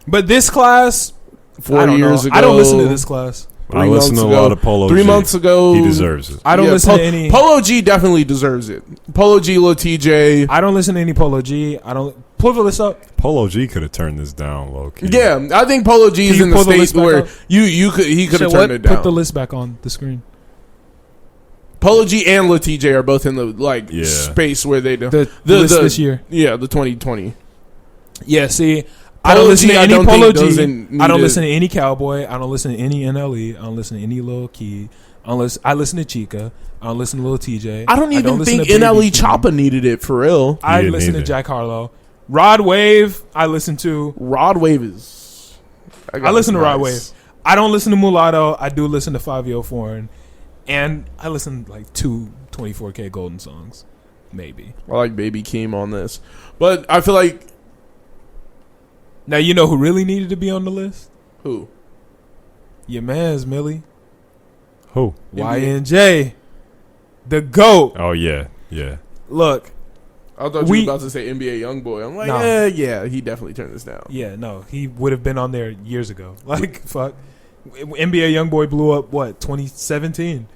[SPEAKER 1] But this class,
[SPEAKER 2] 4 years ago.
[SPEAKER 1] I don't listen to this class.
[SPEAKER 4] I listen to a lot of Polo
[SPEAKER 2] 3
[SPEAKER 4] G.
[SPEAKER 2] months ago.
[SPEAKER 4] He deserves it.
[SPEAKER 1] I don't listen to any.
[SPEAKER 2] Polo G definitely deserves it. Polo G, Lil TJ.
[SPEAKER 1] I don't listen to any Polo G. I don't. Pull this up.
[SPEAKER 4] Polo G could have turned this down low key.
[SPEAKER 2] Yeah, I think Polo G
[SPEAKER 1] Can
[SPEAKER 2] is
[SPEAKER 1] you
[SPEAKER 2] in the
[SPEAKER 1] pull the
[SPEAKER 2] state
[SPEAKER 1] list back
[SPEAKER 2] where
[SPEAKER 1] up?
[SPEAKER 2] he could have
[SPEAKER 3] So
[SPEAKER 2] turned it down.
[SPEAKER 1] Put the list back on the screen.
[SPEAKER 2] Polo G and Lil TJ are both in the
[SPEAKER 4] Yeah.
[SPEAKER 2] space where they do
[SPEAKER 1] The list this year.
[SPEAKER 2] Yeah, the 2020.
[SPEAKER 1] Yeah, see, I
[SPEAKER 2] Polo
[SPEAKER 1] don't listen
[SPEAKER 2] G,
[SPEAKER 1] to
[SPEAKER 2] I
[SPEAKER 1] any
[SPEAKER 2] don't
[SPEAKER 1] Polo
[SPEAKER 2] think
[SPEAKER 1] G.
[SPEAKER 2] doesn't need
[SPEAKER 1] I don't
[SPEAKER 2] it.
[SPEAKER 1] listen to any Cowboy. I don't listen to any NLE. I don't listen to any Lil Key. I listen to Chica. I don't listen to Lil TJ.
[SPEAKER 2] I don't even
[SPEAKER 1] listen
[SPEAKER 2] think
[SPEAKER 1] to Baby
[SPEAKER 2] NLE
[SPEAKER 1] Keem.
[SPEAKER 2] Choppa needed it for real.
[SPEAKER 1] I
[SPEAKER 4] didn't
[SPEAKER 1] listen to
[SPEAKER 4] either.
[SPEAKER 1] Jack Harlow. Rod Wave, I listen to.
[SPEAKER 2] Rod Wave is.
[SPEAKER 1] I listen to Rod Wave. I don't listen to Mulatto. I do listen to Fabio Foreign. And I listen to like 2 24K Golden songs. Maybe.
[SPEAKER 2] I like Baby Keem on this, but I feel like
[SPEAKER 1] Now, you know who really needed to be on the list?
[SPEAKER 2] who?
[SPEAKER 1] Your man's Millie.
[SPEAKER 4] Who?
[SPEAKER 1] YNJ. The GOAT.
[SPEAKER 4] Oh yeah, yeah.
[SPEAKER 1] Look.
[SPEAKER 2] I thought you were about to say NBA YoungBoy. I'm like,
[SPEAKER 1] Nah.
[SPEAKER 2] yeah, he definitely turned this down.
[SPEAKER 1] Yeah, no. He would have been on there years ago. Like, fuck. NBA YoungBoy blew up, what, 2017?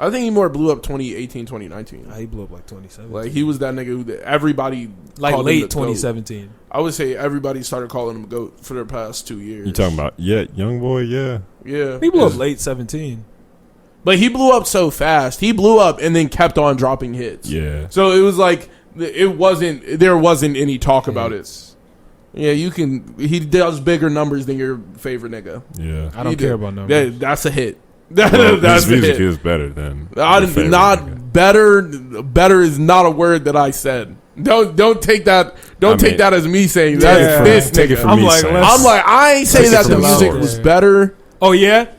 [SPEAKER 2] I think he more blew up 2018, 2019.
[SPEAKER 1] He blew up like 2017.
[SPEAKER 2] Like he was that nigga who everybody
[SPEAKER 1] like
[SPEAKER 2] called him
[SPEAKER 1] late
[SPEAKER 2] the GOAT.
[SPEAKER 1] 2017.
[SPEAKER 2] I would say everybody started calling him GOAT for the past 2 years.
[SPEAKER 4] You talking about young boy? Yeah.
[SPEAKER 2] Yeah,
[SPEAKER 1] He blew up late 17.
[SPEAKER 2] but he blew up so fast. He blew up and then kept on dropping hits.
[SPEAKER 4] Yeah.
[SPEAKER 2] So it was like there wasn't any talk about it. Yeah, you can. He does bigger numbers than your favorite nigga.
[SPEAKER 4] Yeah.
[SPEAKER 1] I don't
[SPEAKER 2] He
[SPEAKER 1] care
[SPEAKER 2] did.
[SPEAKER 1] about numbers.
[SPEAKER 2] That's a hit.
[SPEAKER 4] Well,
[SPEAKER 2] That's
[SPEAKER 4] his
[SPEAKER 2] a
[SPEAKER 4] music
[SPEAKER 2] hit.
[SPEAKER 4] is better than.
[SPEAKER 2] I
[SPEAKER 4] your favorite
[SPEAKER 2] not
[SPEAKER 4] nigga.
[SPEAKER 2] better. Better is not a word that I said. Don't take that. Don't take that as me saying that.
[SPEAKER 1] Yeah.
[SPEAKER 2] This
[SPEAKER 4] Take it
[SPEAKER 2] nigga.
[SPEAKER 4] from
[SPEAKER 1] I'm
[SPEAKER 4] me
[SPEAKER 1] like,
[SPEAKER 4] saying.
[SPEAKER 1] let's-
[SPEAKER 2] I'm like, I ain't say
[SPEAKER 4] Take it
[SPEAKER 2] that
[SPEAKER 4] from
[SPEAKER 2] the
[SPEAKER 4] the
[SPEAKER 2] music
[SPEAKER 4] source.
[SPEAKER 2] was better.
[SPEAKER 1] Oh, yeah?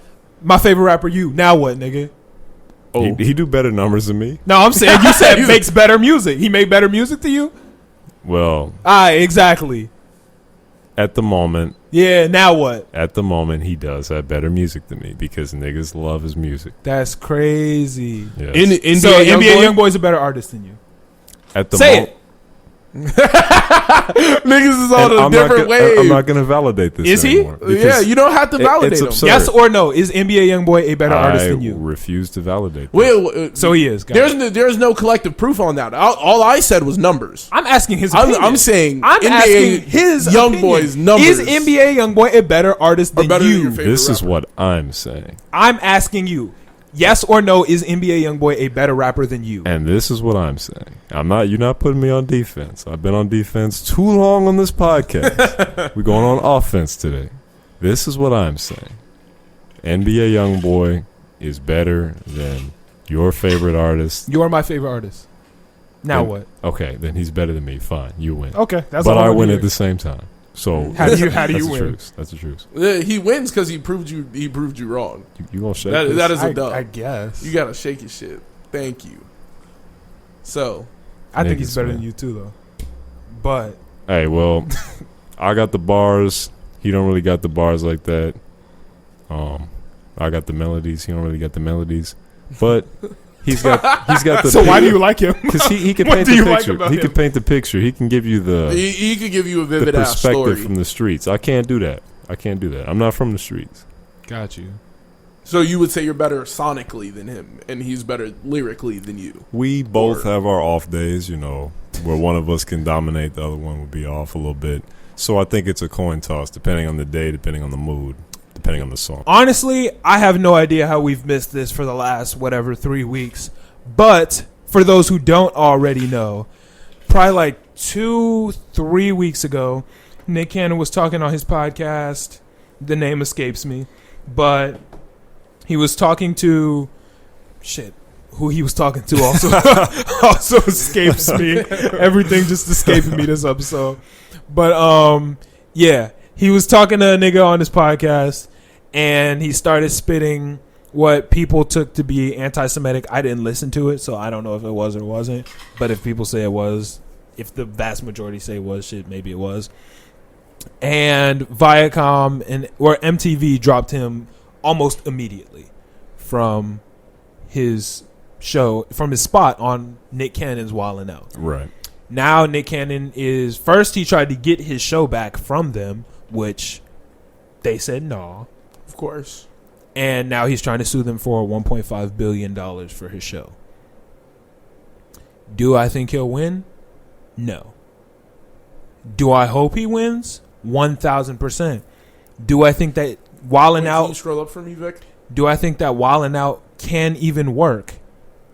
[SPEAKER 1] My favorite rapper, you. Now what, nigga?
[SPEAKER 2] Oh,
[SPEAKER 4] He do better numbers than me.
[SPEAKER 1] No, I'm saying you said makes better music. He made better music to you?
[SPEAKER 4] Well,
[SPEAKER 1] Exactly.
[SPEAKER 4] at the moment,
[SPEAKER 1] Yeah, now what?
[SPEAKER 4] he does have better music than me because niggas love his music.
[SPEAKER 1] That's crazy.
[SPEAKER 4] Yes.
[SPEAKER 2] NBA
[SPEAKER 1] So NBA
[SPEAKER 2] Youngboy?
[SPEAKER 1] YoungBoy's a better artist than you.
[SPEAKER 4] At the
[SPEAKER 1] Say
[SPEAKER 4] mo-
[SPEAKER 1] it.
[SPEAKER 2] niggas is on
[SPEAKER 4] And
[SPEAKER 2] a
[SPEAKER 4] I'm
[SPEAKER 2] different
[SPEAKER 4] not gonna, I'm
[SPEAKER 2] wave.
[SPEAKER 4] not going to validate this
[SPEAKER 1] Is he?
[SPEAKER 4] anymore.
[SPEAKER 2] Yeah,
[SPEAKER 4] because
[SPEAKER 2] you don't have to validate
[SPEAKER 4] it's
[SPEAKER 2] him.
[SPEAKER 4] absurd.
[SPEAKER 1] Yes or no? Is NBA YoungBoy a better artist
[SPEAKER 4] I
[SPEAKER 1] than you?
[SPEAKER 4] refuse to validate. This.
[SPEAKER 2] Wait,
[SPEAKER 1] So he is. Got it.
[SPEAKER 2] there's no collective proof on that. All I said was numbers.
[SPEAKER 1] I'm asking his opinion.
[SPEAKER 2] I'm saying
[SPEAKER 1] I'm
[SPEAKER 2] NBA
[SPEAKER 1] asking his
[SPEAKER 2] young
[SPEAKER 1] opinion.
[SPEAKER 2] boys numbers
[SPEAKER 1] Is NBA YoungBoy a better artist
[SPEAKER 2] are
[SPEAKER 1] than
[SPEAKER 2] better than your
[SPEAKER 1] you?
[SPEAKER 2] favorite
[SPEAKER 4] This is
[SPEAKER 2] rapper.
[SPEAKER 4] what I'm saying.
[SPEAKER 1] I'm asking you. Yes or no, is NBA YoungBoy a better rapper than you?
[SPEAKER 4] And this is what I'm saying. You're not putting me on defense. I've been on defense too long on this podcast. We're going on offense today. This is what I'm saying. NBA YoungBoy is better than your favorite artist.
[SPEAKER 1] You are my favorite artist. Now
[SPEAKER 4] Then-
[SPEAKER 1] what?
[SPEAKER 4] Okay, then he's better than me. Fine, you win.
[SPEAKER 1] Okay, that's
[SPEAKER 4] But
[SPEAKER 1] all
[SPEAKER 4] I
[SPEAKER 1] I'm
[SPEAKER 4] win
[SPEAKER 1] hearing.
[SPEAKER 4] at the same time. So
[SPEAKER 1] How do you
[SPEAKER 4] that's the
[SPEAKER 1] win?
[SPEAKER 4] truth. That's the truth.
[SPEAKER 2] He wins because he proved you wrong.
[SPEAKER 4] You gonna shake
[SPEAKER 2] That,
[SPEAKER 4] this?
[SPEAKER 2] that is a dub.
[SPEAKER 1] I guess.
[SPEAKER 2] You gotta shake your shit. Thank you. So
[SPEAKER 1] I think he's
[SPEAKER 4] Niggas,
[SPEAKER 1] better
[SPEAKER 4] man.
[SPEAKER 1] than you too, though. But
[SPEAKER 4] Hey, well, I got the bars. He don't really got the bars like that. I got the melodies. He don't really got the melodies, but he's got the.
[SPEAKER 1] so why do you like him?
[SPEAKER 4] Because he can
[SPEAKER 1] What
[SPEAKER 4] paint
[SPEAKER 1] do
[SPEAKER 4] the
[SPEAKER 1] you like
[SPEAKER 4] picture.
[SPEAKER 1] about
[SPEAKER 4] He
[SPEAKER 1] him?
[SPEAKER 4] can paint the picture. He can give you the
[SPEAKER 2] he could give you a vivid ass
[SPEAKER 4] perspective
[SPEAKER 2] story.
[SPEAKER 4] from the streets. I can't do that. I'm not from the streets.
[SPEAKER 1] Got you.
[SPEAKER 2] So you would say you're better sonically than him, and he's better lyrically than you.
[SPEAKER 4] We both
[SPEAKER 2] Or-
[SPEAKER 4] have our off days, where one of us can dominate, the other one would be off a little bit. So I think it's a coin toss, depending on the day, depending on the mood, depending on the song.
[SPEAKER 1] Honestly, I have no idea how we've missed this for the last 3 weeks. But for those who don't already know, probably like 2-3 weeks ago, Nick Cannon was talking on his podcast. The name escapes me, but he was talking to who he was talking to also also escapes me. Everything just escaping me this episode. But yeah, he was talking to a nigga on his podcast, and he started spitting what people took to be anti-Semitic. I didn't listen to it, so I don't know if it was or wasn't. But if people say it was, if the vast majority say it was, maybe it was. And Viacom or MTV dropped him almost immediately from his show, from his spot on Nick Cannon's Wildin' Out.
[SPEAKER 4] Right.
[SPEAKER 1] Now Nick Cannon is, first he tried to get his show back from them, which they said no.
[SPEAKER 2] Of course.
[SPEAKER 1] And now he's trying to sue them for $1.5 billion for his show. Do I think he'll win? No. Do I hope he wins? 1,000%. Do I think that Wildin'
[SPEAKER 2] Can you
[SPEAKER 1] Out?
[SPEAKER 2] scroll up for me, Vic?
[SPEAKER 1] Do I think that Wildin' Out can even work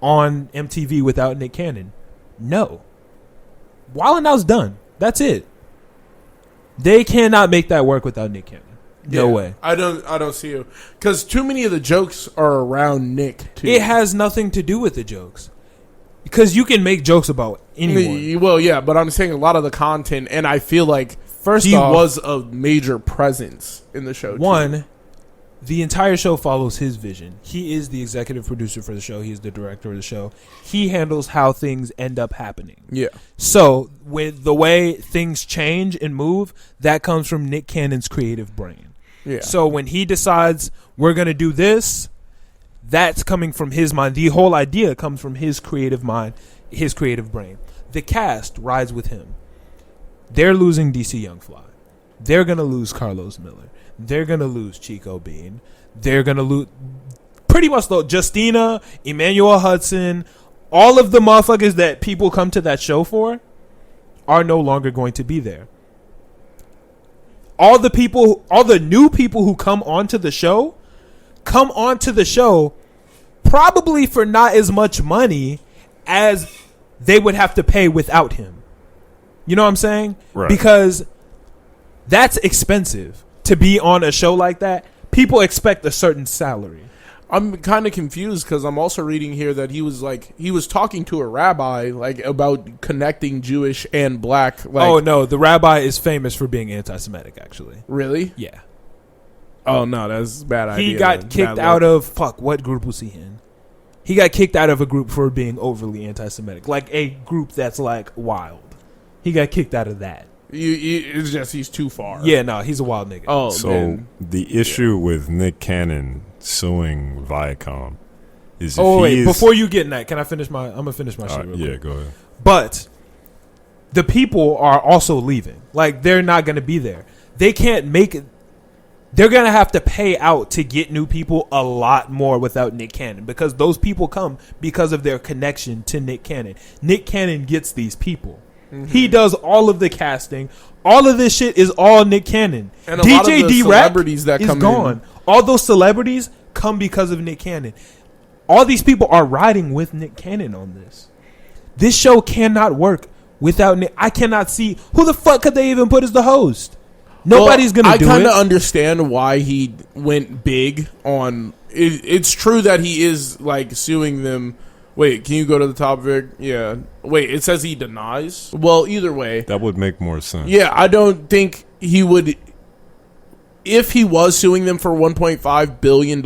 [SPEAKER 1] on MTV without Nick Cannon? No. Wildin' Out's done. That's it. They cannot make that work without Nick Cannon. No
[SPEAKER 2] Yeah,
[SPEAKER 1] way.
[SPEAKER 2] I don't see it because too many of the jokes are around Nick. Too.
[SPEAKER 1] It has nothing to do with the jokes. Because you can make jokes about anyone.
[SPEAKER 2] Well, yeah, but I'm saying a lot of the content, and I feel like
[SPEAKER 1] First
[SPEAKER 2] he
[SPEAKER 1] off,
[SPEAKER 2] was a major presence in the show.
[SPEAKER 1] one, the entire show follows his vision. He is the executive producer for the show. He is the director of the show. He handles how things end up happening.
[SPEAKER 2] Yeah.
[SPEAKER 1] So, with the way things change and move, that comes from Nick Cannon's creative brain.
[SPEAKER 2] Yeah.
[SPEAKER 1] So, when he decides we're going to do this, that's coming from his mind. The whole idea comes from his creative mind, his creative brain. The cast rides with him. They're losing DC Young Fly. They're going to lose Carlos Miller. They're going to lose Chico Bean. They're going to lose pretty much though Justina, Emmanuel Hudson, all of the motherfuckers that people come to that show for are no longer going to be there. All the new people who come onto the show probably for not as much money as they would have to pay without him. You know what I'm saying?
[SPEAKER 4] Right.
[SPEAKER 1] Because that's expensive to be on a show like that. People expect a certain salary.
[SPEAKER 2] I'm kind of confused because I'm also reading here that he was talking to a rabbi about connecting Jewish and black.
[SPEAKER 1] Oh no, the rabbi is famous for being anti-Semitic. Actually,
[SPEAKER 2] really?
[SPEAKER 1] yeah.
[SPEAKER 2] Oh no, that's a bad idea.
[SPEAKER 1] He got kicked out of what group was he in? He got kicked out of a group for being overly anti-Semitic, like a group that's like wild. He got kicked out of that.
[SPEAKER 2] It's just he's too far.
[SPEAKER 1] Yeah, no, he's a wild nigga.
[SPEAKER 2] Oh,
[SPEAKER 4] So
[SPEAKER 2] man.
[SPEAKER 4] the issue with Nick Cannon suing Viacom is
[SPEAKER 1] before you get in that, can I finish my? I'm gonna finish my shit. Real
[SPEAKER 4] yeah,
[SPEAKER 1] quick.
[SPEAKER 4] go ahead.
[SPEAKER 1] But the people are also leaving. Like they're not gonna be there. They can't make it. They're gonna have to pay out to get new people a lot more without Nick Cannon because those people come because of their connection to Nick Cannon. Nick Cannon gets these people. Mm-hmm. He does all of the casting. All of this shit is all Nick Cannon.
[SPEAKER 2] And a lot of the
[SPEAKER 1] DJ D-Rap
[SPEAKER 2] celebrities that
[SPEAKER 1] is
[SPEAKER 2] come
[SPEAKER 1] gone.
[SPEAKER 2] in.
[SPEAKER 1] All those celebrities come because of Nick Cannon. All these people are riding with Nick Cannon on this. This show cannot work without Nick. I cannot see who the fuck could they even put as the host. Nobody's gonna do it.
[SPEAKER 2] I kind of understand why he went big on. It's true that he is like suing them. Wait, can you go to the top, Vic? Yeah. Wait, it says he denies. Well, either way,
[SPEAKER 4] That would make more sense.
[SPEAKER 2] yeah, I don't think he would. If he was suing them for $1.5 billion,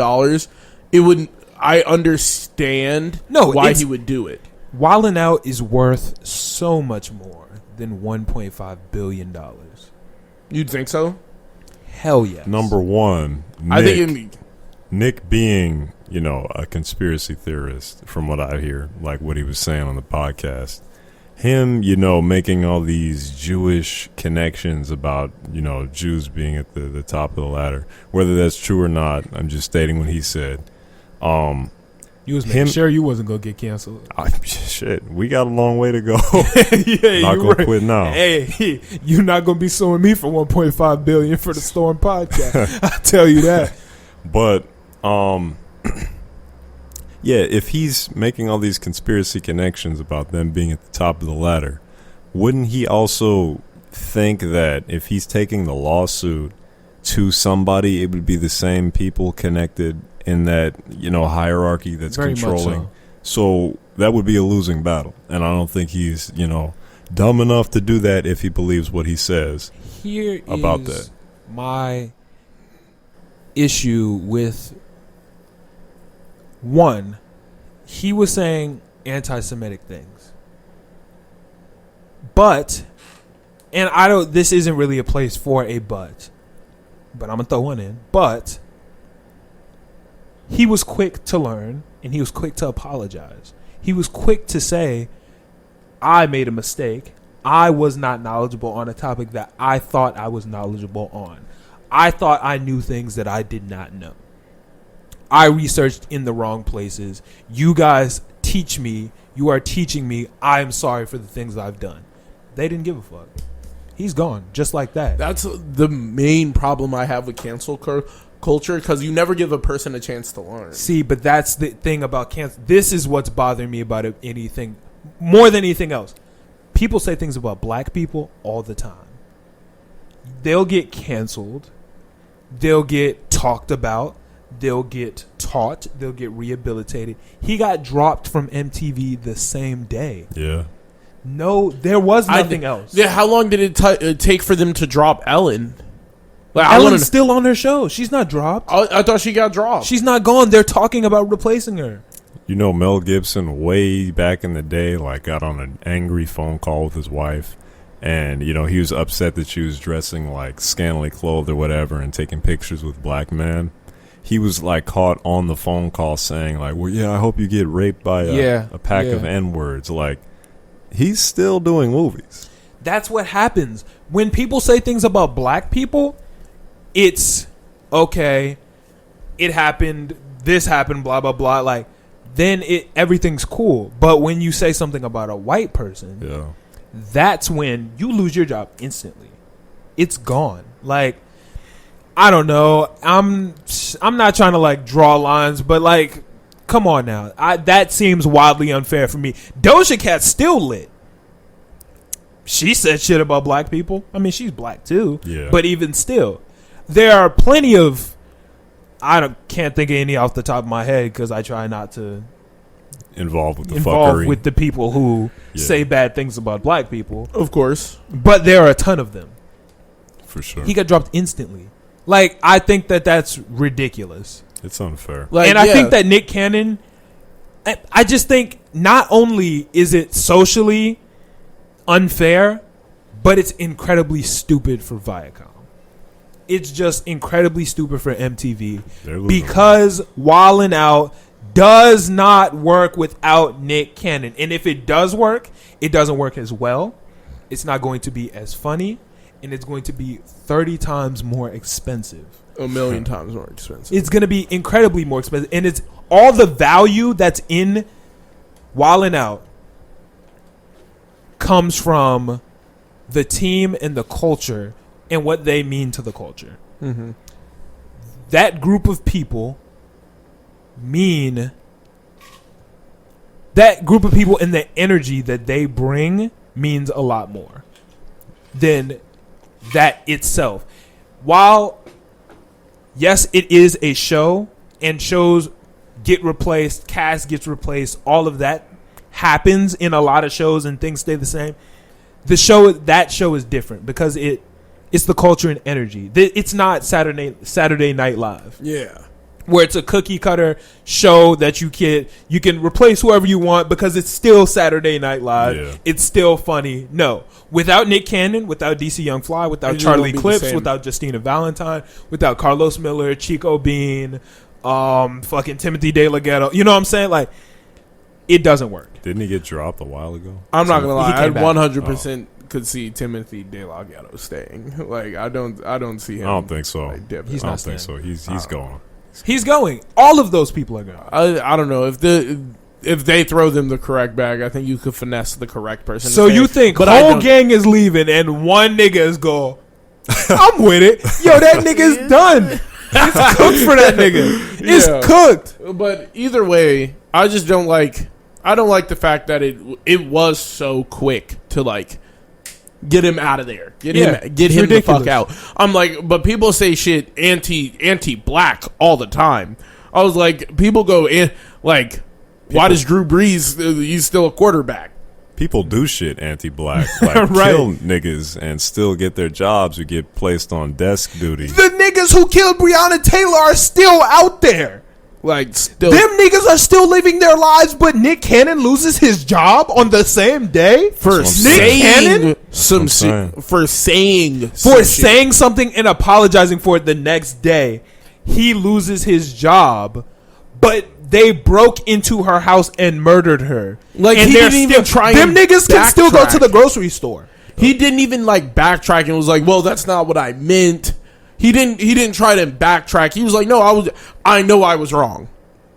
[SPEAKER 2] it would. I understand why he would do it.
[SPEAKER 1] Wildin' Out is worth so much more than $1.5 billion.
[SPEAKER 2] You'd think so?
[SPEAKER 1] Hell yes.
[SPEAKER 4] Number one,
[SPEAKER 2] I think
[SPEAKER 4] Nick being, a conspiracy theorist, from what I hear, like what he was saying on the podcast, him, making all these Jewish connections about, Jews being at the top of the ladder, whether that's true or not, I'm just stating what he said.
[SPEAKER 1] You was making sure you wasn't gonna get canceled.
[SPEAKER 4] Shit, we got a long way to go.
[SPEAKER 1] Yeah,
[SPEAKER 4] Not gonna quit now.
[SPEAKER 1] Hey, you're not gonna be suing me for $1.5 billion for the Storm podcast. I tell you that.
[SPEAKER 4] But yeah, if he's making all these conspiracy connections about them being at the top of the ladder, wouldn't he also think that if he's taking the lawsuit to somebody, it would be the same people connected in that, hierarchy that's
[SPEAKER 1] Very much
[SPEAKER 4] controlling? So that would be a losing battle. And I don't think he's, dumb enough to do that if he believes what he says.
[SPEAKER 1] Here
[SPEAKER 4] about
[SPEAKER 1] is
[SPEAKER 4] that.
[SPEAKER 1] my issue with one. He was saying anti-Semitic things, but, and I don't. This isn't really a place for a but I'm gonna throw one in. But he was quick to learn, and he was quick to apologize. He was quick to say, I made a mistake. I was not knowledgeable on a topic that I thought I was knowledgeable on. I thought I knew things that I did not know. I researched in the wrong places. You guys teach me. You are teaching me. I'm sorry for the things I've done. They didn't give a fuck. He's gone, just like that.
[SPEAKER 2] That's the main problem I have with cancel culture, because you never give a person a chance to learn.
[SPEAKER 1] See, but that's the thing about cancel. This is what's bothering me about anything, more than anything else. People say things about black people all the time. They'll get canceled. They'll get talked about. They'll get taught. They'll get rehabilitated. He got dropped from MTV the same day.
[SPEAKER 4] Yeah.
[SPEAKER 1] No, there was nothing else.
[SPEAKER 2] Yeah, how long did it take for them to drop Ellen? Like,
[SPEAKER 1] Ellen's still on her show. She's not dropped.
[SPEAKER 2] I thought she got dropped.
[SPEAKER 1] She's not gone. They're talking about replacing her.
[SPEAKER 4] Mel Gibson, way back in the day, got on an angry phone call with his wife. And, he was upset that she was dressing, scantily clothed or whatever and taking pictures with black men. He was, caught on the phone call saying, well, yeah, I hope you get raped by a pack of N-words. He's still doing movies.
[SPEAKER 1] That's what happens. When people say things about black people, it's, okay, it happened, this happened, blah, blah, blah. Then everything's cool. But when you say something about a white person,
[SPEAKER 4] Yeah.
[SPEAKER 1] that's when you lose your job instantly. It's gone. I don't know. I'm not trying to draw lines, but come on now. That seems wildly unfair for me. Doja Cat's still lit. She said shit about black people. I mean, she's black too.
[SPEAKER 4] Yeah.
[SPEAKER 1] But even still, there are plenty of. Can't think of any off the top of my head because I try not to
[SPEAKER 4] Involved with the
[SPEAKER 1] involve
[SPEAKER 4] fuckery.
[SPEAKER 1] with the people who say bad things about black people.
[SPEAKER 2] Of course.
[SPEAKER 1] But there are a ton of them.
[SPEAKER 4] For sure.
[SPEAKER 1] He got dropped instantly. I think that's ridiculous.
[SPEAKER 4] It's unfair.
[SPEAKER 1] I think that Nick Cannon, I just think not only is it socially unfair, but it's incredibly stupid for Viacom. It's just incredibly stupid for MTV because Wildin' Out does not work without Nick Cannon. And if it does work, it doesn't work as well. It's not going to be as funny. And it's going to be 30 times more expensive.
[SPEAKER 2] A million times more expensive.
[SPEAKER 1] It's going to be incredibly more expensive. And it's all the value that's in Wildin' Out comes from the team and the culture and what they mean to the culture.
[SPEAKER 2] Mm-hmm.
[SPEAKER 1] That group of people mean that group of people and the energy that they bring means a lot more than that itself. While, yes, it is a show, and shows get replaced, cast gets replaced, all of that happens in a lot of shows and things stay the same. That show is different because it's the culture and energy. It's not Saturday Night Live.
[SPEAKER 2] Yeah.
[SPEAKER 1] Where it's a cookie cutter show that you can replace whoever you want because it's still Saturday Night Live.
[SPEAKER 4] Yeah.
[SPEAKER 1] It's still funny. No, without Nick Cannon, without DC Young Fly, without
[SPEAKER 2] It
[SPEAKER 1] Charlie
[SPEAKER 2] won't be the
[SPEAKER 1] Clips,
[SPEAKER 2] same.
[SPEAKER 1] without Justina Valentine, without Carlos Miller, Chico Bean, fucking Timothy De La Ghetto. You know what I'm saying? Like, it doesn't work.
[SPEAKER 4] Didn't he get dropped a while ago?
[SPEAKER 2] I'm not gonna lie.
[SPEAKER 1] He
[SPEAKER 2] I
[SPEAKER 1] came back.
[SPEAKER 2] 100% could see Timothy De La Ghetto staying. Like I don't see him.
[SPEAKER 4] I don't think so.
[SPEAKER 2] like, dipping.
[SPEAKER 1] He's
[SPEAKER 4] I
[SPEAKER 1] not
[SPEAKER 4] don't think so.
[SPEAKER 1] staying.
[SPEAKER 4] He's gone.
[SPEAKER 1] He's going. All of those people are going.
[SPEAKER 2] I don't know if they throw them the correct bag. I think you could finesse the correct person. to
[SPEAKER 1] So
[SPEAKER 2] stay.
[SPEAKER 1] you think
[SPEAKER 2] But I
[SPEAKER 1] whole
[SPEAKER 2] don't-
[SPEAKER 1] gang is leaving and one nigga is go, I'm with it. Yo, that nigga's done. It's cooked for that nigga. It's
[SPEAKER 2] Yeah.
[SPEAKER 1] cooked.
[SPEAKER 2] But either way, I just don't like. I don't like the fact that it was so quick to like get him out of there. Get
[SPEAKER 1] Yeah,
[SPEAKER 2] him the
[SPEAKER 1] it's
[SPEAKER 2] fuck out. I'm like, but people say shit anti-black all the time. I was like, people go in like, why does Drew Brees? He's still a quarterback.
[SPEAKER 4] People do shit anti-black, like
[SPEAKER 1] Right.
[SPEAKER 4] kill niggas and still get their jobs or get placed on desk duty.
[SPEAKER 1] The niggas who killed Breonna Taylor are still out there.
[SPEAKER 2] Like still,
[SPEAKER 1] Them niggas are still living their lives, but Nick Cannon loses his job on the same day
[SPEAKER 2] for
[SPEAKER 4] That's what I'm
[SPEAKER 1] saying.
[SPEAKER 2] saying some
[SPEAKER 4] That's what I'm
[SPEAKER 2] shit. For saying
[SPEAKER 1] for
[SPEAKER 2] some shit.
[SPEAKER 1] saying something and apologizing for it the next day. He loses his job, but they broke into her house and murdered her.
[SPEAKER 2] Like,
[SPEAKER 1] and
[SPEAKER 2] he
[SPEAKER 1] they're
[SPEAKER 2] didn't even try
[SPEAKER 1] Them
[SPEAKER 2] and
[SPEAKER 1] niggas can still go to
[SPEAKER 2] backtrack.
[SPEAKER 1] the grocery store.
[SPEAKER 2] He didn't even like backtrack and was like, "Well, that's not what I meant." He didn't try to backtrack. He was like, "No, I know I was wrong."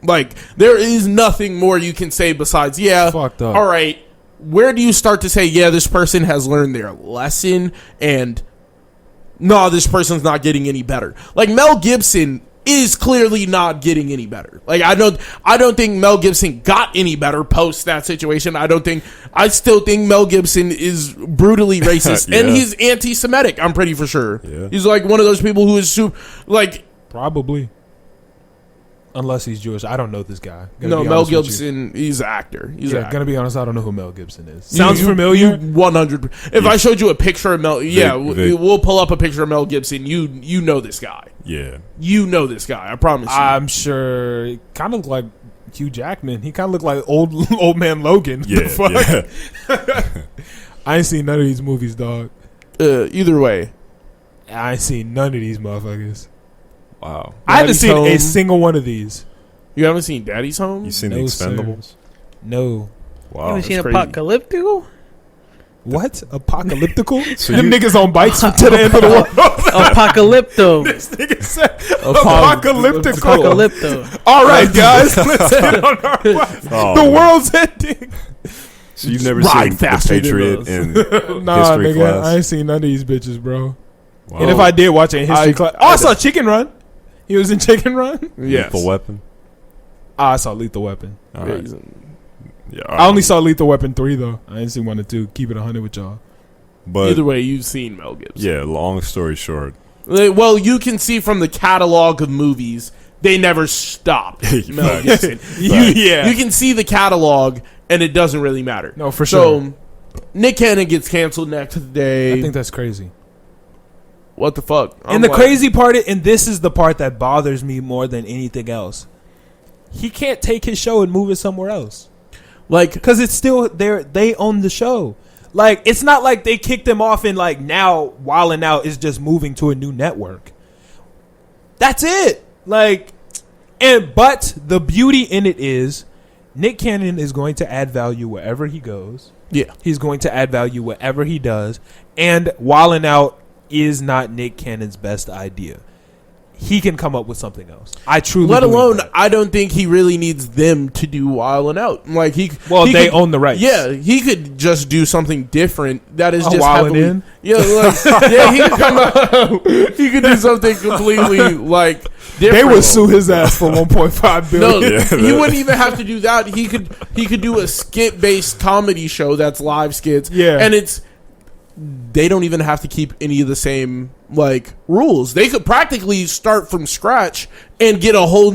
[SPEAKER 2] Like, there is nothing more you can say besides, "Yeah,
[SPEAKER 1] Fucked up.
[SPEAKER 2] all right." Where do you start to say, "Yeah, this person has learned their lesson," and no, this person's not getting any better? Like Mel Gibson is clearly not getting any better. Like I don't think Mel Gibson got any better post that situation. I still think Mel Gibson is brutally racist and
[SPEAKER 4] Yeah.
[SPEAKER 2] he's anti-Semitic. I'm pretty for sure.
[SPEAKER 4] Yeah.
[SPEAKER 2] He's like one of those people who is super like
[SPEAKER 1] Probably. Unless he's Jewish. I don't know this guy. Gonna
[SPEAKER 2] no
[SPEAKER 1] be
[SPEAKER 2] Mel
[SPEAKER 1] honest with you.
[SPEAKER 2] Gibson. He's an actor. He's an
[SPEAKER 1] Yeah,
[SPEAKER 2] actor.
[SPEAKER 1] gonna be honest, I don't know who Mel Gibson is. Sounds familiar.
[SPEAKER 2] 100. If I showed you a picture of Mel,
[SPEAKER 4] Vic.
[SPEAKER 2] we'll pull up a picture of Mel Gibson. You know this guy.
[SPEAKER 4] Yeah.
[SPEAKER 2] You know this guy. I promise you.
[SPEAKER 1] I'm sure. Kind of like Hugh Jackman. He kind of looked like old man Logan. The
[SPEAKER 4] Yeah.
[SPEAKER 1] fuck?
[SPEAKER 4] Yeah.
[SPEAKER 1] I ain't seen none of these movies, dog.
[SPEAKER 2] Either way,
[SPEAKER 1] I ain't seen none of these motherfuckers.
[SPEAKER 4] Wow.
[SPEAKER 1] I haven't
[SPEAKER 2] Daddy's
[SPEAKER 1] seen a
[SPEAKER 2] Home.
[SPEAKER 1] single one of these.
[SPEAKER 2] you haven't seen Daddy's Home.
[SPEAKER 4] You seen
[SPEAKER 1] No,
[SPEAKER 4] the
[SPEAKER 1] sir.
[SPEAKER 4] Expendables?
[SPEAKER 1] No.
[SPEAKER 4] Wow.
[SPEAKER 3] You ever seen
[SPEAKER 2] crazy.
[SPEAKER 3] Apocalyptical?
[SPEAKER 1] What? Apocalyptical?
[SPEAKER 4] So
[SPEAKER 1] Them
[SPEAKER 4] you-
[SPEAKER 1] niggas on bikes to the end of the world.
[SPEAKER 3] Apocalypto.
[SPEAKER 1] This nigga said
[SPEAKER 2] Apocalyptical.
[SPEAKER 1] apocalyptical.
[SPEAKER 3] Apocalypto.
[SPEAKER 1] All right, guys. Let's get on our way.
[SPEAKER 4] Oh,
[SPEAKER 1] The
[SPEAKER 4] man.
[SPEAKER 1] world's ending.
[SPEAKER 4] So you've never
[SPEAKER 2] Ride
[SPEAKER 4] seen
[SPEAKER 2] faster
[SPEAKER 4] The
[SPEAKER 2] than
[SPEAKER 4] Patriot
[SPEAKER 2] those.
[SPEAKER 4] in
[SPEAKER 1] Nah,
[SPEAKER 4] history
[SPEAKER 1] nigga.
[SPEAKER 4] class?
[SPEAKER 1] I ain't seen none of these bitches, bro.
[SPEAKER 4] Wow.
[SPEAKER 1] And if I did watch it in history
[SPEAKER 2] I-
[SPEAKER 1] class.
[SPEAKER 2] I
[SPEAKER 1] Oh, I saw Chicken Run. He was in Chicken Run.
[SPEAKER 2] Yes.
[SPEAKER 4] Lethal Weapon?
[SPEAKER 1] I saw Lethal Weapon.
[SPEAKER 4] All right. Yeah, all
[SPEAKER 1] I only
[SPEAKER 4] right.
[SPEAKER 1] saw Lethal Weapon 3, though. I didn't see 1 and 2. Keep it 100 with y'all.
[SPEAKER 4] But
[SPEAKER 2] Either way, you've seen Mel Gibson.
[SPEAKER 4] yeah, long story short,
[SPEAKER 2] Well, you can see from the catalog of movies, they never stopped. Mel
[SPEAKER 4] Facts.
[SPEAKER 2] Gibson.
[SPEAKER 1] Yeah.
[SPEAKER 2] You can see the catalog, and it doesn't really matter.
[SPEAKER 1] No, for sure.
[SPEAKER 2] So, Nick Cannon gets canceled next day.
[SPEAKER 1] I think that's crazy.
[SPEAKER 2] What the fuck?
[SPEAKER 1] And the crazy part, and this is the part that bothers me more than anything else. He can't take his show and move it somewhere else.
[SPEAKER 2] like,
[SPEAKER 1] Because it's still there. They own the show. Like, it's not like they kicked him off and like now Wild 'N Out is just moving to a new network. That's it. Like, but the beauty in it is Nick Cannon is going to add value wherever he goes.
[SPEAKER 2] yeah,
[SPEAKER 1] He's going to add value whatever he does. And Wild 'N Out is not Nick Cannon's best idea. he can come up with something else. I truly
[SPEAKER 2] Let
[SPEAKER 1] believe
[SPEAKER 2] alone,
[SPEAKER 1] that.
[SPEAKER 2] I don't think he really needs them to do Wild and Out. Like they
[SPEAKER 1] they own the rights.
[SPEAKER 2] Yeah, he could just do something different. That is just
[SPEAKER 1] Wild
[SPEAKER 2] heavily,
[SPEAKER 1] In?
[SPEAKER 2] Yeah, like, yeah, he could come out. He could do something completely like different.
[SPEAKER 1] They would sue his ass for 1.5
[SPEAKER 2] No,
[SPEAKER 1] billion.
[SPEAKER 4] Yeah,
[SPEAKER 2] he wouldn't even have to do that. He could do a skit based comedy show that's live skits.
[SPEAKER 1] Yeah.
[SPEAKER 2] And they don't even have to keep any of the same like rules. They could practically start from scratch and get a whole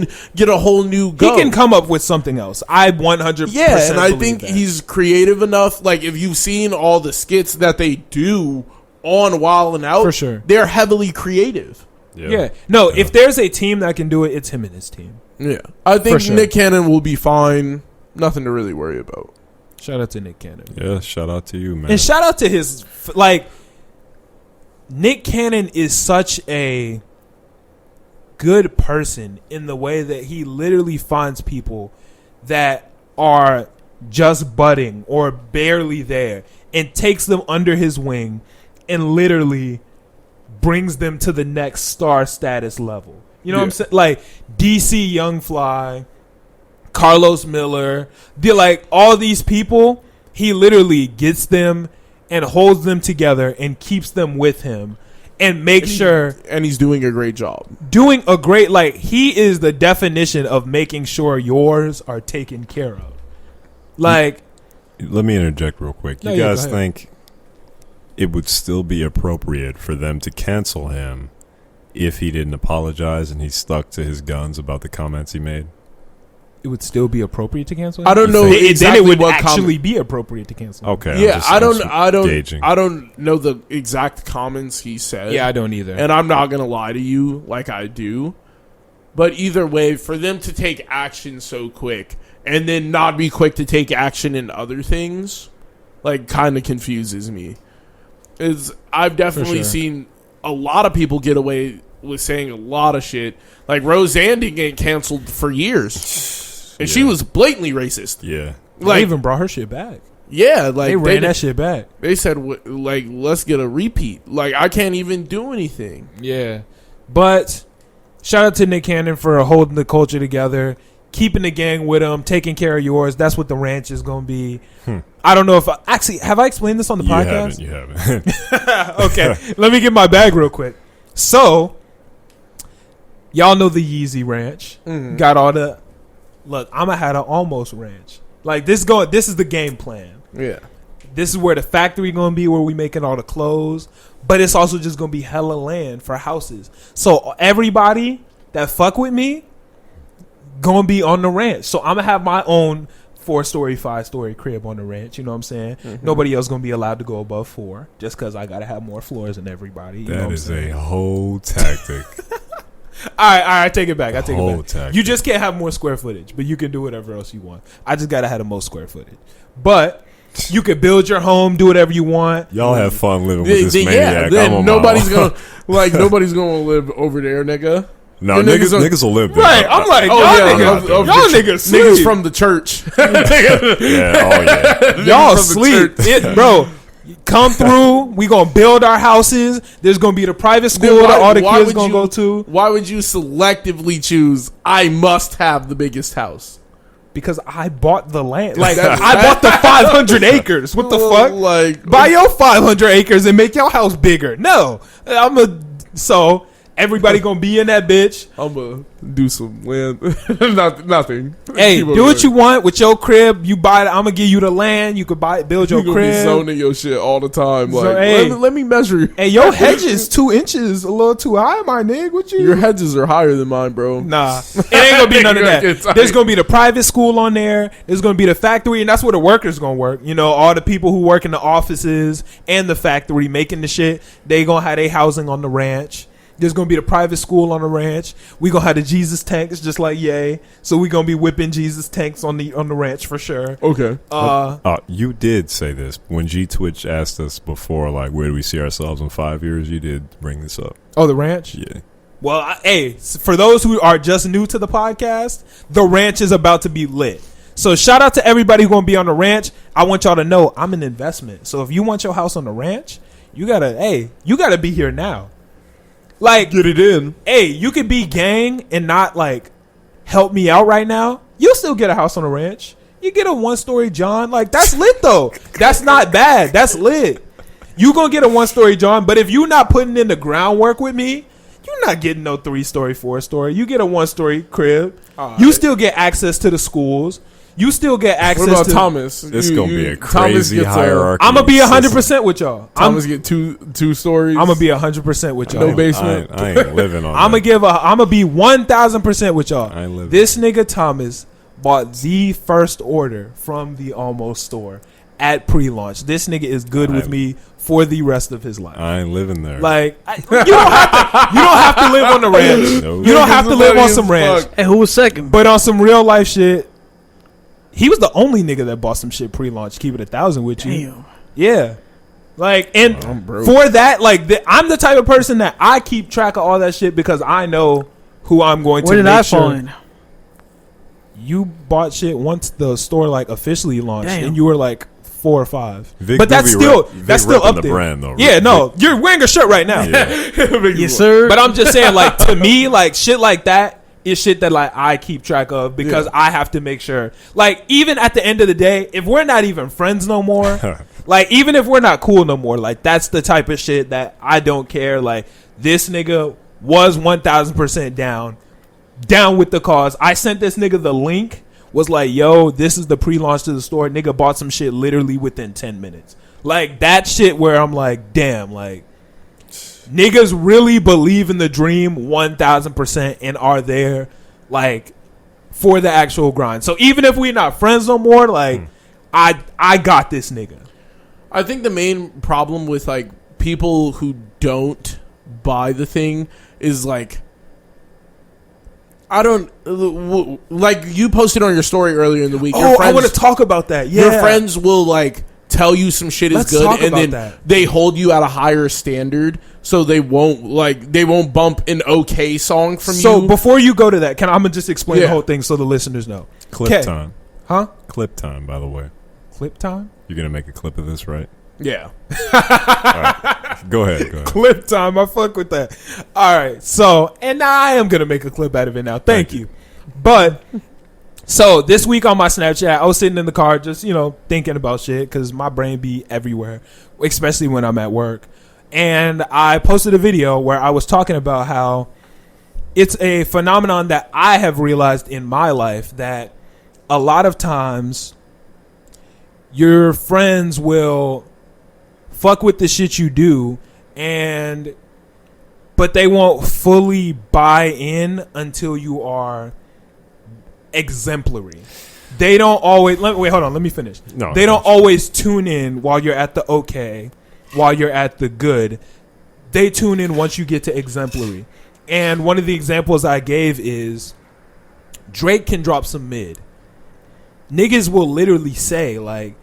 [SPEAKER 2] new go.
[SPEAKER 1] He can come up with something else. I 100%.
[SPEAKER 2] Yeah, and I
[SPEAKER 1] believe
[SPEAKER 2] think
[SPEAKER 1] that.
[SPEAKER 2] he's creative enough. Like if you've seen all the skits that they do on Wild and Out,
[SPEAKER 1] For sure.
[SPEAKER 2] they're heavily creative.
[SPEAKER 1] Yeah. No, if there's a team that can do it, it's him and his team.
[SPEAKER 2] Yeah, I think
[SPEAKER 1] For sure.
[SPEAKER 2] Nick Cannon will be fine. Nothing to really worry about.
[SPEAKER 1] Shout out to Nick Cannon.
[SPEAKER 4] Yeah, shout out to you, man.
[SPEAKER 1] And shout out to his, like, Nick Cannon is such a good person in the way that he literally finds people that are just budding or barely there and takes them under his wing and literally brings them to the next star status level. You know what I'm saying? Like DC Young Fly, Carlos Miller, all these people, he literally gets them and holds them together and keeps them with him and makes sure
[SPEAKER 2] And he's doing a great job.
[SPEAKER 1] doing a great, like, he is the definition of making sure yours are taken care of. Like,
[SPEAKER 4] Let me interject real quick.
[SPEAKER 1] No,
[SPEAKER 4] You
[SPEAKER 1] yeah, go
[SPEAKER 4] guys
[SPEAKER 1] ahead.
[SPEAKER 4] think it would still be appropriate for them to cancel him if he didn't apologize and he stuck to his guns about the comments he made?
[SPEAKER 1] it would still be appropriate to cancel him?
[SPEAKER 2] I don't know
[SPEAKER 4] think-
[SPEAKER 1] then
[SPEAKER 2] exactly
[SPEAKER 1] it would
[SPEAKER 2] what
[SPEAKER 1] actually be appropriate to cancel him.
[SPEAKER 4] Okay.
[SPEAKER 2] Yeah, I don't
[SPEAKER 4] gauging.
[SPEAKER 2] I don't know the exact comments he said.
[SPEAKER 1] Yeah, I don't either.
[SPEAKER 2] And I'm not going to lie to you like I do. But either way, for them to take action so quick and then not be quick to take action in other things, like, kind of confuses me. I've definitely
[SPEAKER 1] sure.
[SPEAKER 2] seen a lot of people get away with saying a lot of shit. Like, Roseanne didn't get canceled for years. And she
[SPEAKER 4] Yeah.
[SPEAKER 2] was blatantly racist.
[SPEAKER 4] Yeah.
[SPEAKER 1] They
[SPEAKER 2] Like,
[SPEAKER 1] even brought her shit back.
[SPEAKER 2] yeah, like
[SPEAKER 1] They ran that shit back.
[SPEAKER 2] They said, like, let's get a repeat. Like, I can't even do anything.
[SPEAKER 1] Yeah. But shout out to Nick Cannon for holding the culture together, keeping the gang with him, taking care of yours. That's what the ranch is going to be. I don't know if have I explained this on the podcast?
[SPEAKER 4] You haven't.
[SPEAKER 1] Okay. Let me get my bag real quick. So, y'all know the Yeezy Ranch. Got all the look, I'ma have an almost ranch. Like this is the game plan.
[SPEAKER 2] Yeah.
[SPEAKER 1] This is where the factory gonna be, where we making all the clothes, but it's also just gonna be hella land for houses. So everybody that fuck with me gonna be on the ranch. So I'm gonna have my own 4-story, 5-story crib on the ranch. You know what I'm saying? Nobody else gonna be allowed to go above 4, just because I gotta have more floors than everybody. You know
[SPEAKER 4] That
[SPEAKER 1] what
[SPEAKER 4] is
[SPEAKER 1] I'm saying?
[SPEAKER 4] a whole tactic.
[SPEAKER 1] All right, I take it back. I take it
[SPEAKER 4] Whole
[SPEAKER 1] back.
[SPEAKER 4] tactic.
[SPEAKER 1] You just can't have more square footage, but you can do whatever else you want. I just gotta have the most square footage. But you could build your home, do whatever you want.
[SPEAKER 4] Y'all have fun living with this maniac.
[SPEAKER 2] then
[SPEAKER 4] I'm a
[SPEAKER 2] nobody's
[SPEAKER 4] mile.
[SPEAKER 2] nobody's gonna live over there, nigga.
[SPEAKER 4] No,
[SPEAKER 2] Your niggas
[SPEAKER 4] niggas will live there.
[SPEAKER 1] Right, I'm like,
[SPEAKER 2] Oh,
[SPEAKER 1] y'all
[SPEAKER 2] yeah,
[SPEAKER 1] niggas,
[SPEAKER 2] of
[SPEAKER 1] y'all
[SPEAKER 2] the-
[SPEAKER 1] niggas
[SPEAKER 2] Niggas
[SPEAKER 1] sleep.
[SPEAKER 2] from the church.
[SPEAKER 4] Yeah, oh yeah.
[SPEAKER 1] Y'all
[SPEAKER 2] from the
[SPEAKER 1] sleep,
[SPEAKER 2] church.
[SPEAKER 1] bro. Come through. We gonna build our houses. There's gonna be the private school
[SPEAKER 2] Then
[SPEAKER 1] that all the
[SPEAKER 2] why
[SPEAKER 1] kids
[SPEAKER 2] would
[SPEAKER 1] gonna
[SPEAKER 2] you-
[SPEAKER 1] go to.
[SPEAKER 2] Why would you selectively choose? I must have the biggest house.
[SPEAKER 1] Because I bought the land. Like
[SPEAKER 2] That's-
[SPEAKER 1] I bought the 500 acres. What the fuck?
[SPEAKER 2] Like,
[SPEAKER 1] Buy your 500 acres and make your house bigger. No, so everybody gonna be in that bitch.
[SPEAKER 2] I'm gonna do some land. Nothing.
[SPEAKER 1] Hey,
[SPEAKER 2] Keep
[SPEAKER 1] do
[SPEAKER 2] it
[SPEAKER 1] what
[SPEAKER 2] going.
[SPEAKER 1] you want with your crib. You buy it. I'm gonna give you the land. You could buy it, build your
[SPEAKER 2] You gonna be
[SPEAKER 1] crib.
[SPEAKER 2] zoning your shit all the time.
[SPEAKER 1] So,
[SPEAKER 2] Like,
[SPEAKER 1] hey.
[SPEAKER 2] let me measure.
[SPEAKER 1] Hey, your hedge is 2 inches, a little too high, my nigga. What you?
[SPEAKER 2] Your hedges are higher than mine, bro.
[SPEAKER 1] Nah, it ain't gonna be none of
[SPEAKER 2] You're gonna get
[SPEAKER 1] that.
[SPEAKER 2] tight.
[SPEAKER 1] There's gonna be the private school on there. There's gonna be the factory, and that's where the workers gonna work. You know, all the people who work in the offices and the factory making the shit. They gonna have their housing on the ranch. There's gonna be the private school on the ranch. We gonna have the Jesus tanks, just like Ye. So we gonna be whipping Jesus tanks on the ranch for sure.
[SPEAKER 2] Okay.
[SPEAKER 4] You did say this when G Twitch asked us before, like, where do we see ourselves in 5 years? You did bring this up.
[SPEAKER 1] Oh, the ranch.
[SPEAKER 4] Yeah.
[SPEAKER 1] Well, hey, for those who are just new to the podcast, the ranch is about to be lit. So shout out to everybody who's going to be on the ranch. I want y'all to know I'm an investment. So if you want your house on the ranch, you gotta be here now. Like,
[SPEAKER 2] Get it in.
[SPEAKER 1] hey, you could be gang and not like help me out right now. You'll still get a house on the ranch. You get a 1-story John. Like, that's lit though. That's not bad. That's lit. You gonna get a 1-story John, but if you not putting in the groundwork with me, you're not getting no 3-story, 4-story. You get a 1-story crib. You still get access to the schools. You still get access
[SPEAKER 2] What about
[SPEAKER 1] to
[SPEAKER 2] Thomas?
[SPEAKER 4] It's gonna be a
[SPEAKER 2] Thomas
[SPEAKER 4] crazy
[SPEAKER 2] gets
[SPEAKER 4] hierarchy.
[SPEAKER 1] I'm gonna be
[SPEAKER 4] system.
[SPEAKER 1] 100% with y'all.
[SPEAKER 2] Thomas get two stories.
[SPEAKER 1] I'm gonna be 100% with y'all.
[SPEAKER 2] No basement.
[SPEAKER 4] I ain't living on.
[SPEAKER 1] I'm
[SPEAKER 4] that.
[SPEAKER 1] gonna be 1,000% with y'all.
[SPEAKER 4] I ain't living.
[SPEAKER 1] This nigga Thomas bought the first order from the Almost store at pre-launch. This nigga is good with me for the rest of his life.
[SPEAKER 4] I ain't living there.
[SPEAKER 1] Like, you don't have to live on the ranch.
[SPEAKER 4] No.
[SPEAKER 1] You don't have to live on some ranch.
[SPEAKER 3] Hey, who was second?
[SPEAKER 1] But on some real life shit, he was the only nigga that bought some shit pre-launch. Keep it 1,000 with you.
[SPEAKER 3] Damn.
[SPEAKER 1] Yeah. Like, and
[SPEAKER 2] I'm broke.
[SPEAKER 1] for that, like, I'm the type of person that I keep track of all that shit because I know who I'm going to
[SPEAKER 3] Where did
[SPEAKER 1] make
[SPEAKER 3] I
[SPEAKER 1] sure.
[SPEAKER 3] fall in?
[SPEAKER 1] You bought shit once the store like officially launched,
[SPEAKER 3] Damn.
[SPEAKER 1] and you were like 4 or 5.
[SPEAKER 4] Vic
[SPEAKER 1] but that's
[SPEAKER 4] do be
[SPEAKER 1] still
[SPEAKER 4] Vic
[SPEAKER 1] that's still
[SPEAKER 4] repping
[SPEAKER 1] up
[SPEAKER 4] the
[SPEAKER 1] there.
[SPEAKER 4] brand, though.
[SPEAKER 1] Yeah,
[SPEAKER 4] Vic-
[SPEAKER 1] no, you're wearing a shirt right now.
[SPEAKER 4] Yeah.
[SPEAKER 3] Yes, sir.
[SPEAKER 1] But I'm just saying, like, to me, like, shit like that is shit that like I keep track of because I have to make sure. Like, even at the end of the day, if we're not even friends no more, like, even if we're not cool no more, like, that's the type of shit that I don't care. Like, this nigga was 1,000% down with the cause. I sent this nigga the link. Was like, yo, this is the pre-launch to the store. Nigga bought some shit literally within 10 minutes. Like, that shit where I'm like, damn, like, niggas really believe in the dream 1,000% and are there, like, for the actual grind. So even if we're not friends no more, like, I got this nigga.
[SPEAKER 2] I think the main problem with like people who don't buy the thing is like, I don't like you posted on your story earlier in the week.
[SPEAKER 1] Oh, I want to talk about that. Yeah,
[SPEAKER 2] Your friends will like tell you some shit
[SPEAKER 1] Let's
[SPEAKER 2] is
[SPEAKER 1] talk
[SPEAKER 2] good, and
[SPEAKER 1] about
[SPEAKER 2] then
[SPEAKER 1] that.
[SPEAKER 2] they hold you at a higher standard, so they won't bump an okay song from you.
[SPEAKER 1] So before you go to that, I'm gonna just explain the
[SPEAKER 2] Yeah.
[SPEAKER 1] whole thing so the listeners know.
[SPEAKER 4] Clip
[SPEAKER 1] 'Kay.
[SPEAKER 4] time.
[SPEAKER 1] Huh?
[SPEAKER 4] Clip time. By the way,
[SPEAKER 1] Clip time.
[SPEAKER 4] you're gonna make a clip of this, right?
[SPEAKER 2] yeah,
[SPEAKER 4] Go ahead. Go ahead.
[SPEAKER 1] Clip time. I fuck with that. All right. So, and now I am gonna make a clip out of it now. Thank you. But so this week on my Snapchat, I was sitting in the car just, thinking about shit because my brain be everywhere, especially when I'm at work. And I posted a video where I was talking about how it's a phenomenon that I have realized in my life that a lot of times your friends will fuck with the shit you do, but they won't fully buy in until you are exemplary. They don't always wait, hold on, let me finish.
[SPEAKER 4] No,
[SPEAKER 1] They don't always tune in while you're at the okay, while you're at the good. They tune in once you get to exemplary. And one of the examples I gave is Drake can drop some mid. Niggas will literally say like,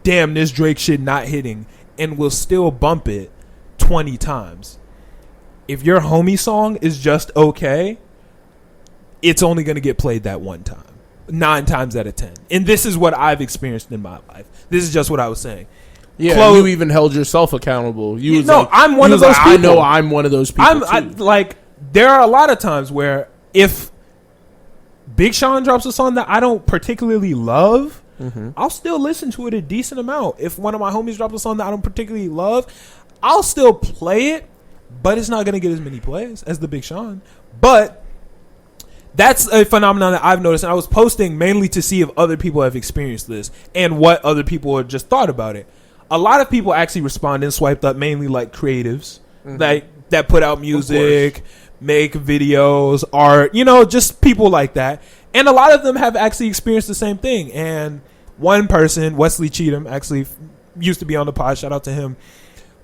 [SPEAKER 1] damn, this Drake shit not hitting, and will still bump it 20 times. If your homie song is just okay, it's only going to get played that one time. 9 times out of 10. And this is what I've experienced in my life. This is just what I was saying.
[SPEAKER 2] yeah.
[SPEAKER 1] Close-
[SPEAKER 2] You even held yourself accountable. You was
[SPEAKER 1] No,
[SPEAKER 2] like,
[SPEAKER 1] I'm one
[SPEAKER 2] you
[SPEAKER 1] of
[SPEAKER 2] was
[SPEAKER 1] those
[SPEAKER 2] like, I
[SPEAKER 1] people.
[SPEAKER 2] know I'm one of those people.
[SPEAKER 1] There are a lot of times where if Big Sean drops a song that I don't particularly love, I'll still listen to it a decent amount. If one of my homies drops a song that I don't particularly love, I'll still play it, but it's not going to get as many plays as the Big Sean. But that's a phenomenon that I've noticed, and I was posting mainly to see if other people have experienced this and what other people have just thought about it. A lot of people actually respond and swiped up, mainly like creatives that put out music, make videos, art, just people like that. And a lot of them have actually experienced the same thing. And one person, Wesley Cheatham, actually used to be on the pod, shout out to him,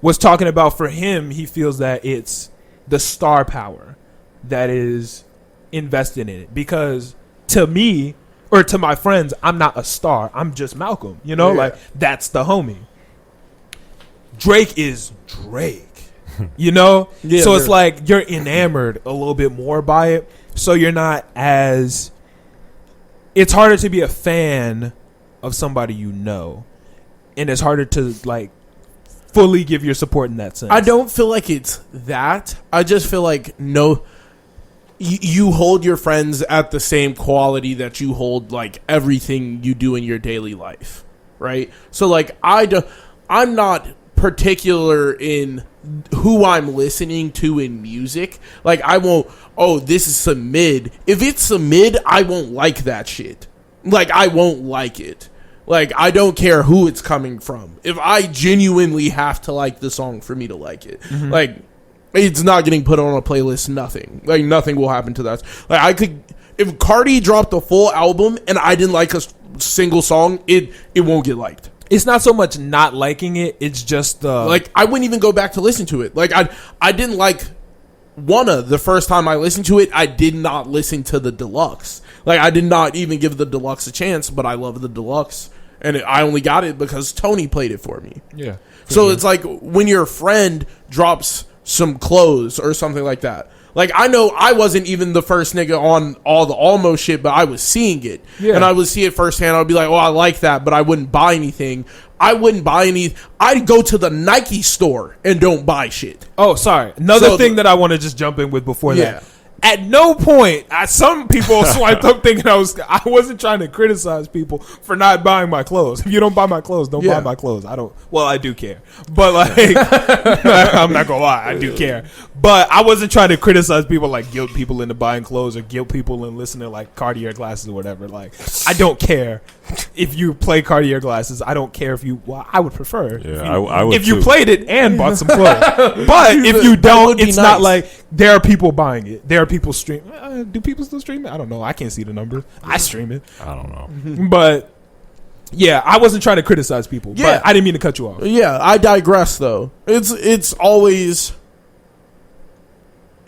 [SPEAKER 1] was talking about for him, he feels that it's the star power that is invested in it. Because to me, or to my friends, I'm not a star. I'm just Malcolm. Like, that's the homie. Drake is Drake.
[SPEAKER 2] Yeah,
[SPEAKER 1] So it's like you're enamored a little bit more by it. So you're not as... It's harder to be a fan of somebody you know. And it's harder to, like, fully give your support in that sense.
[SPEAKER 2] I don't feel like it's that. I just feel like you hold your friends at the same quality that you hold like everything you do in your daily life, right? So like I'm not particular in who I'm listening to in music. Like I won't, oh, this is some mid. If it's some mid, I won't like that shit. Like I won't like it. Like I don't care who it's coming from. If I genuinely have to like the song for me to like it, like it's not getting put on a playlist. Nothing. Like nothing will happen to that. Like I could, if Cardi dropped a full album and I didn't like a single song, it won't get liked.
[SPEAKER 1] It's not so much not liking it. It's just
[SPEAKER 2] like I wouldn't even go back to listen to it. Like I didn't like Wanna the first time I listened to it. I did not listen to the deluxe. Like I did not even give the deluxe a chance. But I love the deluxe, and I only got it because Tony played it for me.
[SPEAKER 1] Yeah.
[SPEAKER 2] So it's like when your friend drops some clothes or something like that. Like, I know I wasn't even the first nigga on all the Almost shit, but I was seeing it.
[SPEAKER 1] Yeah.
[SPEAKER 2] And I would see it firsthand. I would be like, oh, I like that, but I wouldn't buy anything. I'd go to the Nike store and don't buy shit.
[SPEAKER 1] Oh, sorry. Another thing that I want to just jump in with before that. At no point, some people swiped up thinking I wasn't trying to criticize people for not buying my clothes. If you don't buy my clothes, don't buy my clothes. I do care. But like, I'm not gonna lie, I do care. But I wasn't trying to criticize people, like guilt people into buying clothes or guilt people in listening to like Cartier glasses or whatever. Like, I don't care if you play Cartier glasses. I don't care if you, I would prefer.
[SPEAKER 4] Yeah, I would
[SPEAKER 1] if you
[SPEAKER 4] too.
[SPEAKER 1] played it and bought some clothes. But if you don't, it's not like there are people buying it. There are people streaming. Do people still stream it? I don't know. I can't see the numbers. I stream it.
[SPEAKER 4] I don't know.
[SPEAKER 1] But yeah, I wasn't trying to criticize people.
[SPEAKER 2] Yeah.
[SPEAKER 1] But I didn't mean to cut you off.
[SPEAKER 2] Yeah, I digress though. It's always,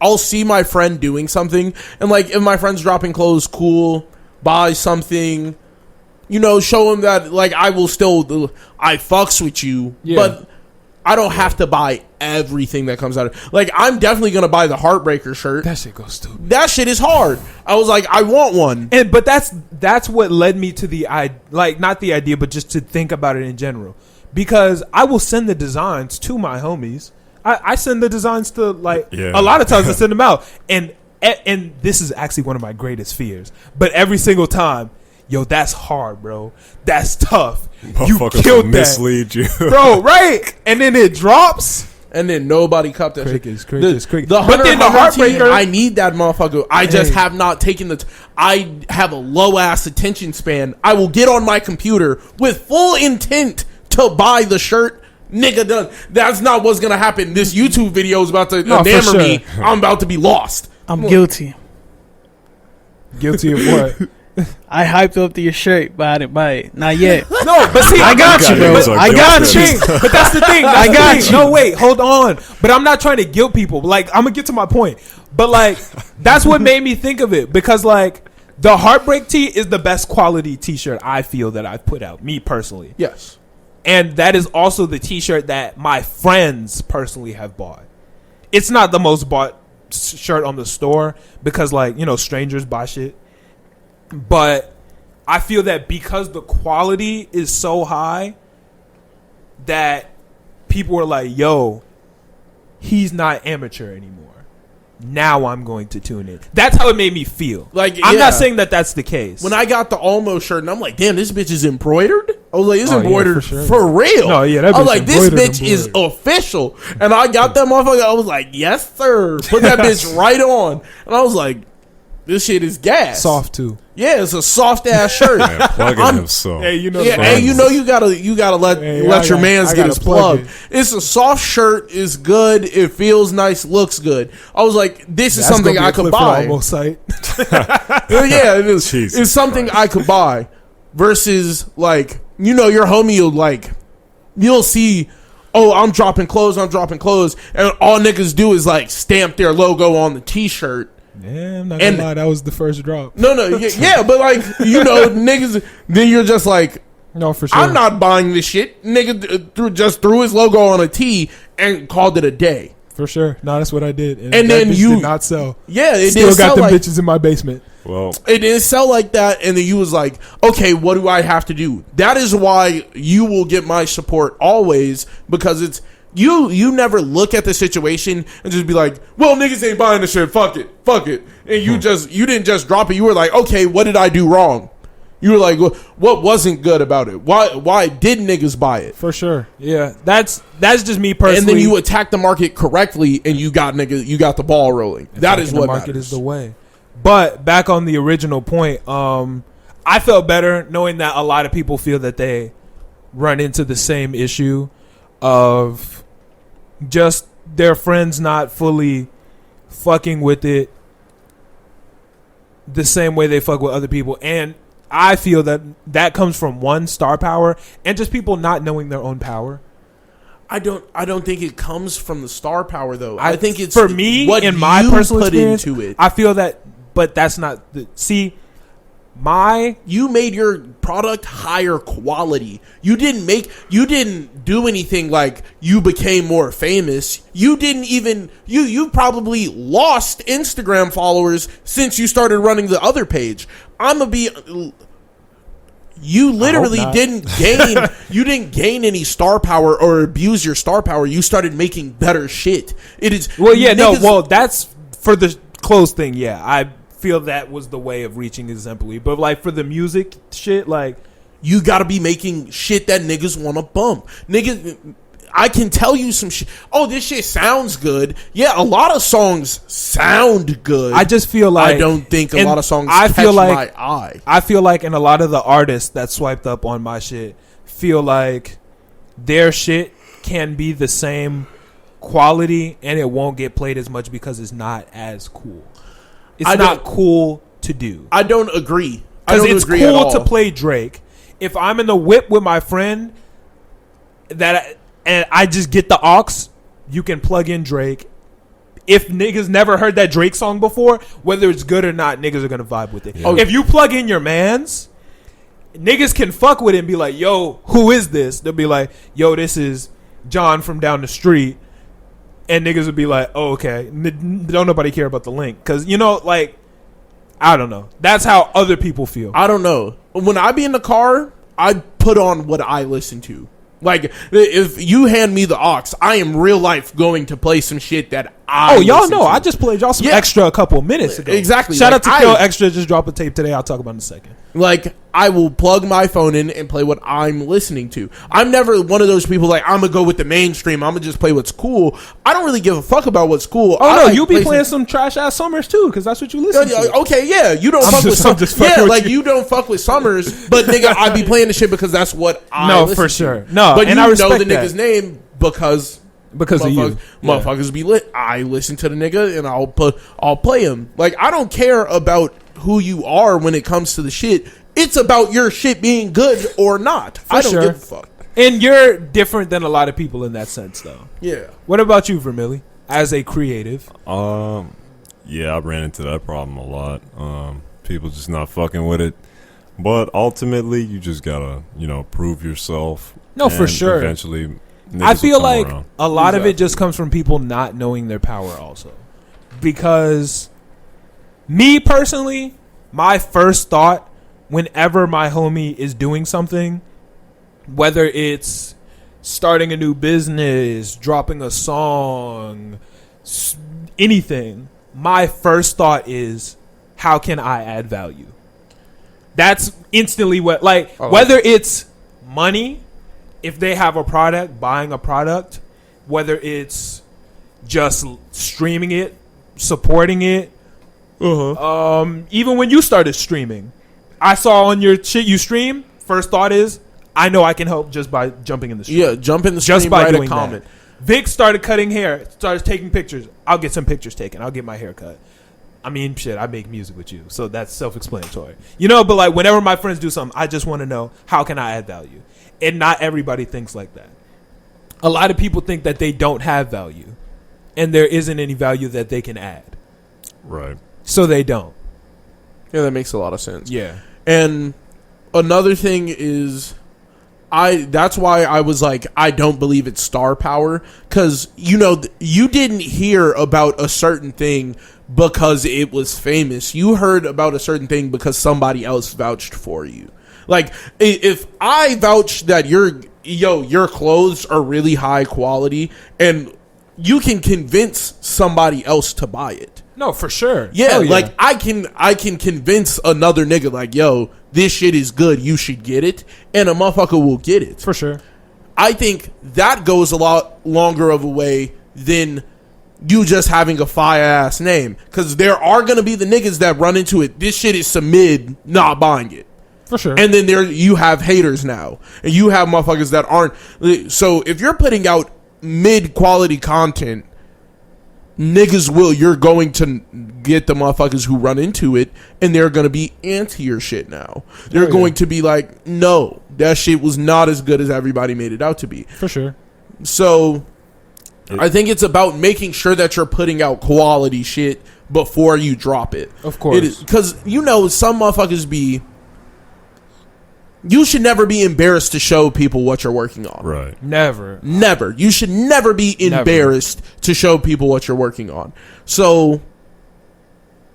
[SPEAKER 2] I'll see my friend doing something, and like if my friend's dropping clothes, cool, buy something, show him that like I fucks with you, but I don't have to buy everything that comes out of. Like, I'm definitely gonna buy the Heartbreaker shirt.
[SPEAKER 1] That shit goes stupid.
[SPEAKER 2] That shit is hard. I was like, I want one.
[SPEAKER 1] But that's what led me to not the idea, but just to think about it in general. Because I will send the designs to my homies. I send the designs to a lot of times I send them out, and this is actually one of my greatest fears. But every single time, yo, that's hard, bro. That's tough. You killed that.
[SPEAKER 4] Mislead you,
[SPEAKER 1] bro. Right, and then it drops,
[SPEAKER 2] and then nobody cupped that
[SPEAKER 1] crickets.
[SPEAKER 2] The
[SPEAKER 1] but then the Heartbreaker,
[SPEAKER 2] I need that motherfucker. I just have not taken I have a low ass attention span. I will get on my computer with full intent to buy the shirt. Nigga, that's not what's gonna happen. This YouTube video is about to enamor me. I'm about to be lost.
[SPEAKER 3] I'm guilty.
[SPEAKER 1] Guilty of what?
[SPEAKER 3] I hyped up to your shirt, but I didn't buy it. Not yet.
[SPEAKER 1] No, but see,
[SPEAKER 3] I got you, bro. I got you.
[SPEAKER 1] But that's the thing. I got you. No, wait, hold on. But I'm not trying to guilt people. Like, I'm gonna get to my point. But like, that's what made me think of it, because like, the Heartbreak tee is the best quality T-shirt I feel that I've put out, me personally.
[SPEAKER 2] Yes.
[SPEAKER 1] And that is also the T-shirt that my friends personally have bought. It's not the most bought shirt on the store because, like, strangers buy shit. But I feel that because the quality is so high that people are like, yo, he's not amateur anymore. Now I'm going to tune in. That's how it made me feel. Like, I'm not saying that that's the case.
[SPEAKER 2] When I got the Almost shirt, and I'm like, damn, this bitch is embroidered. I was like, it's embroidered for real.
[SPEAKER 1] No, yeah, that
[SPEAKER 2] I was like, this bitch is official. And I got that motherfucker. I was like, yes, sir. Put that bitch right on. And I was like, this shit is gas.
[SPEAKER 1] Soft too.
[SPEAKER 2] Yeah, it's a soft ass shirt.
[SPEAKER 4] Man, plugging him so.
[SPEAKER 1] Hey, you
[SPEAKER 2] gotta let your mans get his plug. It's a soft shirt. It's good. It feels nice. Looks good. I was like, this is something I could buy.
[SPEAKER 1] Almost site.
[SPEAKER 2] Yeah, it is.
[SPEAKER 4] Jesus
[SPEAKER 2] it's something
[SPEAKER 4] Christ.
[SPEAKER 2] I could buy. Versus like, your homie will you'll see, oh, I'm dropping clothes, and all niggas do is like stamp their logo on the T-shirt.
[SPEAKER 1] Yeah, I'm not gonna lie, that was the first drop.
[SPEAKER 2] No, yeah, but like, niggas, then you're just like,
[SPEAKER 1] no, for sure.
[SPEAKER 2] I'm not buying this shit. Nigga just threw his logo on a tee and called it a day.
[SPEAKER 1] For sure. No, that's what I did.
[SPEAKER 2] And then
[SPEAKER 1] did not sell.
[SPEAKER 2] Yeah, it
[SPEAKER 1] still
[SPEAKER 2] did
[SPEAKER 1] got
[SPEAKER 2] sell
[SPEAKER 1] them bitches in my basement.
[SPEAKER 4] Well,
[SPEAKER 2] It didn't sell like that, and then you was like, okay, what do I have to do? That is why you will get my support always, because it's you never look at the situation and just be like, well, niggas ain't buying the shit, fuck it, and you didn't just drop it. You were like, okay, what did I do wrong? You were like, what wasn't good about it? Why did niggas buy it?
[SPEAKER 1] For sure. Yeah. That's just me personally.
[SPEAKER 2] And then you attack the market correctly, and you got the ball rolling. That is what
[SPEAKER 1] the market
[SPEAKER 2] matters.
[SPEAKER 1] is the way. But back on the original point, I felt better knowing that a lot of people feel that they run into the same issue of just their friends not fully fucking with it the same way they fuck with other people. And I feel that comes from one, star power, and just people not knowing their own power.
[SPEAKER 2] I don't think it comes from the star power though. I think it's
[SPEAKER 1] for me
[SPEAKER 2] what
[SPEAKER 1] in my
[SPEAKER 2] you
[SPEAKER 1] personal
[SPEAKER 2] put
[SPEAKER 1] experience.
[SPEAKER 2] into it.
[SPEAKER 1] I feel that, but that's not the
[SPEAKER 2] You made your product higher quality. You didn't do anything like you became more famous. You didn't even you probably lost Instagram followers since you started running the other page. You literally didn't gain any star power or abuse your star power. You started making better shit. It is
[SPEAKER 1] that's for the clothes thing. Yeah, I feel that was the way of reaching exemplary. But like for the music shit, like
[SPEAKER 2] you got to be making shit that niggas want to bump. Niggas, I can tell you some shit. Oh, this shit sounds good. Yeah, a lot of songs sound good.
[SPEAKER 1] I just feel like
[SPEAKER 2] I don't think a lot of songs
[SPEAKER 1] I
[SPEAKER 2] catch
[SPEAKER 1] feel like,
[SPEAKER 2] my eye.
[SPEAKER 1] I feel like, and a lot of the artists that swiped up on my shit feel like their shit can be the same quality and it won't get played as much because it's not as cool. It's not cool to do.
[SPEAKER 2] I don't agree.
[SPEAKER 1] Because it's cool to play Drake. If I'm in the whip with my friend and I just get the aux, you can plug in Drake. If niggas never heard that Drake song before, whether it's good or not, niggas are going to vibe with it.
[SPEAKER 4] Yeah.
[SPEAKER 1] If you plug in your mans, niggas can fuck with it and be like, yo, who is this? They'll be like, yo, this is John from down the street. And niggas would be like, oh, okay. Don't nobody care about the link. Because, like, I don't know. That's how other people feel.
[SPEAKER 2] I don't know. When I be in the car, I put on what I listen to. Like, if you hand me the aux, I am real life going to play some shit that
[SPEAKER 1] y'all know. I just played y'all some extra a couple minutes ago.
[SPEAKER 2] Exactly.
[SPEAKER 1] Shout out to Kill Extra. Just drop a tape today. I'll talk about it in a second.
[SPEAKER 2] Like, I will plug my phone in and play what I'm listening to. I'm never one of those people like, I'm going to go with the mainstream. I'm going to just play what's cool. I don't really give a fuck about what's cool.
[SPEAKER 1] Oh, no, you be playing some trash-ass Summers, too, because that's what you listen to.
[SPEAKER 2] Okay, yeah. You don't fuck with Summers. Yeah, like, you don't fuck with Summers, but, nigga, I be playing the shit because that's what I listen to.
[SPEAKER 1] No, for sure. No,
[SPEAKER 2] but
[SPEAKER 1] and
[SPEAKER 2] you
[SPEAKER 1] I
[SPEAKER 2] know the
[SPEAKER 1] respect
[SPEAKER 2] nigga's name because
[SPEAKER 1] of you.
[SPEAKER 2] Motherfuckers be lit. I listen to the nigga and I'll play him. Like, I don't care about who you are when it comes to the shit. It's about your shit being good or not. I don't give a fuck.
[SPEAKER 1] And you're different than a lot of people in that sense, though.
[SPEAKER 2] Yeah.
[SPEAKER 1] What about you, Vermilly, as a creative?
[SPEAKER 4] Yeah, I ran into that problem a lot. People just not fucking with it. But ultimately, you just gotta, prove yourself.
[SPEAKER 1] No, for sure.
[SPEAKER 4] Eventually,
[SPEAKER 1] I feel like
[SPEAKER 4] around.
[SPEAKER 1] a lot of it just comes from people not knowing their power also. Because me personally, my first thought whenever my homie is doing something, whether it's starting a new business, dropping a song, anything, my first thought is, how can I add value? That's instantly whether it's money, if they have a product, buying a product, whether it's just streaming it, supporting it. Even when you started streaming, I saw on your shit you stream, first thought is, I know I can help just by jumping in the stream.
[SPEAKER 2] Yeah, jump in the stream,
[SPEAKER 1] just by
[SPEAKER 2] write
[SPEAKER 1] doing
[SPEAKER 2] a comment.
[SPEAKER 1] That. Vic started cutting hair, started taking pictures. I'll get some pictures taken. I'll get my hair cut. I mean, shit, I make music with you, so that's self-explanatory. But like whenever my friends do something, I just want to know, how can I add value? And not everybody thinks like that. A lot of people think that they don't have value, and there isn't any value that they can add.
[SPEAKER 4] Right.
[SPEAKER 1] So they don't.
[SPEAKER 2] Yeah, that makes a lot of sense.
[SPEAKER 1] Yeah.
[SPEAKER 2] And another thing is, that's why I was like, I don't believe it's star power, because you didn't hear about a certain thing because it was famous. You heard about a certain thing because somebody else vouched for you. Like, if I vouch that your clothes are really high quality, and you can convince somebody else to buy it.
[SPEAKER 1] No, for sure.
[SPEAKER 2] Yeah,
[SPEAKER 1] Hell
[SPEAKER 2] like I can convince another nigga like, yo, this shit is good, you should get it, and a motherfucker will get it.
[SPEAKER 1] for sure.
[SPEAKER 2] I think that goes a lot longer of a way than you just having a fire ass name, because there are gonna be the niggas that run into it. This shit is some mid, not buying it.
[SPEAKER 1] For sure.
[SPEAKER 2] And then you have haters now, and you have motherfuckers that aren't. So if you're putting out mid quality content, you're going to get the motherfuckers who run into it, and they're going to be anti your shit now. They're going to be like, no, that shit was not as good as everybody made it out to be.
[SPEAKER 1] for sure.
[SPEAKER 2] So I think it's about making sure that you're putting out quality shit before you drop it.
[SPEAKER 1] Of course.
[SPEAKER 2] Because, some motherfuckers be... You should never be embarrassed to show people what you're working on.
[SPEAKER 4] Right.
[SPEAKER 1] Never.
[SPEAKER 2] Never. You should never be embarrassed to show people what you're working on. So,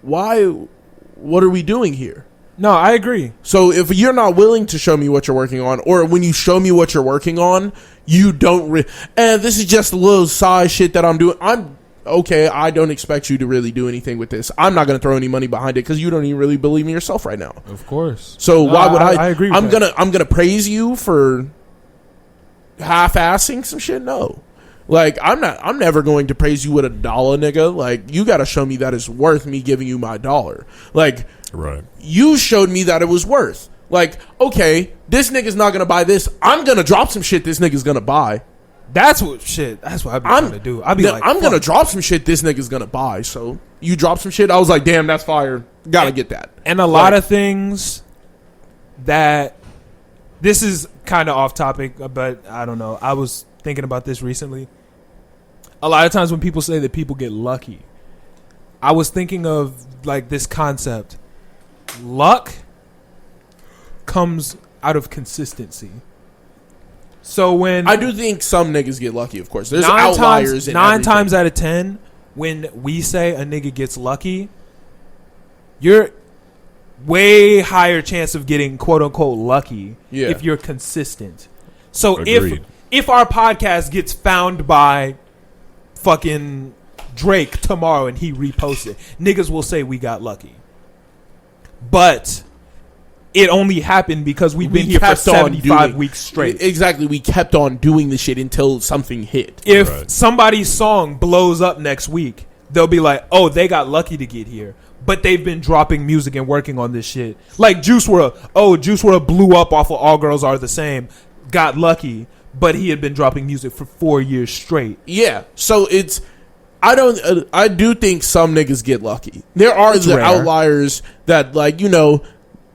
[SPEAKER 2] what are we doing here?
[SPEAKER 1] No, I agree.
[SPEAKER 2] So, if you're not willing to show me what you're working on, or when you show me what you're working on, you don't... and this is just a little side shit that I'm doing. Okay, I don't expect you to really do anything with this. I'm not going to throw any money behind it because you don't even really believe in yourself right now.
[SPEAKER 1] Of course.
[SPEAKER 2] So why would I
[SPEAKER 1] agree with
[SPEAKER 2] I'm gonna praise you for half-assing some shit? No. Like, I'm never going to praise you with $1, nigga. Like, you got to show me that it's worth me giving you my $1. Like,
[SPEAKER 4] Right.
[SPEAKER 2] you showed me that it was worth. Like, okay, this nigga's not going to buy this. I'm going to drop some shit this nigga's going to buy.
[SPEAKER 1] That's what I've been trying to do. I'll be like,
[SPEAKER 2] I'm going to drop some shit this nigga's going to buy. So, you drop some shit. I was like, damn, that's fire. Got to get that.
[SPEAKER 1] And a lot of things that... This is kind of off topic, but I don't know. I was thinking about this recently. A lot of times when people say that people get lucky, I was thinking of like this concept. Luck comes out of consistency. So when
[SPEAKER 2] I do think some niggas get lucky, of course. There's outliers in
[SPEAKER 1] nine
[SPEAKER 2] everything.
[SPEAKER 1] times out of 10, when we say a nigga gets lucky, you're way higher chance of getting quote unquote lucky if you're consistent. So
[SPEAKER 4] Agreed.
[SPEAKER 1] if our podcast gets found by fucking Drake tomorrow and he reposts it, niggas will say we got lucky. But it only happened because we've been here for 75 weeks straight.
[SPEAKER 2] Exactly. We kept on doing this shit until something hit.
[SPEAKER 1] If somebody's song blows up next week, they'll be like, oh, they got lucky to get here. But they've been dropping music and working on this shit. Like Juice WRLD. Oh, Juice WRLD blew up off of All Girls Are the Same. Got lucky. But he had been dropping music for 4 years straight.
[SPEAKER 2] Yeah. So it's... I do think some niggas get lucky. There are the outliers that, like, you know,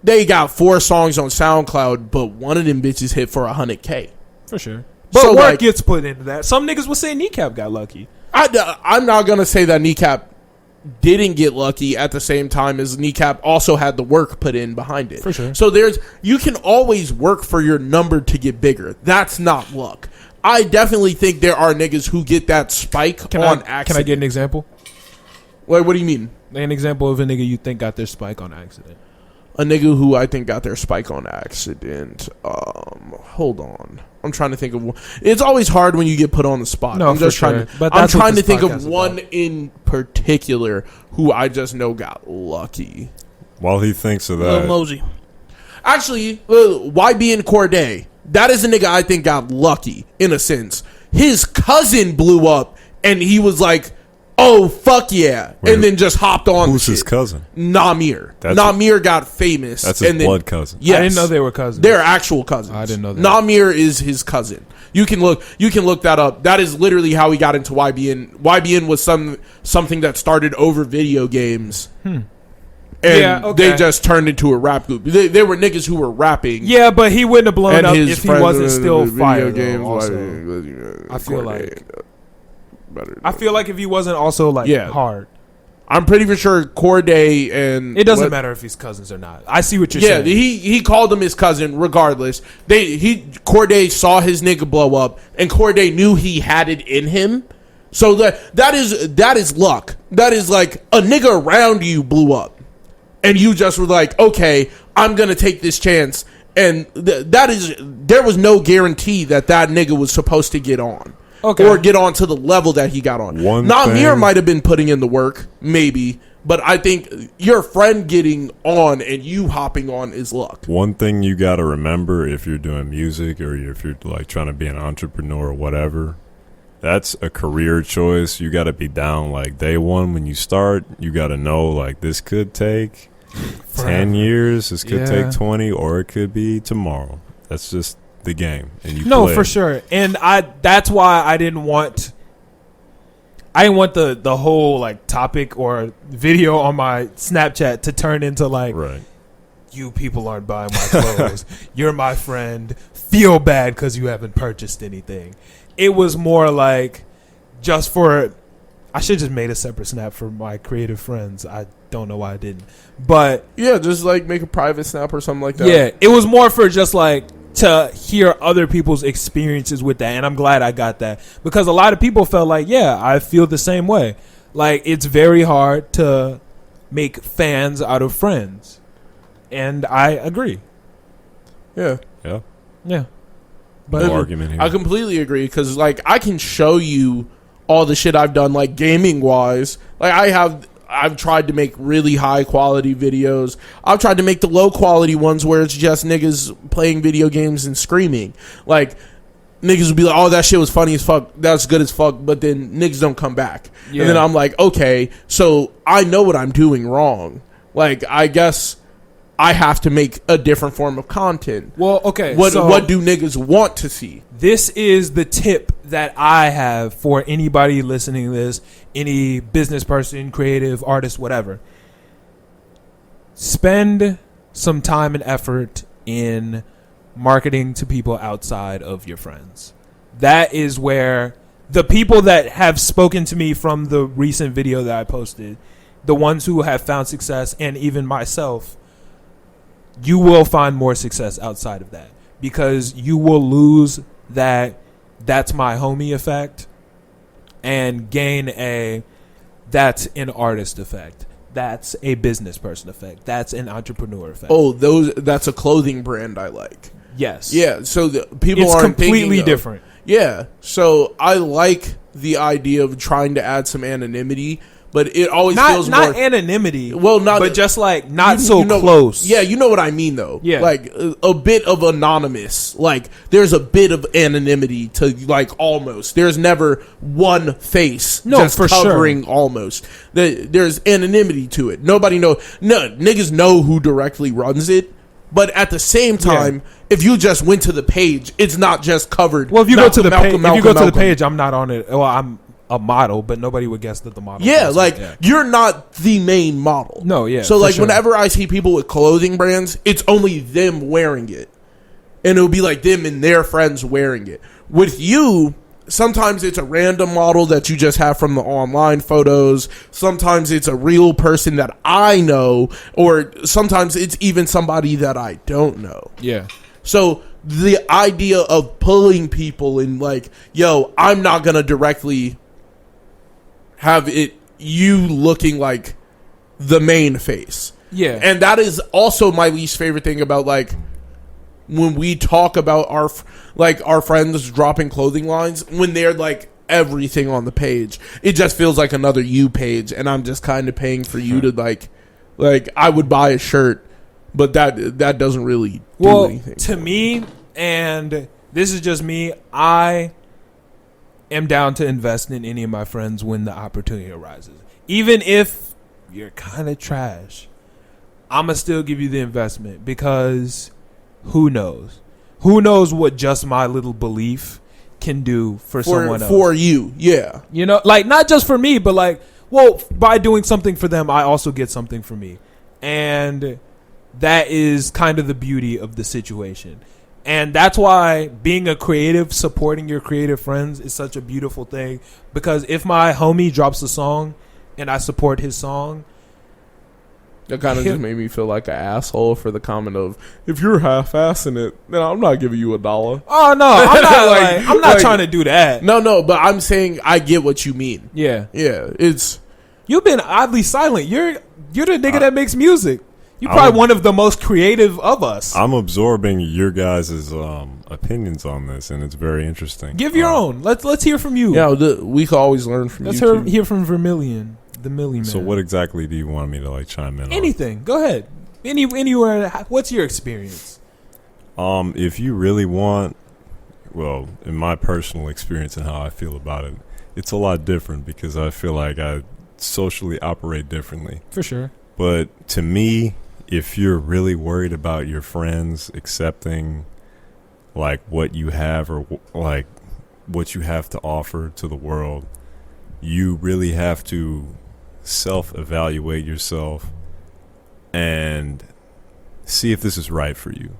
[SPEAKER 2] they got 4 songs on SoundCloud, but one of them bitches hit for 100K.
[SPEAKER 1] For sure. But
[SPEAKER 2] so,
[SPEAKER 1] work
[SPEAKER 2] like,
[SPEAKER 1] gets put into that. Some niggas will say Kneecap got lucky.
[SPEAKER 2] I'm not going to say that Kneecap didn't get lucky at the same time as Kneecap also had the work put in behind it.
[SPEAKER 1] For sure.
[SPEAKER 2] So you can always work for your number to get bigger. That's not luck. I definitely think there are niggas who get that spike on accident.
[SPEAKER 1] Can I get an example?
[SPEAKER 2] Wait, what do you mean?
[SPEAKER 1] An example of a nigga you think got their spike on accident.
[SPEAKER 2] A nigga who I think got their spike on accident. Hold on. I'm trying to think of one. It's always hard when you get put on the spot.
[SPEAKER 1] No,
[SPEAKER 2] I'm just trying
[SPEAKER 1] sure. But
[SPEAKER 2] I'm
[SPEAKER 1] that's what
[SPEAKER 2] trying to
[SPEAKER 1] this
[SPEAKER 2] think
[SPEAKER 1] podcast
[SPEAKER 2] of
[SPEAKER 1] is
[SPEAKER 2] one
[SPEAKER 1] about.
[SPEAKER 2] in particular who I just know got lucky.
[SPEAKER 4] While he thinks of
[SPEAKER 3] Lil
[SPEAKER 4] that,
[SPEAKER 3] Mosey.
[SPEAKER 2] Actually, YB and Cordae. That is a nigga I think got lucky, in a sense. His cousin blew up, and he was like, oh, fuck yeah.
[SPEAKER 4] Wait,
[SPEAKER 2] and then just hopped on
[SPEAKER 4] who's
[SPEAKER 2] the
[SPEAKER 4] his
[SPEAKER 2] shit.
[SPEAKER 4] cousin?
[SPEAKER 2] Namir.
[SPEAKER 4] That's
[SPEAKER 2] Namir got famous.
[SPEAKER 4] That's his
[SPEAKER 2] and then,
[SPEAKER 4] blood cousin.
[SPEAKER 2] Yes.
[SPEAKER 1] I didn't know they were cousins.
[SPEAKER 2] They're actual cousins.
[SPEAKER 1] I didn't know that.
[SPEAKER 2] Namir is his cousin. You can look that up. That is literally how he got into YBN. YBN was something that started over video games. And they just turned into a rap group. They were niggas who were rapping.
[SPEAKER 1] Yeah, but he wouldn't have blown
[SPEAKER 2] And
[SPEAKER 1] up
[SPEAKER 2] his
[SPEAKER 1] if he
[SPEAKER 2] friends
[SPEAKER 1] wasn't
[SPEAKER 2] in
[SPEAKER 1] still
[SPEAKER 2] the video
[SPEAKER 1] fire.
[SPEAKER 2] games,
[SPEAKER 1] Also. I feel
[SPEAKER 2] Cordae,
[SPEAKER 1] like if he wasn't also like hard.
[SPEAKER 2] I'm pretty sure Corday and
[SPEAKER 1] It doesn't matter if he's cousins or not. I see what you're saying.
[SPEAKER 2] he called him his cousin regardless. Corday saw his nigga blow up, and Corday knew he had it in him. So that is luck. That is like a nigga around you blew up, and you just were like, okay, I'm gonna take this chance. And there was no guarantee that nigga was supposed to get on.
[SPEAKER 1] Okay.
[SPEAKER 2] Or get on to the level that he got on. Namir might have been putting in the work, maybe, but I think your friend getting on and you hopping on is luck.
[SPEAKER 4] One thing you got to remember if you're doing music or if you're like trying to be an entrepreneur or whatever, that's a career choice. You got to be down like day one when you start. You got to know like this could take 10 years, this could take 20, or it could be tomorrow. That's just the game, and you play
[SPEAKER 1] for sure. And that's why I didn't want the whole like topic or video on my Snapchat to turn into like,
[SPEAKER 4] right,
[SPEAKER 1] you people aren't buying my clothes, you're my friend, feel bad because you haven't purchased anything. It was more like just for, I should just made a separate snap for my creative friends. I don't know why I didn't, but
[SPEAKER 2] yeah, just like make a private snap or something like that.
[SPEAKER 1] Yeah, it was more for just like to hear other people's experiences with that, and I'm glad I got that because a lot of people felt like, yeah, I feel the same way. Like it's very hard to make fans out of friends, and I agree.
[SPEAKER 2] Yeah.
[SPEAKER 1] But
[SPEAKER 4] no argument here.
[SPEAKER 2] I completely agree because like I can show you all the shit I've done, like gaming wise. Like I've tried to make really high quality videos. I've tried to make the low quality ones where it's just niggas playing video games and screaming. Like niggas would be like, "Oh, that shit was funny as fuck. That's good as fuck," but then niggas don't come back.
[SPEAKER 1] Yeah.
[SPEAKER 2] And then I'm like, okay, so I know what I'm doing wrong. Like I guess I have to make a different form of content.
[SPEAKER 1] well, okay.
[SPEAKER 2] What
[SPEAKER 1] so
[SPEAKER 2] do niggas want to see?
[SPEAKER 1] this is the tip that I have for anybody listening to this, any business person, creative, artist, whatever. Spend some time and effort in marketing to people outside of your friends. That is where the people that have spoken to me from the recent video that I posted, the ones who have found success, and even myself, you will find more success outside of that because you will lose that's my homie effect and gain that's an artist effect. That's a business person effect. That's an entrepreneur effect.
[SPEAKER 2] Oh, that's a clothing brand I like.
[SPEAKER 1] Yes.
[SPEAKER 2] Yeah, so people
[SPEAKER 1] It's
[SPEAKER 2] aren't
[SPEAKER 1] completely
[SPEAKER 2] thinking of-
[SPEAKER 1] different.
[SPEAKER 2] Yeah, so I like the idea of trying to add some anonymity, but it always feels
[SPEAKER 1] Not
[SPEAKER 2] more
[SPEAKER 1] anonymity.
[SPEAKER 2] Well, not-
[SPEAKER 1] but just like not
[SPEAKER 2] you
[SPEAKER 1] so
[SPEAKER 2] know-
[SPEAKER 1] close.
[SPEAKER 2] Yeah, you know what I mean, though.
[SPEAKER 1] Yeah.
[SPEAKER 2] Like a bit of anonymous. Like there's a bit of anonymity to like almost. There's never one face just
[SPEAKER 1] for sure.
[SPEAKER 2] covering almost. There's anonymity to it. Nobody know. No niggas know who directly runs it. But at the same time, if you just went to the page, it's not just covered.
[SPEAKER 1] Well, if you go to the page,
[SPEAKER 2] Malcolm,
[SPEAKER 1] if you go to the
[SPEAKER 2] Malcolm.
[SPEAKER 1] page, I'm not on it. Well, I'm a model, but nobody would guess that the model.
[SPEAKER 2] Yeah,
[SPEAKER 1] is.
[SPEAKER 2] like
[SPEAKER 1] Yeah.
[SPEAKER 2] you're not the main model.
[SPEAKER 1] No, yeah,
[SPEAKER 2] So
[SPEAKER 1] for
[SPEAKER 2] like
[SPEAKER 1] sure.
[SPEAKER 2] whenever I see people with clothing brands, it's only them wearing it, and it'll be like them and their friends wearing it. With you, sometimes it's a random model that you just have from the online photos. Sometimes it's a real person that I know, or sometimes it's even somebody that I don't know.
[SPEAKER 1] Yeah.
[SPEAKER 2] So the idea of pulling people in, like, yo, I'm not gonna directly have it you looking like the main face.
[SPEAKER 1] Yeah.
[SPEAKER 2] And that is also my least favorite thing about like when we talk about our friends dropping clothing lines, when they're like everything on the page, it just feels like another you page, and I'm just kind of paying for you to like I would buy a shirt, but that doesn't really do anything
[SPEAKER 1] to
[SPEAKER 2] for
[SPEAKER 1] me, and this is just me, I am down to invest in any of my friends when the opportunity arises. Even if you're kind of trash, I'm going to still give you the investment because who knows? Who knows what just my little belief can do for someone else?
[SPEAKER 2] For you, yeah.
[SPEAKER 1] You know, like not just for me, but like, well, by doing something for them, I also get something for me. And that is kind of the beauty of the situation. And that's why being a creative, supporting your creative friends is such a beautiful thing. Because if my homie drops a song and I support his song.
[SPEAKER 2] That kind of just made me feel like an asshole for the comment of, if you're half-assing it, then I'm not giving you $1.
[SPEAKER 1] Oh no, I'm not
[SPEAKER 2] Like-
[SPEAKER 1] I'm not
[SPEAKER 2] like-
[SPEAKER 1] trying to do that.
[SPEAKER 2] No, but I'm saying I get what you mean.
[SPEAKER 1] Yeah,
[SPEAKER 2] Yeah, it's
[SPEAKER 1] you've been oddly silent. You're the nigga that makes music. You're probably
[SPEAKER 4] I'm-
[SPEAKER 1] one of the most creative of us.
[SPEAKER 4] I'm absorbing your guys' opinions on this, and it's very interesting.
[SPEAKER 1] Give your own. Let's hear from you.
[SPEAKER 2] we can always learn from
[SPEAKER 1] Let's
[SPEAKER 2] you.
[SPEAKER 1] hear from Vermilion, the Millie Man.
[SPEAKER 4] So what exactly do you want me to like chime in on?
[SPEAKER 1] Anything. Go ahead. Anywhere. What's your experience?
[SPEAKER 4] If you really want, well, in my personal experience and how I feel about it, it's a lot different because I feel like I socially operate differently.
[SPEAKER 1] For sure.
[SPEAKER 4] But to me, if you're really worried about your friends accepting like what you have or like what you have to offer to the world, you really have to self-evaluate yourself and see if this is right for you.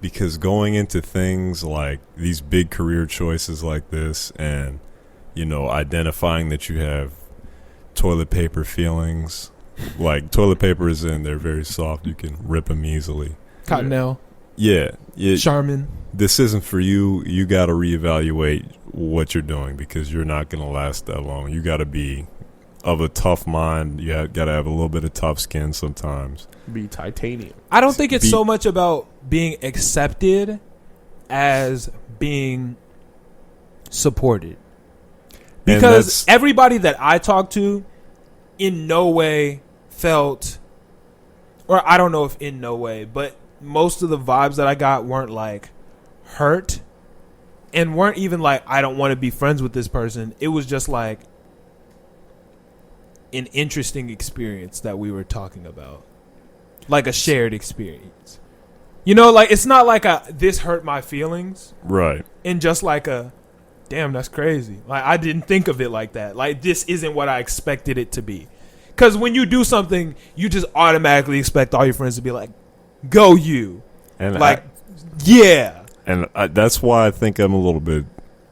[SPEAKER 4] Because going into things like these big career choices like this and, you know, identifying that you have toilet paper feelings, like toilet paper is in, they're very soft, you can rip them easily.
[SPEAKER 1] Cottonelle,
[SPEAKER 4] Yeah,
[SPEAKER 1] Charmin.
[SPEAKER 4] this isn't for you. You got to reevaluate what you're doing because you're not going to last that long. You got to be of a tough mind. You got to have a little bit of tough skin sometimes.
[SPEAKER 2] Be titanium.
[SPEAKER 1] I don't think it's
[SPEAKER 4] Be-
[SPEAKER 1] so much about being accepted as being supported.
[SPEAKER 4] And
[SPEAKER 1] Because
[SPEAKER 4] that's-
[SPEAKER 1] everybody that I talked to in no way felt, or I don't know if in no way, but most of the vibes that I got weren't like hurt and weren't even like, I don't want to be friends with this person. It was just like an interesting experience that we were talking about. Like a shared experience. You know, like it's not like this hurt my feelings
[SPEAKER 4] right.
[SPEAKER 1] and just like damn, that's crazy. Like I didn't think of it like that. Like this isn't what I expected it to be. Because when you do something, you just automatically expect all your friends to be like, go you.
[SPEAKER 4] And
[SPEAKER 1] Like, yeah.
[SPEAKER 4] that's why I think I'm a little bit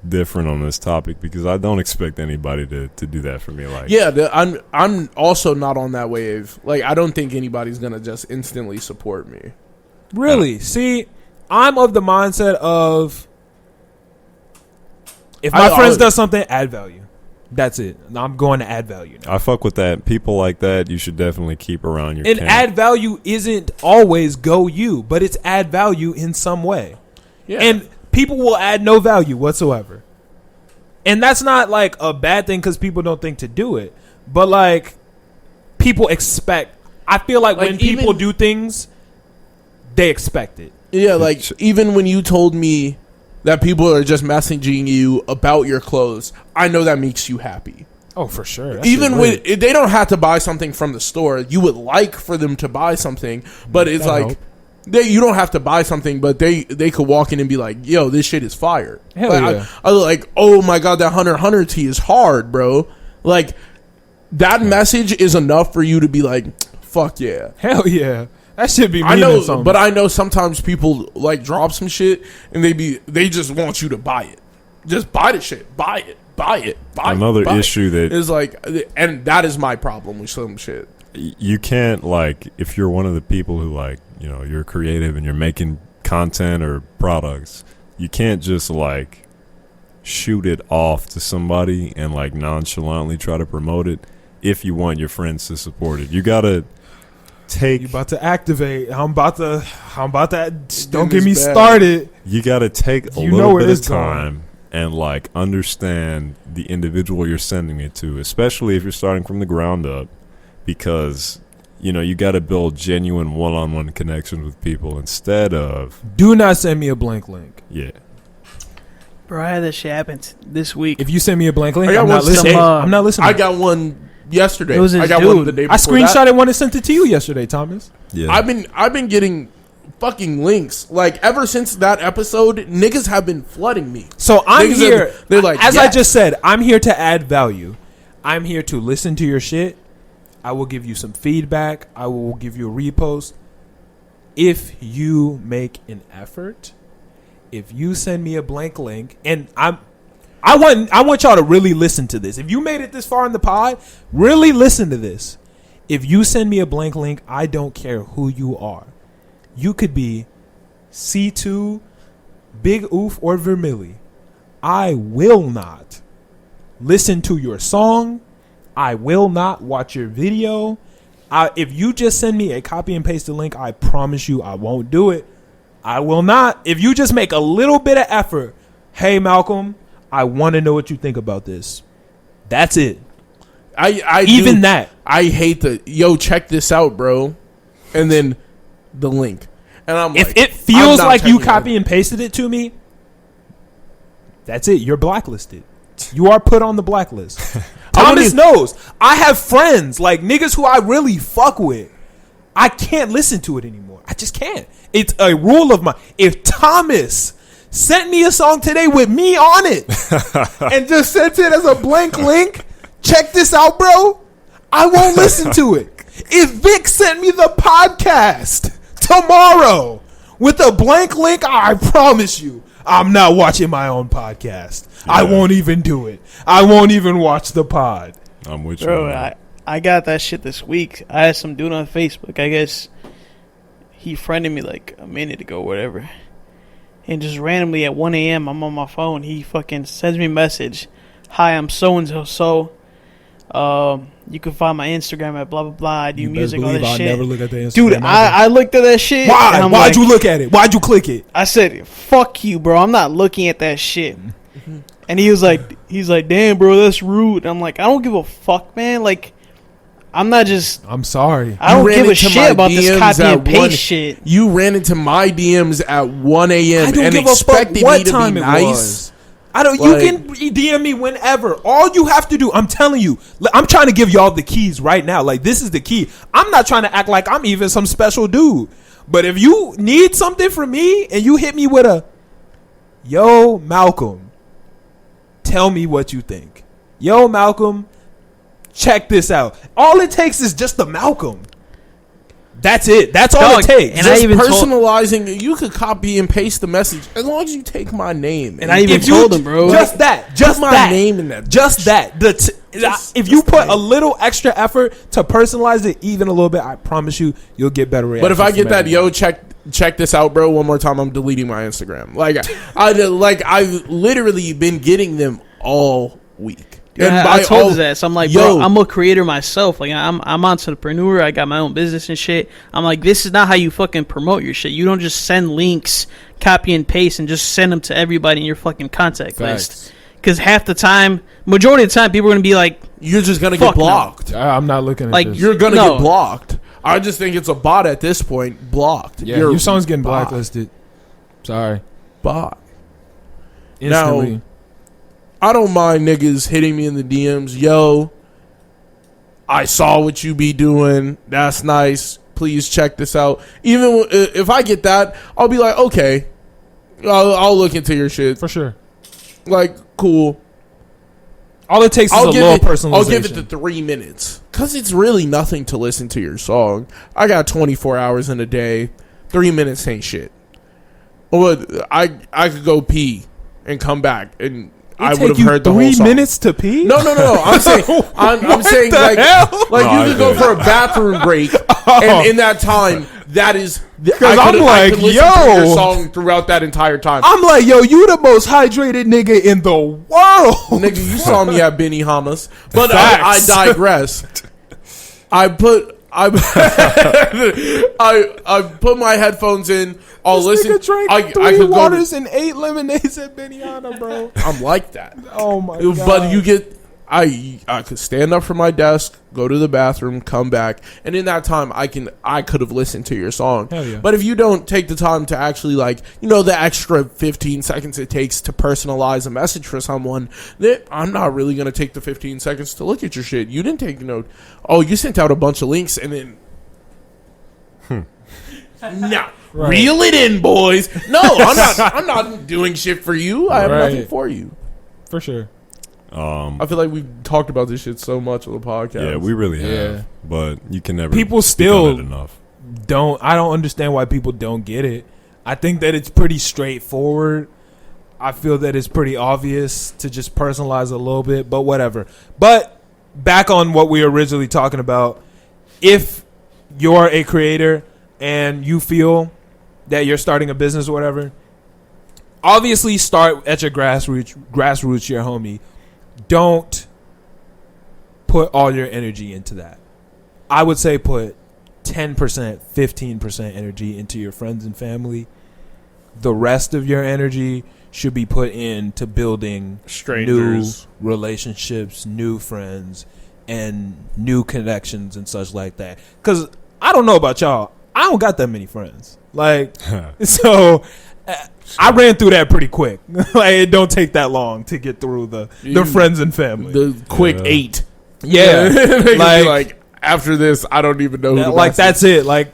[SPEAKER 4] different on this topic because I don't expect anybody to do that for me. Like,
[SPEAKER 2] Yeah, I'm also not on that wave. Like, I don't think anybody's gonna just instantly support me.
[SPEAKER 1] Really? See, I'm of the mindset of if my friends does something, add value. That's it. I'm going to add value now.
[SPEAKER 4] I fuck with that. People like that, you should definitely keep around your
[SPEAKER 1] And
[SPEAKER 4] camp.
[SPEAKER 1] add value isn't always go you, but it's add value in some way.
[SPEAKER 2] Yeah,
[SPEAKER 1] And people will add no value whatsoever. And that's not like a bad thing because people don't think to do it. But like people expect. I feel like when people
[SPEAKER 2] even-
[SPEAKER 1] do things, they expect it.
[SPEAKER 2] yeah, like even when you told me that people are just messaging you about your clothes, I know that makes you happy.
[SPEAKER 1] Oh, for sure.
[SPEAKER 2] Even when they don't have to buy something from the store, you would like for them to buy something, but it's
[SPEAKER 1] That'd
[SPEAKER 2] like
[SPEAKER 1] help.
[SPEAKER 2] you don't have to buy something, but they could walk in and be like, "Yo, this shit is fire."
[SPEAKER 1] Hell
[SPEAKER 2] Like,
[SPEAKER 1] yeah.
[SPEAKER 2] I like, "Oh my god, that Hunter tee is hard, bro." Like that message is enough for you to be like, "Fuck yeah."
[SPEAKER 1] Hell yeah. That should be
[SPEAKER 2] I
[SPEAKER 1] meaning
[SPEAKER 2] know,
[SPEAKER 1] something.
[SPEAKER 2] but I know sometimes people like drop some shit and they just want you to buy it. Just buy the shit. Buy it. Buy it. Buy
[SPEAKER 4] Another
[SPEAKER 2] it. Buy
[SPEAKER 4] issue
[SPEAKER 2] it.
[SPEAKER 4] that
[SPEAKER 2] is like, and that is my problem with some shit.
[SPEAKER 4] you can't, like, if you're one of the people who, like, you know, you're creative and you're making content or products, you can't just like shoot it off to somebody and like nonchalantly try to promote it if you want your friends to support it. You gotta take
[SPEAKER 1] You about to activate. I'm about to. Don't
[SPEAKER 2] this
[SPEAKER 1] get me
[SPEAKER 2] bad.
[SPEAKER 1] started.
[SPEAKER 4] you gotta take a
[SPEAKER 1] You know
[SPEAKER 4] little
[SPEAKER 1] where
[SPEAKER 4] bit of
[SPEAKER 1] it's going.
[SPEAKER 4] time and like understand the individual you're sending it to, especially if you're starting from the ground up, because you know you got to build genuine one-on-one connections with people instead of
[SPEAKER 1] Do not send me a blank link.
[SPEAKER 4] yeah.
[SPEAKER 3] Bro, I had that shit happen this week.
[SPEAKER 1] If you send me a blank link,
[SPEAKER 2] I got
[SPEAKER 1] I'm not
[SPEAKER 2] one
[SPEAKER 1] listening.
[SPEAKER 3] some,
[SPEAKER 1] I'm not listening.
[SPEAKER 2] I got one yesterday.
[SPEAKER 3] It was this
[SPEAKER 2] I got
[SPEAKER 3] dude.
[SPEAKER 2] one the day before
[SPEAKER 1] I screenshotted
[SPEAKER 2] that.
[SPEAKER 1] one and sent it to you yesterday, Thomas.
[SPEAKER 4] Yeah.
[SPEAKER 2] I've been getting fucking links like ever since that episode. Niggas have been flooding me.
[SPEAKER 1] So I'm
[SPEAKER 2] Niggas
[SPEAKER 1] here.
[SPEAKER 2] have- they're like,
[SPEAKER 1] as I
[SPEAKER 2] yes.
[SPEAKER 1] just said, I'm here to add value. I'm here to listen to your shit. I will give you some feedback. I will give you a repost. If you make an effort, if you send me a blank link, and I want y'all to really listen to this. If you made it this far in the pod, really listen to this. If you send me a blank link, I don't care who you are. You could be C2, Big Oof, or Vermilly. I will not listen to your song. I will not watch your video. If you just send me a copy and pasted link, I promise you I won't do it. I will not. If you just make a little bit of effort, hey, Malcolm, I want to know what you think about this. That's it.
[SPEAKER 2] I hate the check this out, bro, and then the link, and I'm
[SPEAKER 1] if
[SPEAKER 2] like,
[SPEAKER 1] it feels like you
[SPEAKER 2] checking
[SPEAKER 1] copy and pasted it to me, that's it. You're blacklisted. You are put on the blacklist. Thomas knows. I have friends like niggas who I really fuck with. I can't listen to it anymore. I just can't. It's a rule of mine. If Thomas sent me a song today with me on it and just sent it as a blank link, check this out, bro, I won't listen to it. If Vic sent me the podcast tomorrow with a blank link, I promise you, I'm not watching my own podcast. Yeah. I won't even do it. I won't even watch the pod.
[SPEAKER 4] I'm with you.
[SPEAKER 3] Bro, I got that shit this week. I had some dude on Facebook. I guess he friended me like a minute ago or whatever. And just randomly at 1 a.m. I'm on my phone. He fucking sends me a message. Hi, I'm so-and-so. You can find my Instagram at blah, blah, blah. I do music, all that shit.
[SPEAKER 1] Never look at the Instagram.
[SPEAKER 3] Dude, I looked at that shit.
[SPEAKER 1] Why? Why'd you look at it? Why'd you click it?
[SPEAKER 3] I said, fuck you, bro. I'm not looking at that shit. And he was like, damn, bro, that's rude. I'm like, I don't give a fuck, man. Like, I'm sorry. I don't give a shit about this copy and paste shit.
[SPEAKER 2] You ran into my DMs at 1 a.m. and expected me to be nice.
[SPEAKER 1] I don't. Like, you can DM me whenever. All you have to do, I'm telling you, I'm trying to give y'all the keys right now. Like, this is the key. I'm not trying to act like I'm even some special dude. But if you need something from me and you hit me with a, yo, Malcolm, tell me what you think. Yo, Malcolm, check this out. All it takes is just the Malcolm. That's it. That's all it takes.
[SPEAKER 2] And just personalizing, you could copy and paste the message as long as you take my name.
[SPEAKER 3] And I even told him, bro.
[SPEAKER 1] Just that. Just
[SPEAKER 2] my
[SPEAKER 1] that.
[SPEAKER 2] name in that.
[SPEAKER 1] Just that. If you put a little extra effort to personalize it even a little bit, I promise you'll get better reactions.
[SPEAKER 2] But if I get that, yo, check this out, bro, one more time, I'm deleting my Instagram. I've literally been getting them all week.
[SPEAKER 3] Yeah, I told his ass. I'm like, bro, I'm a creator myself. Like, I'm an entrepreneur. I got my own business and shit. I'm like, this is not how you fucking promote your shit. You don't just send links, copy and paste, and just send them to everybody in your fucking contact list. Because half the time, majority of the time, people are gonna be like,
[SPEAKER 2] you're just gonna get blocked.
[SPEAKER 1] No. I'm not looking at this.
[SPEAKER 2] You're gonna get blocked. I just think it's a bot at this point. Blocked.
[SPEAKER 1] Yeah, your song's getting blacklisted. Sorry.
[SPEAKER 2] Bot.
[SPEAKER 1] Instantly.
[SPEAKER 2] Now, I don't mind niggas hitting me in the DMs. Yo, I saw what you be doing. That's nice. Please check this out. Even if I get that, I'll be like, okay, I'll look into your shit.
[SPEAKER 1] For sure.
[SPEAKER 2] Like, cool.
[SPEAKER 1] All it takes is a little personalization.
[SPEAKER 2] I'll give it the 3 minutes. Because it's really nothing to listen to your song. I got 24 hours in a day. 3 minutes ain't shit. I could go pee and come back and I would have heard the whole song.
[SPEAKER 1] 3 minutes to pee?
[SPEAKER 2] No. I'm saying, I'm saying like you could go for a bathroom break, and in that time, that is because I could listen to your song throughout that entire time.
[SPEAKER 1] I'm like, yo, you the most hydrated nigga in the world,
[SPEAKER 2] nigga. You saw me at Benihana's, but I digress. I put my headphones in. I'll listen.
[SPEAKER 1] Drank 3 waters and 8 lemonades at Benihana, bro.
[SPEAKER 2] I'm like that.
[SPEAKER 1] Oh my god!
[SPEAKER 2] But you get, I could stand up from my desk, go to the bathroom, come back, and in that time, I could have listened to your song.
[SPEAKER 1] Hell yeah.
[SPEAKER 2] But if you don't take the time to actually the extra 15 seconds it takes to personalize a message for someone, then I'm not really gonna take the 15 seconds to look at your shit. You didn't take note. Oh, you sent out a bunch of links and then. No, right. Reel it in, boys. No, I'm not doing shit for you. I have nothing for you.
[SPEAKER 1] For sure.
[SPEAKER 2] I feel like we've talked about this shit so much on the podcast.
[SPEAKER 4] Yeah, we really have. Yeah. But you can never.
[SPEAKER 1] People still
[SPEAKER 4] enough.
[SPEAKER 1] I don't understand why people don't get it. I think that it's pretty straightforward. I feel that it's pretty obvious to just personalize a little bit, but whatever. But back on what we were originally talking about, if you're a creator and you feel that you're starting a business or whatever, obviously start at your grassroots, your homie. Don't put all your energy into that. I would say put 10%, 15% energy into your friends and family. The rest of your energy should be put into building
[SPEAKER 2] Strangers.
[SPEAKER 1] new relationships, new friends, and new connections and such like that. Because I don't know about y'all, I don't got that many friends. Like, so I ran through that pretty quick. Like, it don't take that long to get through the friends and family.
[SPEAKER 2] The quick
[SPEAKER 4] Yeah.
[SPEAKER 2] 8.
[SPEAKER 1] Yeah,
[SPEAKER 2] like after this, I don't even know who.
[SPEAKER 1] like that's it. Like,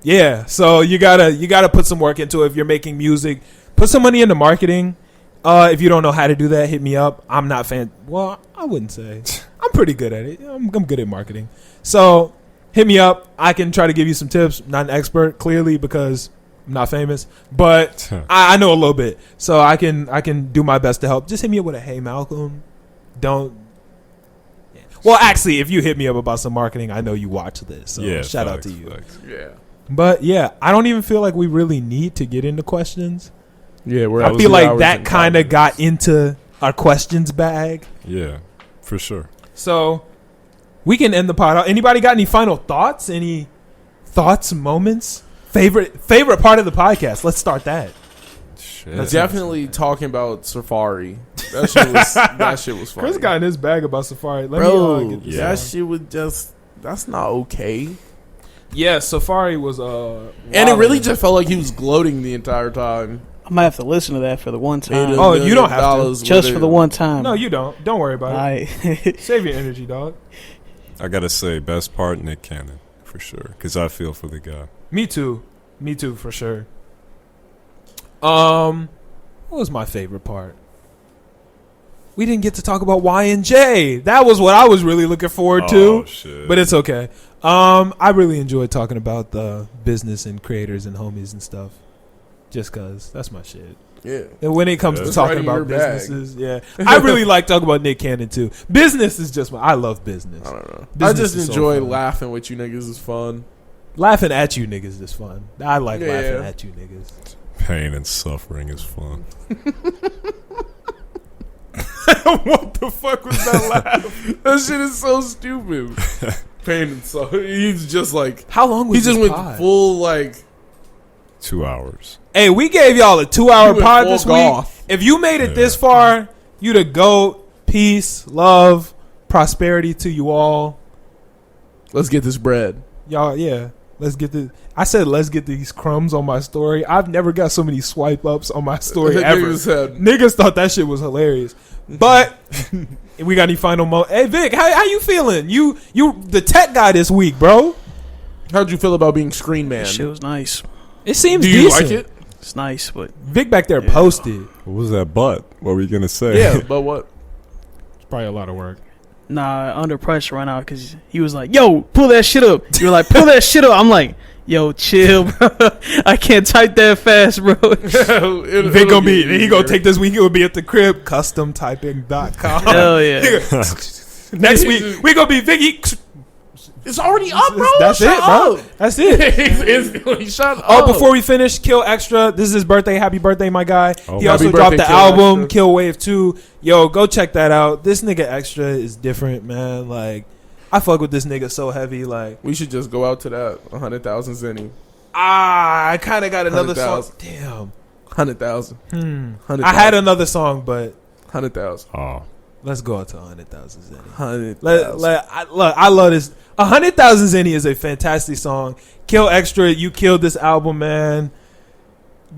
[SPEAKER 1] yeah. So you gotta put some work into it. If you're making music, put some money into marketing. If you don't know how to do that, hit me up. I'm not Well, I wouldn't say. I'm pretty good at it. I'm good at marketing. So hit me up. I can try to give you some tips. Not an expert, clearly, because I'm not famous, but I know a little bit. So I can do my best to help. Just hit me up with a hey Malcolm. Don't. Yeah. Well, actually, if you hit me up about some marketing, I know you watch this. So
[SPEAKER 4] Yeah,
[SPEAKER 1] shout out
[SPEAKER 4] facts,
[SPEAKER 1] to you.
[SPEAKER 4] facts.
[SPEAKER 2] Yeah.
[SPEAKER 1] But yeah, I don't even feel like we really need to get into questions.
[SPEAKER 2] Yeah, we're.
[SPEAKER 1] I feel like that kind of got into our questions bag.
[SPEAKER 4] Yeah, for sure.
[SPEAKER 1] So we can end the pod. Anybody got any final thoughts? Any thoughts, moments? Favorite part of the podcast? Let's start that.
[SPEAKER 4] Shit.
[SPEAKER 2] Definitely talking about Safari. That shit was funny.
[SPEAKER 1] Chris got in his bag about Safari.
[SPEAKER 2] Bro,
[SPEAKER 1] get this
[SPEAKER 4] yeah.
[SPEAKER 2] that shit was just. That's not okay.
[SPEAKER 1] Yeah, Safari was
[SPEAKER 2] And it really just felt like he was gloating the entire time.
[SPEAKER 3] I might have to listen to that for the one time.
[SPEAKER 1] Oh, you don't have to.
[SPEAKER 3] Just for the one time.
[SPEAKER 1] No, you don't. Don't worry about it.
[SPEAKER 3] I
[SPEAKER 1] Save your energy, dog.
[SPEAKER 4] I gotta say, best part, Nick Cannon, for sure. Because I feel for the guy.
[SPEAKER 1] Me too, for sure. What was my favorite part? We didn't get to talk about Y&J. That was what I was really looking forward to.
[SPEAKER 4] Oh, shit.
[SPEAKER 1] But it's okay. I really enjoyed talking about the business and creators and homies and stuff. Just cause that's my shit.
[SPEAKER 2] Yeah.
[SPEAKER 1] And when it comes
[SPEAKER 4] Yeah.
[SPEAKER 1] to
[SPEAKER 2] It's
[SPEAKER 1] talking
[SPEAKER 2] right in your
[SPEAKER 1] about
[SPEAKER 2] bag.
[SPEAKER 1] businesses, yeah, I really like talking about Nick Cannon too. Business is just I love business.
[SPEAKER 2] I don't know.
[SPEAKER 1] Business
[SPEAKER 2] I just
[SPEAKER 1] is so
[SPEAKER 2] enjoy
[SPEAKER 1] fun.
[SPEAKER 2] laughing with you niggas is fun.
[SPEAKER 1] Laughing at you niggas is fun. I like
[SPEAKER 2] Yeah.
[SPEAKER 1] laughing at you niggas.
[SPEAKER 4] Pain and suffering is fun.
[SPEAKER 1] What the fuck was that laugh?
[SPEAKER 2] That shit is so stupid. Pain and so he's just like
[SPEAKER 1] How long was
[SPEAKER 2] he just
[SPEAKER 1] this
[SPEAKER 2] went
[SPEAKER 1] pod?
[SPEAKER 2] full like
[SPEAKER 4] 2 hours.
[SPEAKER 1] Hey, we gave y'all a 2-hour
[SPEAKER 2] he went
[SPEAKER 1] pod
[SPEAKER 2] full
[SPEAKER 1] this week.
[SPEAKER 2] goth.
[SPEAKER 1] If you made it
[SPEAKER 4] Yeah.
[SPEAKER 1] this far, you the GOAT. Peace, love, prosperity to you all.
[SPEAKER 2] Let's get this bread.
[SPEAKER 1] Y'all, yeah. Let's get the. I said let's get these crumbs on my story. I've never got so many swipe ups on my story ever.
[SPEAKER 2] Niggas said,
[SPEAKER 1] Niggas thought that shit was hilarious. But we got any final mo? Hey Vic, how you feeling? You the tech guy this week, bro.
[SPEAKER 2] how'd you feel about being Screen Man?
[SPEAKER 3] shit was nice.
[SPEAKER 1] It seems
[SPEAKER 2] Do you
[SPEAKER 1] decent.
[SPEAKER 2] like it?
[SPEAKER 3] It's nice, but
[SPEAKER 1] Vic back there
[SPEAKER 3] Yeah.
[SPEAKER 1] posted.
[SPEAKER 4] What was that butt? What were you gonna say?
[SPEAKER 2] Yeah, but what?
[SPEAKER 1] It's probably a lot of work.
[SPEAKER 3] nah, under pressure right now because he was like, "Yo, pull that shit up." You were like, "Pull that shit up." I'm like, "Yo, chill, bro. I can't type that fast, bro."
[SPEAKER 1] Vic gonna be. He gonna take this week. It will be at the crib. Customtyping.com.
[SPEAKER 3] Hell yeah.
[SPEAKER 1] Next week we gonna be Vicky.
[SPEAKER 2] It's already up, bro.
[SPEAKER 1] That's
[SPEAKER 2] Shut
[SPEAKER 1] it, bro.
[SPEAKER 2] up.
[SPEAKER 1] That's it.
[SPEAKER 2] Shut up.
[SPEAKER 1] Oh, before we finish, Kill Extra. This is his birthday. Happy birthday, my guy.
[SPEAKER 4] Oh,
[SPEAKER 1] He
[SPEAKER 4] happy
[SPEAKER 1] also dropped
[SPEAKER 2] birthday,
[SPEAKER 1] the
[SPEAKER 2] Kill
[SPEAKER 1] album,
[SPEAKER 2] Extra.
[SPEAKER 1] Kill Wave 2. Yo, go check that out. This nigga Extra is different, man. Like, I fuck with this nigga so heavy. Like,
[SPEAKER 2] We should just go out to that 100,000 Zenny.
[SPEAKER 1] I kind of got another song.
[SPEAKER 2] 100,000.
[SPEAKER 1] Damn.
[SPEAKER 2] 100,000. 100,000.
[SPEAKER 1] I had another song, but
[SPEAKER 2] 100,000.
[SPEAKER 4] Oh,
[SPEAKER 1] let's go out to 100,000 Zenny.
[SPEAKER 2] 100,000.
[SPEAKER 1] I love this. 100,000 Zenny is a fantastic song. Kill Extra, you killed this album, man.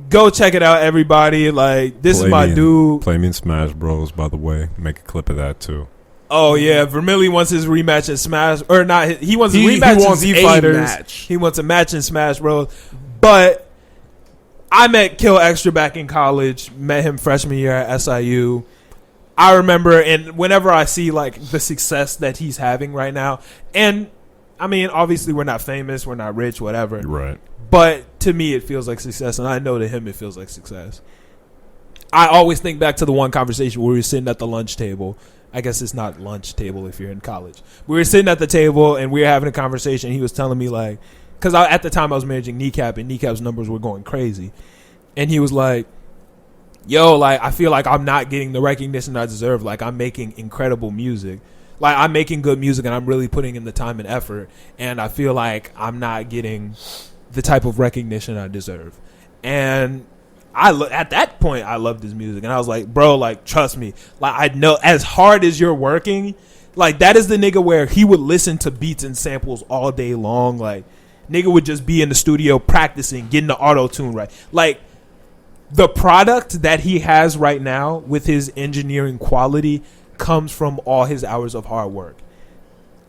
[SPEAKER 1] Go check it out, everybody. Like, this is my dude.
[SPEAKER 4] Play me in Smash Bros. By the way, make a clip of that too.
[SPEAKER 1] Oh yeah, Vermilly wants his rematch in Smash, or not? He wants his
[SPEAKER 2] He
[SPEAKER 1] rematch in
[SPEAKER 2] wants
[SPEAKER 1] Z
[SPEAKER 2] a
[SPEAKER 1] Fighters.
[SPEAKER 2] match.
[SPEAKER 1] He wants a match in Smash Bros. But I met Kill Extra back in college. Met him freshman year at SIU. I remember, and whenever I see like the success that he's having right now, and I mean, obviously we're not famous, we're not rich, whatever.
[SPEAKER 4] You're right.
[SPEAKER 1] But to me, it feels like success, and I know to him it feels like success. I always think back to the one conversation where we were sitting at the lunch table. I guess it's not lunch table if you're in college. We were sitting at the table and we were having a conversation. He was telling me like, because at the time I was managing Kneecap and Kneecap's numbers were going crazy. And he was like, yo, like, I feel like I'm not getting the recognition I deserve. Like, I'm making incredible music. Like, I'm making good music and I'm really putting in the time and effort. And I feel like I'm not getting the type of recognition I deserve. And at that point, I loved his music. And I was like, bro, like, trust me. Like, I know as hard as you're working, like, that is the nigga where he would listen to beats and samples all day long. Like, nigga would just be in the studio practicing, getting the auto-tune right. Like, the product that he has right now with his engineering quality comes from all his hours of hard work.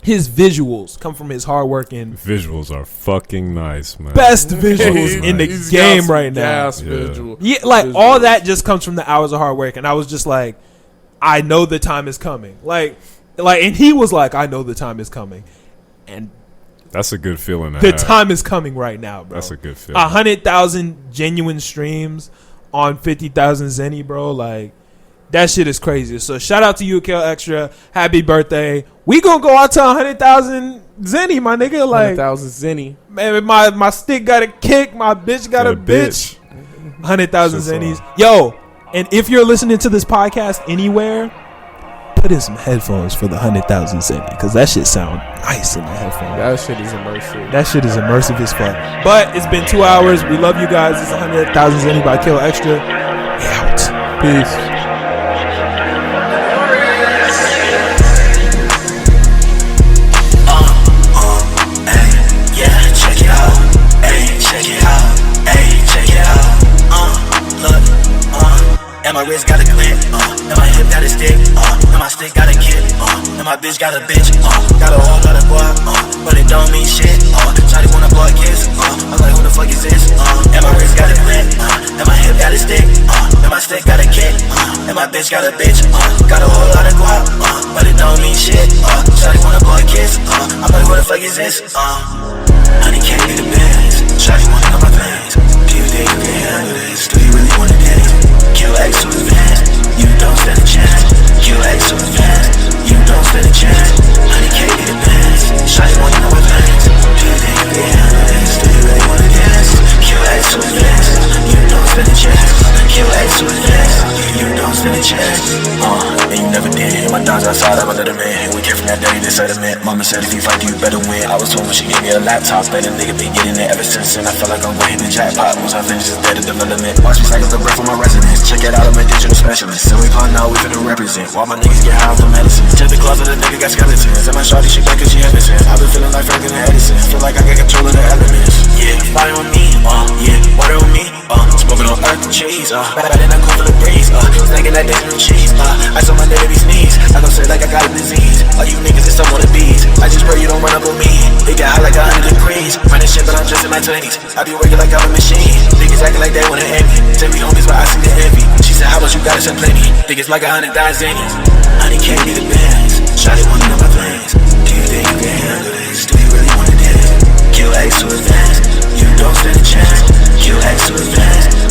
[SPEAKER 1] His visuals come from his hard work and
[SPEAKER 4] Visuals are fucking nice, man.
[SPEAKER 1] best visuals in the
[SPEAKER 2] He's
[SPEAKER 1] game
[SPEAKER 2] got some
[SPEAKER 1] right now.
[SPEAKER 2] gas
[SPEAKER 4] Yeah.
[SPEAKER 2] visual.
[SPEAKER 1] Yeah, like
[SPEAKER 2] visuals.
[SPEAKER 1] all that just comes from the hours of hard work, and I was just like, I know the time is coming. Like, and he was like, I know the time is coming, and
[SPEAKER 4] That's a good feeling. To
[SPEAKER 1] the
[SPEAKER 4] have.
[SPEAKER 1] time is coming right now, bro.
[SPEAKER 4] That's a good feeling.
[SPEAKER 1] 100,000 genuine streams on 50,000 Zenny, bro. Like, that shit is crazy. So shout out to you, Kel Extra. Happy birthday. We gonna go out to 100,000 Zenny, my nigga. Like,
[SPEAKER 2] 100,000 Zenny.
[SPEAKER 1] man, my stick got a kick, my bitch got a bitch. 100,000
[SPEAKER 4] Shit's
[SPEAKER 1] Zennies. Yo, and if you're listening to this podcast anywhere, put in some headphones for the 100,000 Zenny, because that shit sound nice in the headphones.
[SPEAKER 2] That shit is immersive.
[SPEAKER 1] That shit is immersive as fuck. But it's been 2 hours. We love you guys. It's 100,000 Zenny by Kill Extra. We out. Peace.
[SPEAKER 5] And my wrist got a clip, and my hip got a stick, and my stick got a kid, and my bitch got a bitch, got a whole lot of guap, but it don't mean shit. Shawty wanna blow a kiss, I'm like, who the fuck is this? And my wrist got a clip, and my hip got a stick, and my stick got a kid, and my bitch got a bitch, got a whole lot of guap, but it don't mean shit. Shawty wanna blow a kiss, I'm like, who the fuck is this? Honey can't be the best. Shawty wanna know my plans. Do you think you can handle this? Do you really wanna dance? QX to advance, you don't stand a chance. QX to advance, you don't stand a chance. Honey can't be the best. Shawty wanna know my plans. Do you think you can handle this? Do you really wanna dance? QX to advance, you don't stand a chance. QX to advance, you don't stand a chance. And you never did. And my dogs outside, I'm a little man. And we came from that dirty, this sediment. Mama said if you fight, you better win. I was told when she gave me a laptop, that a nigga been getting it ever since. And I feel like I'm winning the jackpot. Once I finish this better development. Watch me cycle the breath of my residence. Check it out, I'm a digital specialist. So we call now, we finna represent. While my niggas get high off the medicine. Check the closet, the nigga got skeletons. And my shawty, she back cause she heaven sent. I've been feeling like Franklin and Edison. Feel like I got control of the elements. Yeah, fire on me, yeah, water on me, smoking on earth and cheese, better than a cool full of breeze, snaking that dangerous cheese, I saw my baby's knees, I don't say like I got a disease, all you niggas is some wannabes, I just pray you don't run up on me, it get hot like 100 degrees, running shit but I'm just in my 20s, I be working like I'm a machine, niggas acting like they wanna end me, tell me homies but I see the envy, she said how much you got, I said plenty, think it's like 100,000 Zennies, honey can't be the best, shawty wanna know my plans, do you think you can handle this, do you really wanna dance, QX to advance, you don't stand a chance, QX to advance,